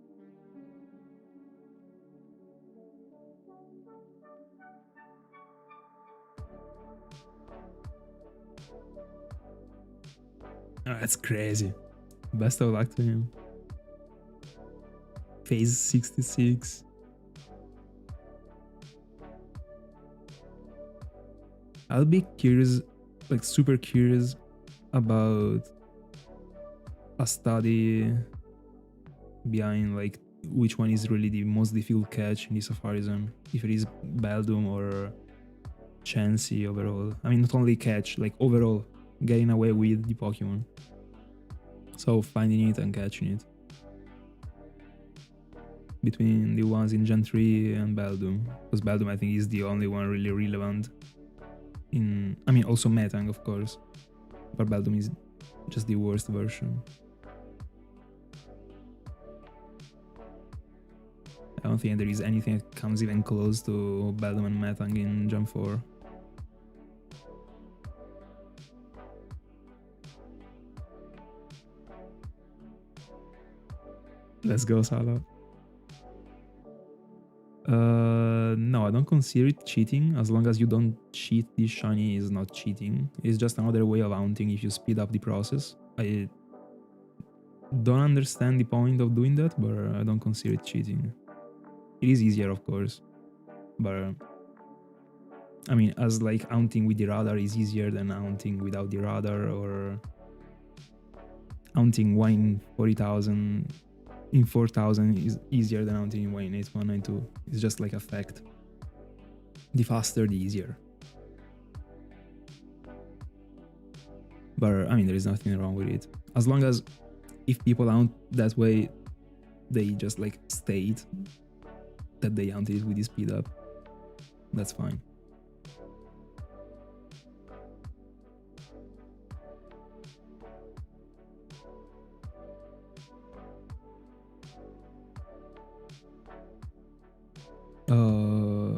Oh, that's crazy. Best of luck to him. Phase 66. I'll be curious, like super curious about a study behind like which one is really the most difficult catch in the Safari Zone. If it is Beldum or Chansey overall. I mean, not only catch, like overall getting away with the Pokemon. So finding it and catching it. Between the ones in Gen 3 and Beldum. Because Beldum I think is the only one really relevant in... I mean also Metang of course. But Beldum is just the worst version. don't think there is anything that comes even close to Beldum and Metang in Gen 4. Let's go, Salah. No, I don't consider it cheating. As long as you don't cheat, this shiny is not cheating. It's just another way of haunting if you speed up the process. I don't understand the point of doing that, but I don't consider it cheating. It is easier, of course, but I mean, as like haunting with the radar is easier than haunting without the radar, or haunting 1 in 40,000 in 4,000 is easier than haunting in 1 in 8192. It's just like a fact. The faster, the easier. But I mean, there is nothing wrong with it. As long as if people haunt that way, they just like state that they haunted it with the speed up, that's fine.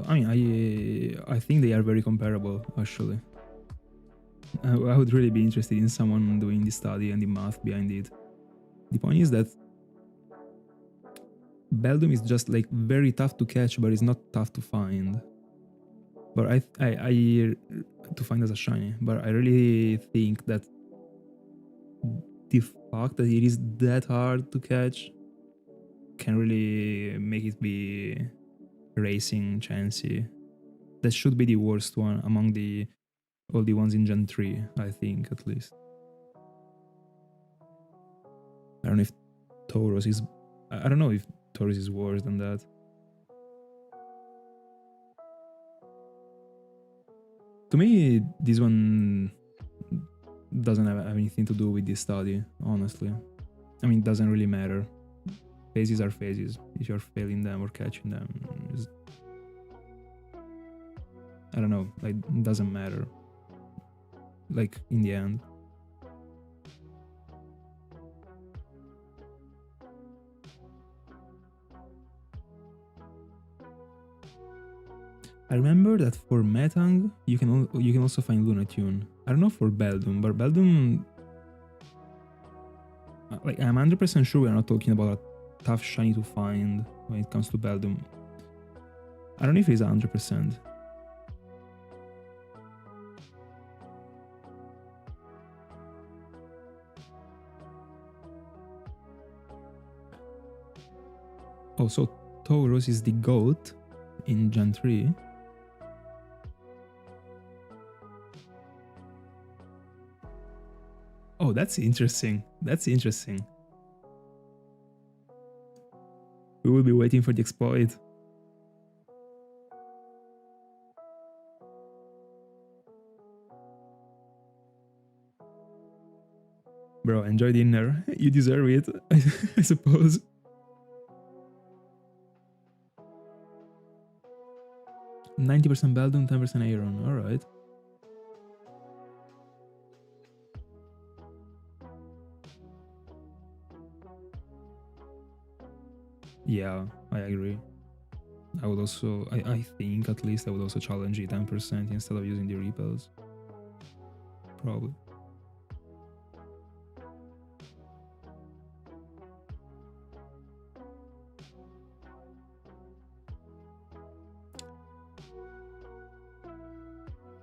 I mean, I think they are very comparable, actually. I would really be interested in someone doing the study and the math behind it. The point is that Beldum is just like very tough to catch, but it's not tough to find. But I to find as a shiny. But I really think that the fact that it is that hard to catch can really make it be racing chancy. That should be the worst one among all the ones in Gen 3, I think, at least. I don't know if Tauros is... I don't know if Tauros is worse than that. To me, this one doesn't have anything to do with this study, honestly. I mean, it doesn't really matter. Phases are phases. If you're failing them or catching them, I don't know, like, it doesn't matter. Like, in the end. I remember that for Metang, you can also find Lunatune. I don't know for Beldum, but Beldum... Like, I'm 100% sure we're not talking about a tough shiny to find when it comes to Beldum. I don't know if it's 100%. Oh, so Tauros is the GOAT in Gen 3. Oh, that's interesting. That's interesting. We will be waiting for the exploit. Bro, enjoy dinner. You deserve it, I suppose. %90 Beldum, 10% Aeron. Alright. Yeah, I agree. I would also, I think at least I would also challenge it 10% instead of using the repels. Probably.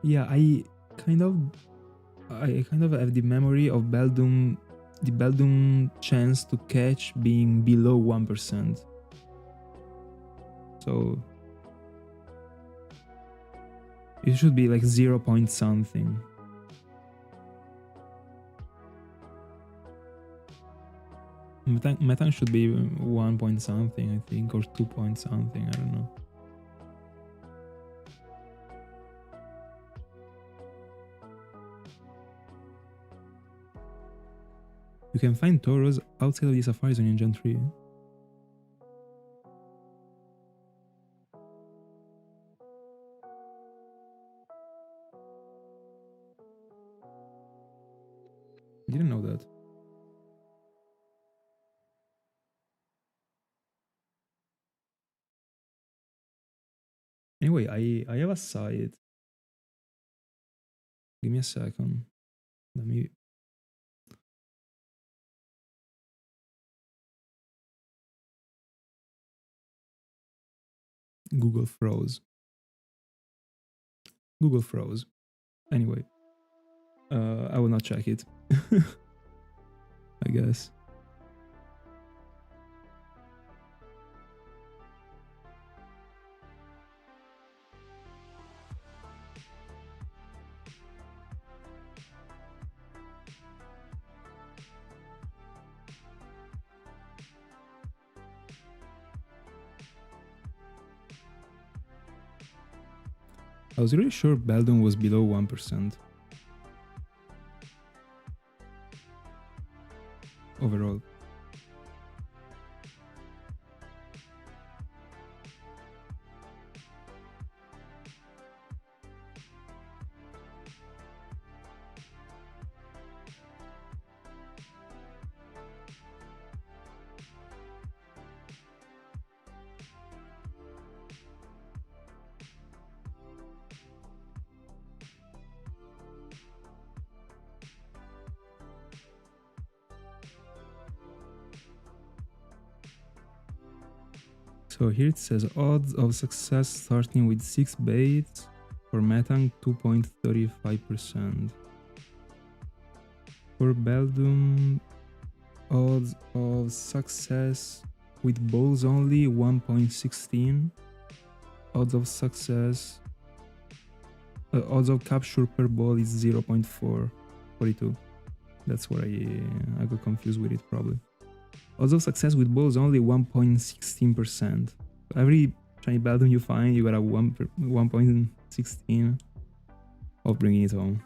Yeah, I kind of have the memory of Beldum, the Beldum chance to catch being below 1%. So it should be like 0 point something. Metang should be 1 point something, I think, or 2 point something, I don't know. You can find Tauros outside of the Safari Zone in Gen 3. Didn't know that. Anyway, I have a site. Give me a second. Let me. Google froze. Google froze. Anyway, I will not check it. I guess. I was really sure Beldum was below 1% overall. So here it says odds of success starting with 6 baits for Metang 2.35%. For Beldum, odds of success with balls only 1.16. Odds of success, odds of capture per ball is 0.442. That's where I got confused with it probably. Odds of success with balls only 1.16%. Every shiny Beldum you find, you got a 1.16 of bringing it home.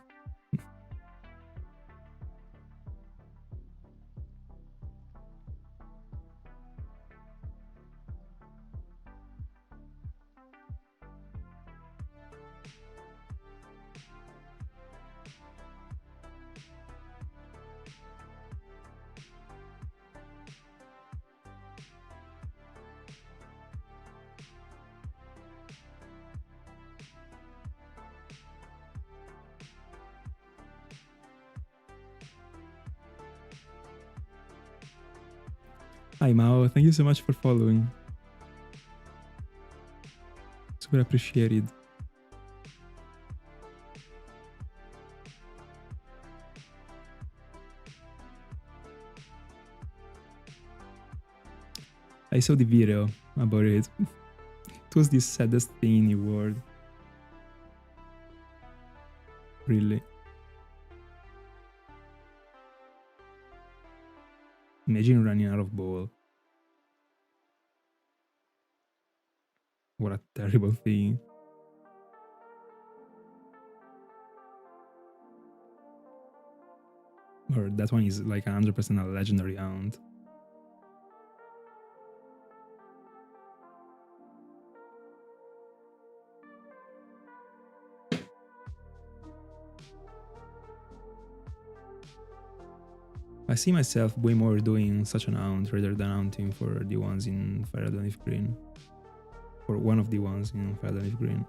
Hi Mao, thank you so much for following. Super appreciated. I saw the video about it. It was the saddest thing in the world. Really. Imagine running out of ball. What a terrible thing. Or that one is like 100% a legendary Helynt. I see myself way more doing such an Helynt rather than hunting for the ones in Fire Red and Leaf Green. Or one of the ones in Fire Red and Leaf Green.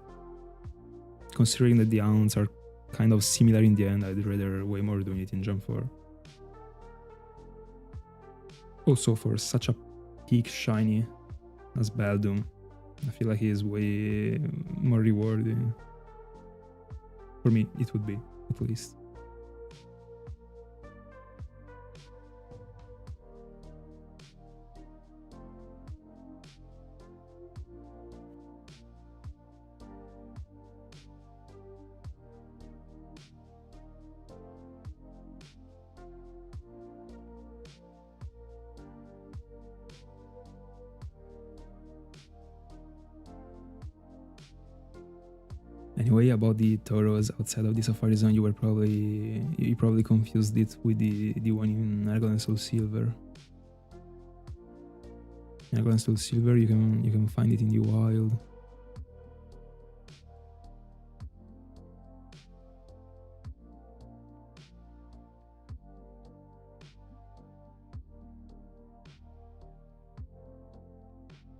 Considering that the Hynts are kind of similar in the end, I'd rather way more doing it in Jump 4. Also for such a peak shiny as Beldum, I feel like he is way more rewarding. For me, it would be, at least. Anyway, about the Tauros outside of the Safari Zone, you probably confused it with the one in Argon and Soul Silver. In Argon and Soul Silver, you can find it in the wild.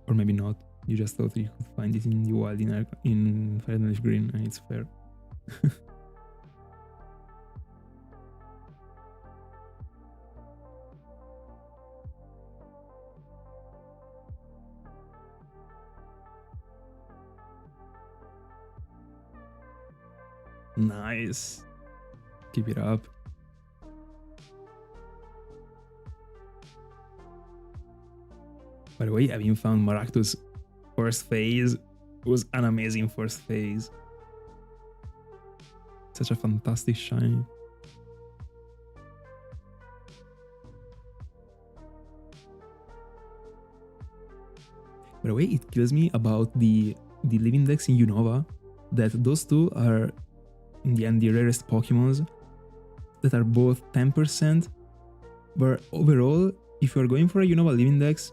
Or maybe not. You just thought you could find it in the wild in Fire Red Leaf Green, and it's fair. Nice. Keep it up. By the way, having found Maractus first phase was an amazing first phase. Such a fantastic shiny. By the way, it kills me about the living decks in Unova that those two are in the end the rarest Pokemons that are both 10%, but overall, if you are going for a Unova living dex,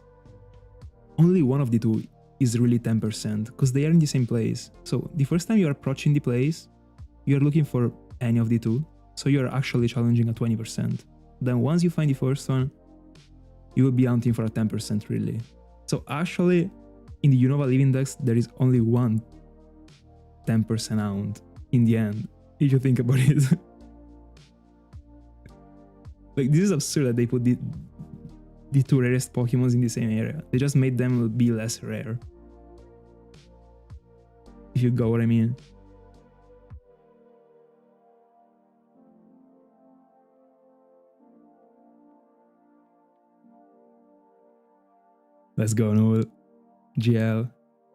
only one of the two is really 10% because they are in the same place. So the first time you are approaching the place, you are looking for any of the two, so you are actually challenging a 20%. Then once you find the first one, you will be hunting for a 10% really. So actually, in the Unova living dex, there is only one 10% hound in the end, if you think about it. Like, this is absurd that they put the two rarest Pokemons in the same area. They just made them be less rare. If you got what I mean. Let's go, Noel. GL.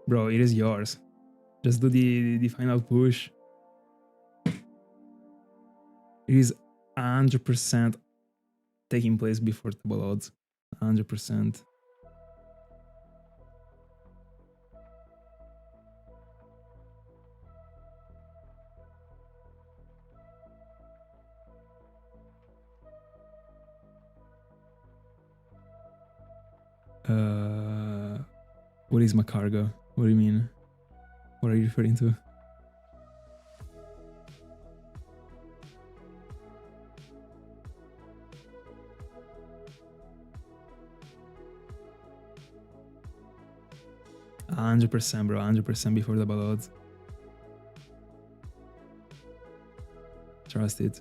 Bro, it is yours. Just do the final push. It is 100% taking place before double odds. 100%. What is Macarga? What do you mean? What are you referring to? %, bro. 100% before double odds. Trust it.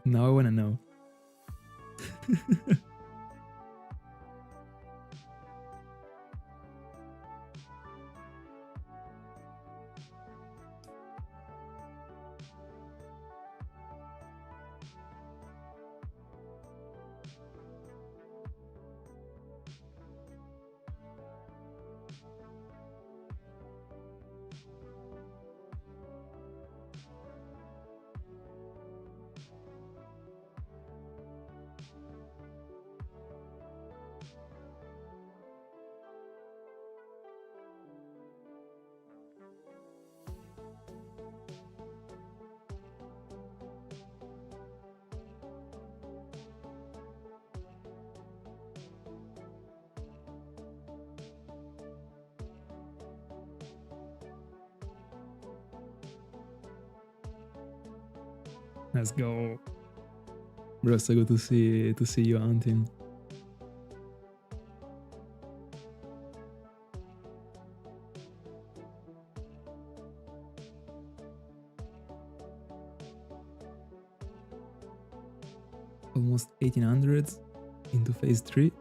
Now I wanna know. Let's go. Bro, so good to see you hunting. Almost 1800s into phase 3.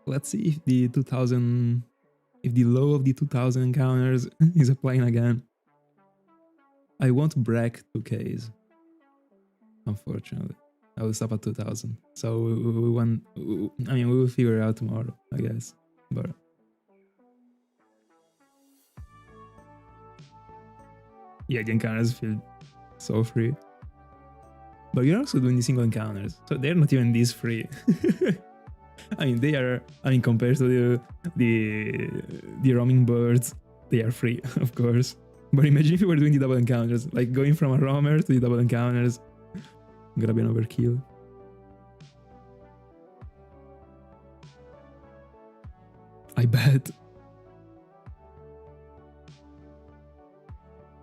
Let's see if the 2000, if the low of the 2000 encounters is applying again. I won't break 2Ks. Unfortunately, I will stop at 2000. So we will figure it out tomorrow, I guess. But yeah, the encounters feel so free. But you're also doing the single encounters, so they're not even this free. I mean, they are. I mean, compared to the roaming birds, they are free, of course. But imagine if you were doing the double encounters, like going from a roamer to the double encounters. Gonna be an overkill. I bet.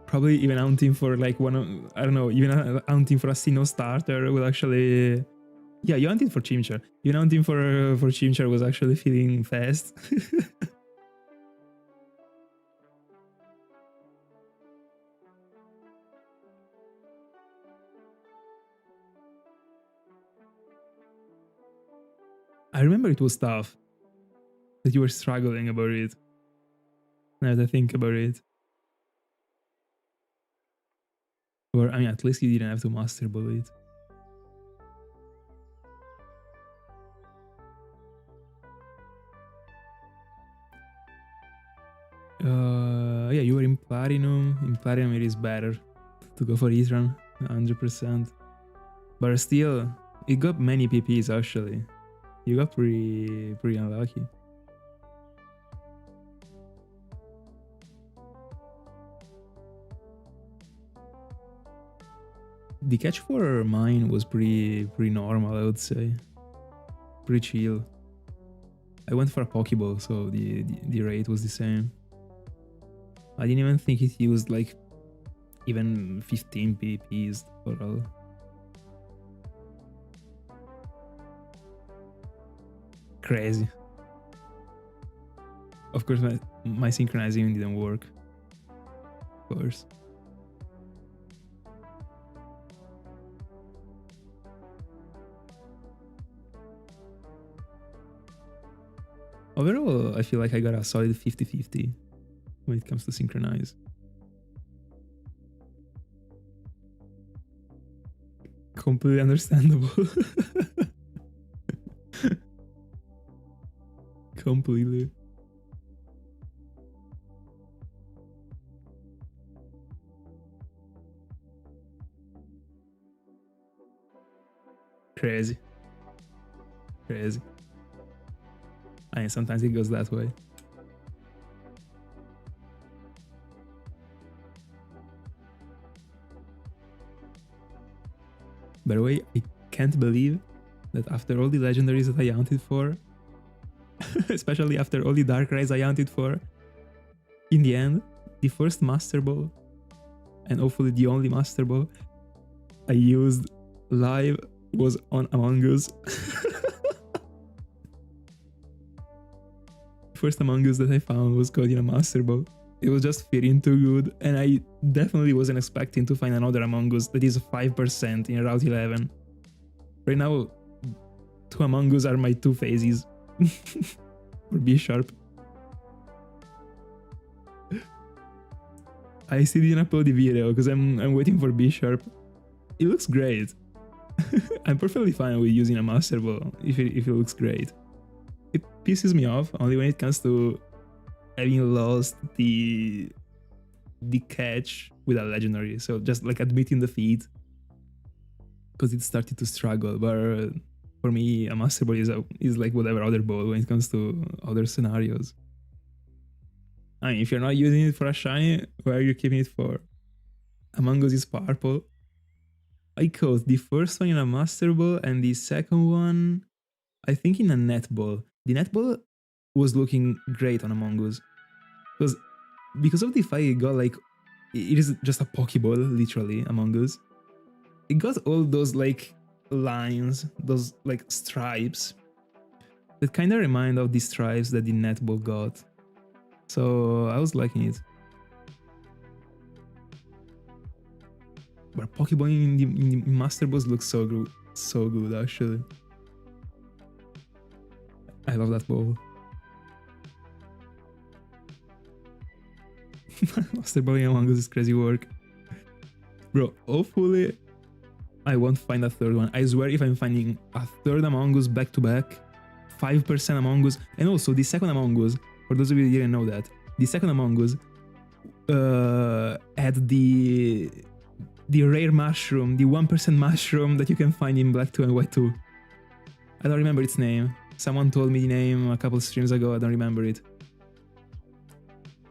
Probably even hunting for like one, I don't know, even hunting for a single starter will actually... Yeah, you hunted for Chimchar. Even hunting for Chimchar was actually feeling fast. I remember it was tough. That you were struggling about it. Now that I think about it. Or, I mean, at least you didn't have to master bullet. Yeah, you were in Platinum. In Platinum it is better to go for Etran, 100%. But still, it got many PPs actually. You got pretty unlucky. The catch for mine was pretty normal, I would say. Pretty chill. I went for a Pokeball, so the rate was the same. I didn't even think it used like even 15 PPs total. Crazy. Of course, my synchronizing didn't work. Of course. Overall, I feel like I got a solid 50-50 when it comes to synchronize. Completely understandable. Completely. Crazy. Crazy. I mean, sometimes it goes that way. By the way, I can't believe that after all the legendaries that I hunted for, especially after all the Darkrai's I hunted for, in the end, the first Master Ball, and hopefully the only Master Ball I used live was on Among Us. First Among Us that I found was called in a Master Ball. It was just feeling too good, and I definitely wasn't expecting to find another Among Us that is 5% in Route 11. Right now, two Among Us are my two phases. For B sharp. I still didn't upload the video because I'm waiting for B sharp. It looks great. I'm perfectly fine with using a master ball if it looks great. It pisses me off only when it comes to having lost the catch with a legendary. So just like admitting defeat because it started to struggle. But for me, a master ball is like whatever other ball when it comes to other scenarios. I mean, if you're not using it for a shiny, why are you keeping it for? Among Us is purple. I caught the first one in a master ball and the second one, I think, in a netball. The netball was looking great on Among Us. Because of the fact it got like, it is just a Pokeball, literally, Among Us. It got all those like lines, those like stripes that kind of remind of the stripes that the netball got. So I was liking it. But Pokeball in the Master Balls looks so good actually. I love that ball. Master Ball in Among Us is crazy work. Bro, hopefully I won't find a third one. I swear if I'm finding a third Among Us back to back, 5% Among Us, and also the second Among Us, for those of you who didn't know that, the second Among Us had the rare mushroom, the 1% mushroom that you can find in Black 2 and White 2. I don't remember its name. Someone told me the name a couple streams ago, I don't remember it.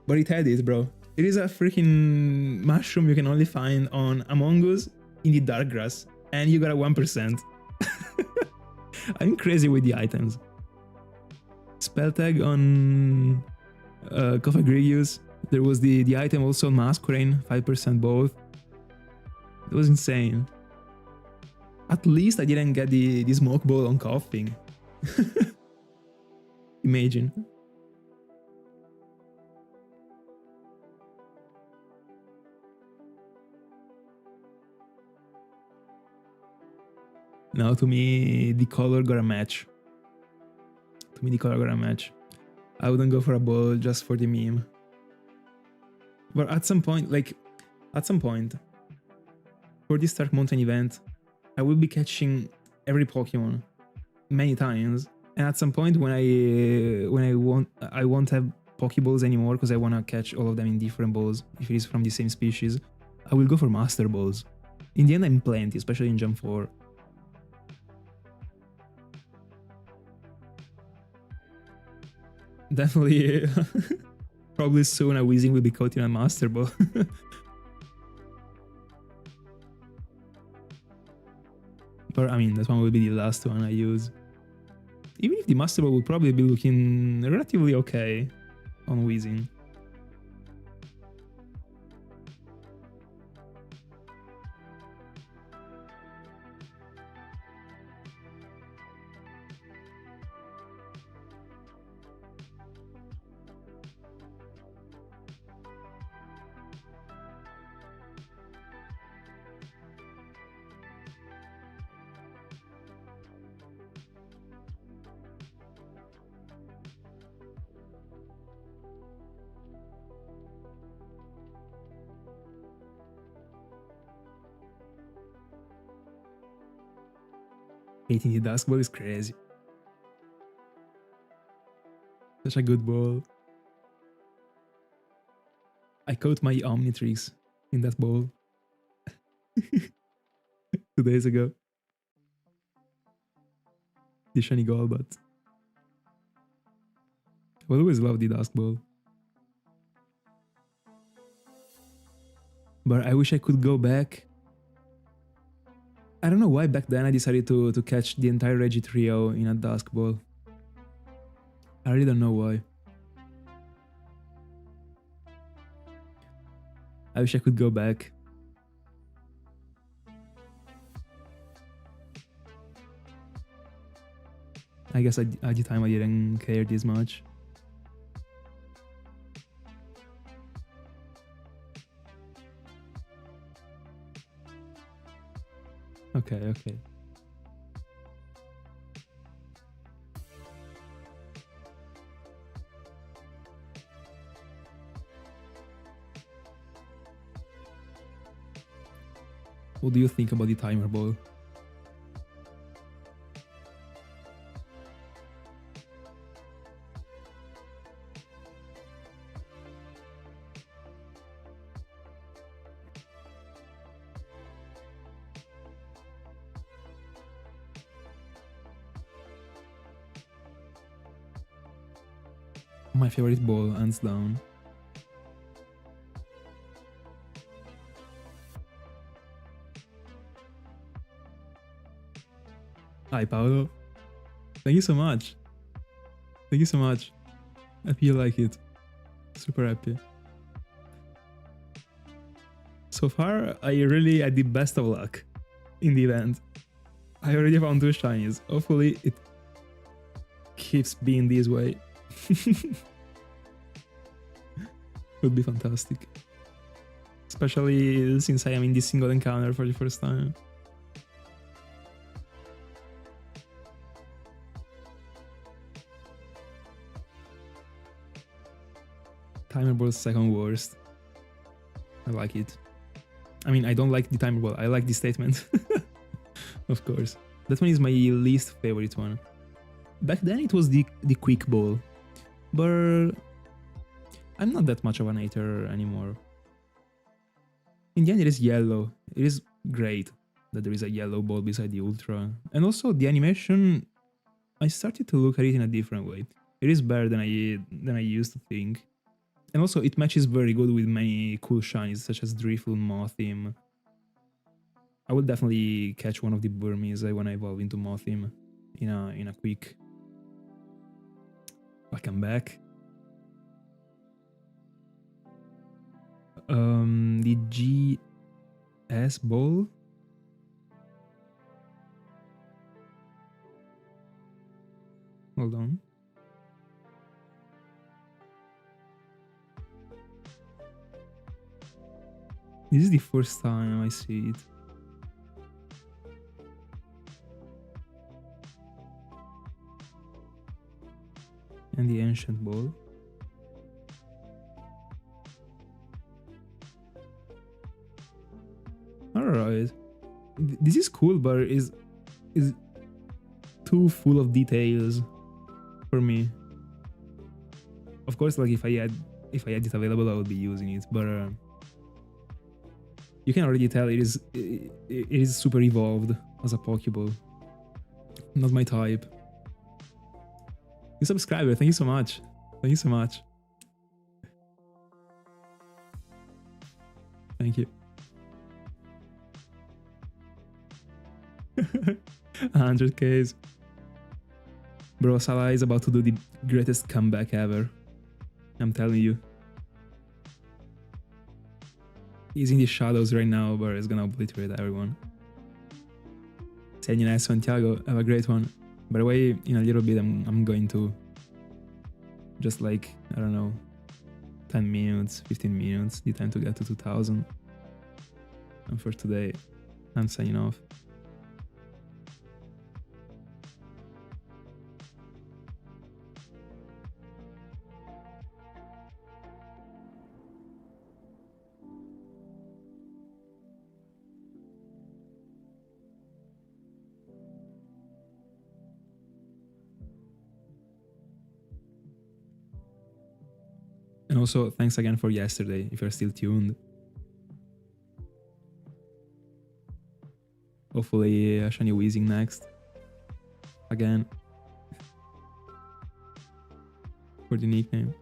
But it had it, bro. It is a freaking mushroom you can only find on Among Us in the dark grass, and you got a 1%. I'm crazy with the items. Spell tag on Koffing. There was the item also on Masquerain, 5% both. It was insane. At least I didn't get the smoke ball on Koffing. Imagine. Now to me, the color got a match. I wouldn't go for a ball just for the meme. But at some point, for this Stark Mountain event, I will be catching every Pokemon many times. And at some point when I won't have Pokeballs anymore because I want to catch all of them in different balls if it is from the same species, I will go for Master Balls. In the end, I'm plenty, especially in Gen 4. Definitely, probably soon a Weezing will be caught in a Master Ball. But I mean, that one will be the last one I use. Even if the Master Ball will probably be looking relatively okay on Weezing. Hating the Dusk Ball is crazy. Such a good ball. I caught my Omnitrix in that ball 2 days ago. The shiny Golbat. I always loved the Dusk Ball. But I wish I could go back. I don't know why back then I decided to catch the entire Regi trio in a Dusk Ball. I really don't know why. I wish I could go back. I guess at the time I didn't care this much. Okay. What do you think about the timer ball? My favorite ball, hands down. Hi, Paolo. Thank you so much. Thank you so much. Happy you like it. Super happy. So far, I really had the best of luck in the event. I already found 2 shinies. Hopefully, it keeps being this way. Would be fantastic. Especially since I am in this single encounter for the first time. Timer ball second worst. I like it. I mean, I don't like the timer ball. I like the statement. Of course. That one is my least favorite one. Back then it was the quick ball. But I'm not that much of an hater anymore. In the end, it is yellow. It is great that there is a yellow ball beside the Ultra. And also the animation, I started to look at it in a different way. It is better than I used to think. And also it matches very good with many cool shinies such as Drifloon, Mothim. I will definitely catch one of the Burmese when I evolve into Mothim in a quick. Welcome back. The GS ball. Hold on. This is the first time I see it. And the ancient ball. Alright. This is cool, but is too full of details for me. Of course, like if I had it available, I would be using it, but you can already tell it is super evolved as a Pokeball. Not my type. New subscriber, thank you so much. Thank you so much. Thank you. 100Ks. Bro, Salah is about to do the greatest comeback ever. I'm telling you. He's in the shadows right now, but he's gonna obliterate everyone. Senina Santiago, have a great one. By the way, in a little bit I'm going to just like, I don't know, 10 minutes, 15 minutes, the time to get to 2000. And for today, I'm signing off. And also, thanks again for yesterday, if you're still tuned. Hopefully, shiny Weezing next. Again. For the nickname.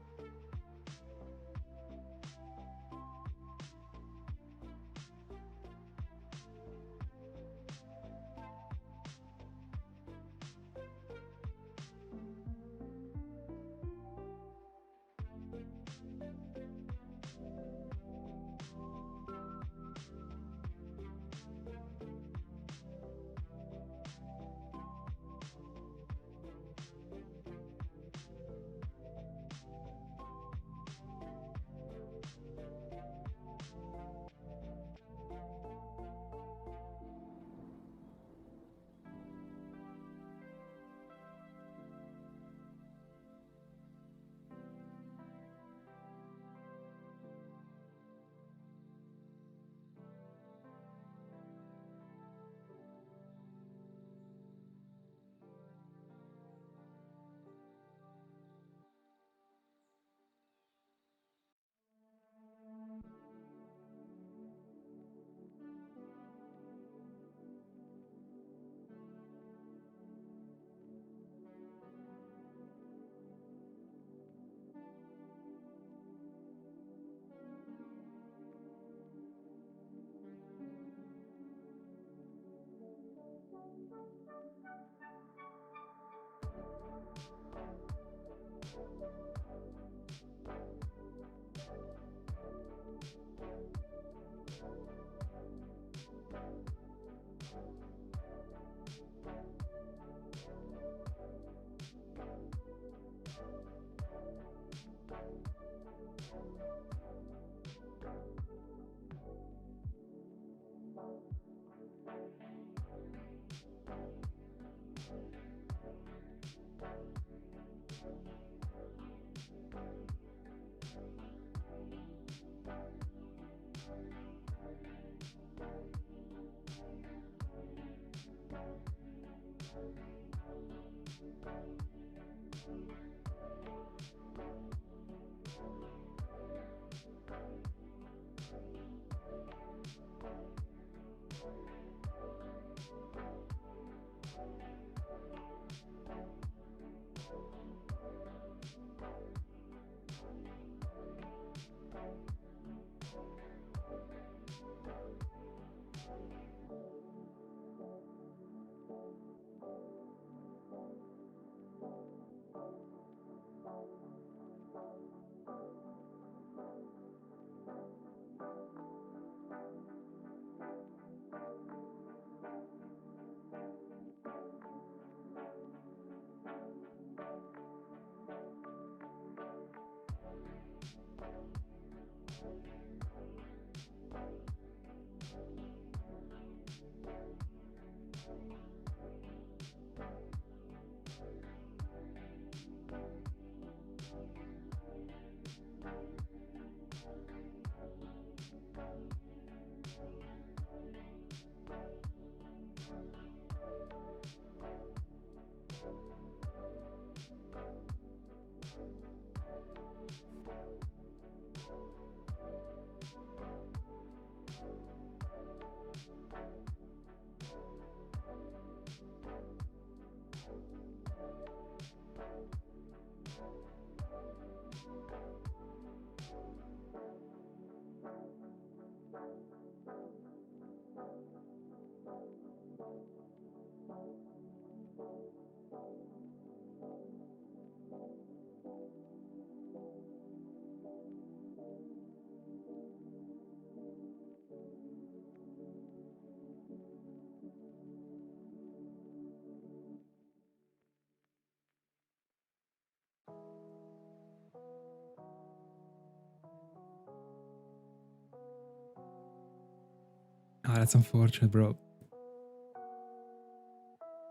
Ah, that's unfortunate, bro.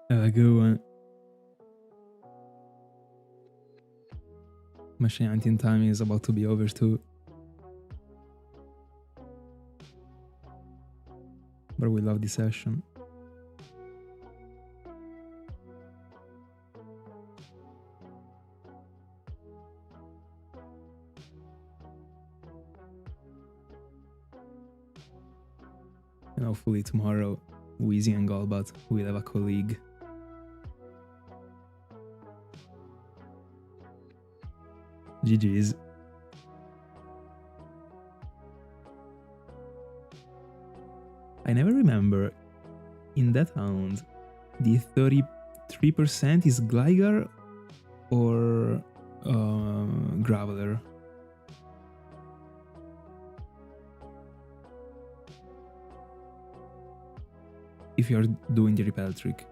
Have a good one. My Shantin time is about to be over too. But we love this session. And hopefully tomorrow, Wheezy and Golbat will have a colleague. GG's. I never remember, in that hound, the 33% is Gligar or Graveler? If you're doing the repel trick.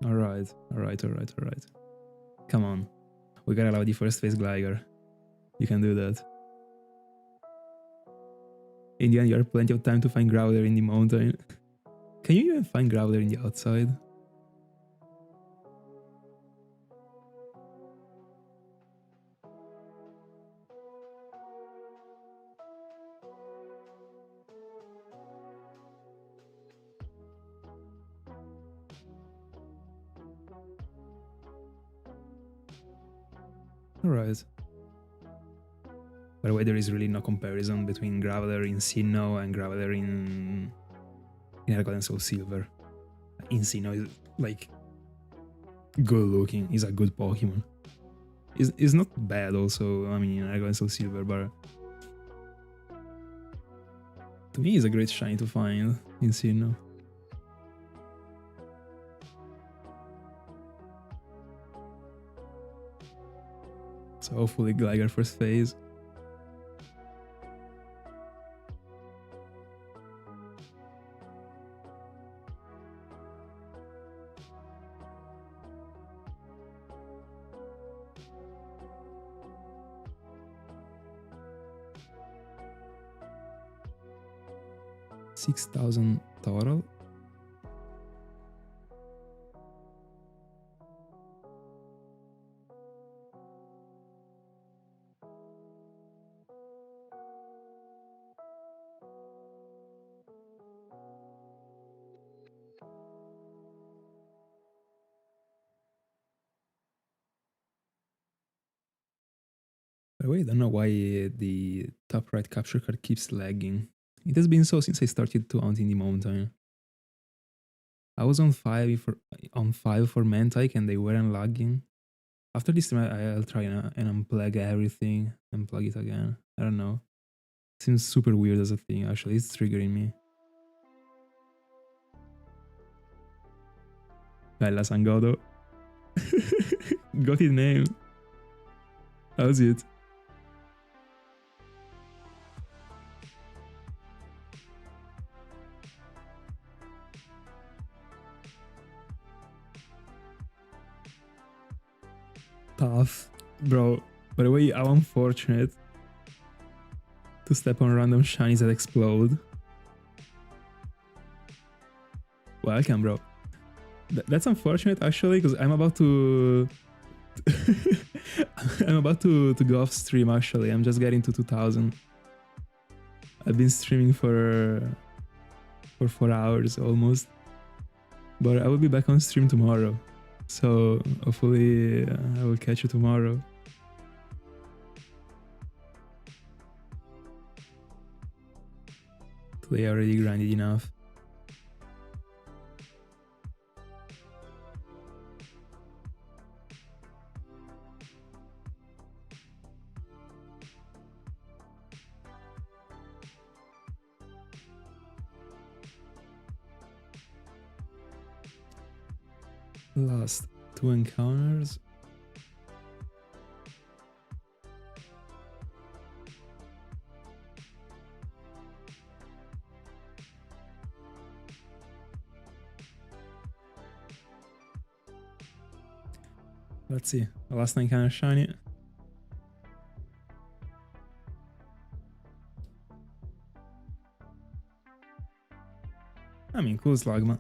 Alright. Come on. We gotta allow the first phase Gligar. You can do that. In the end, you have plenty of time to find Growler in the mountain. Can you even find Growler in the outside? Alright. By the way, there is really no comparison between Graveler in Sinnoh and Graveler in Gold and Soul Silver. In Sinnoh is like good looking, he's a good Pokemon. Is not bad also, I mean, in Gold and Soul Silver, but To me, it's a great shiny to find in Sinnoh. So hopefully Gligar first phase. $6,000 total. By the way, I don't know why the top right capture card keeps lagging. It has been so since I started to hunt in the mountain. I was on 5 for Mantike and they weren't lagging. After this time, I'll try and unplug everything and plug it again. I don't know. Seems super weird as a thing, actually. It's triggering me. Bella Sangodo. Got his name. How's it? Tough. Bro, by the way, how unfortunate to step on random shinies that explode. Welcome, bro. That's unfortunate, actually, because I'm about to... I'm about to go off stream, actually. I'm just getting to 2,000. I've been streaming for 4 hours, almost. But I will be back on stream tomorrow. So, hopefully, I will catch you tomorrow. Today I already grinded enough. Last 2 encounters. Let's see. The last encounter shiny. I mean, cool Slugma.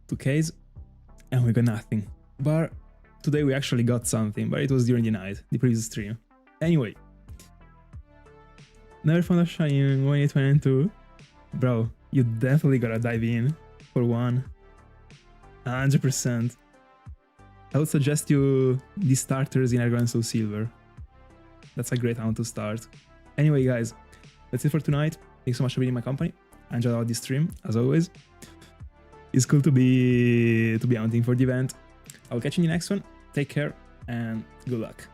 2Ks. And we got nothing. But today we actually got something, but it was during the night, the previous stream. Anyway. Never found a shiny in 1822. Bro, you definitely gotta dive in for one. 100%. I would suggest you the starters in Argon Soul Silver. That's a great amount to start. Anyway, guys, that's it for tonight. Thanks so much for being in my company. I enjoyed out this stream, as always. It's cool to be hunting for the event. I'll catch you in the next one. Take care and good luck.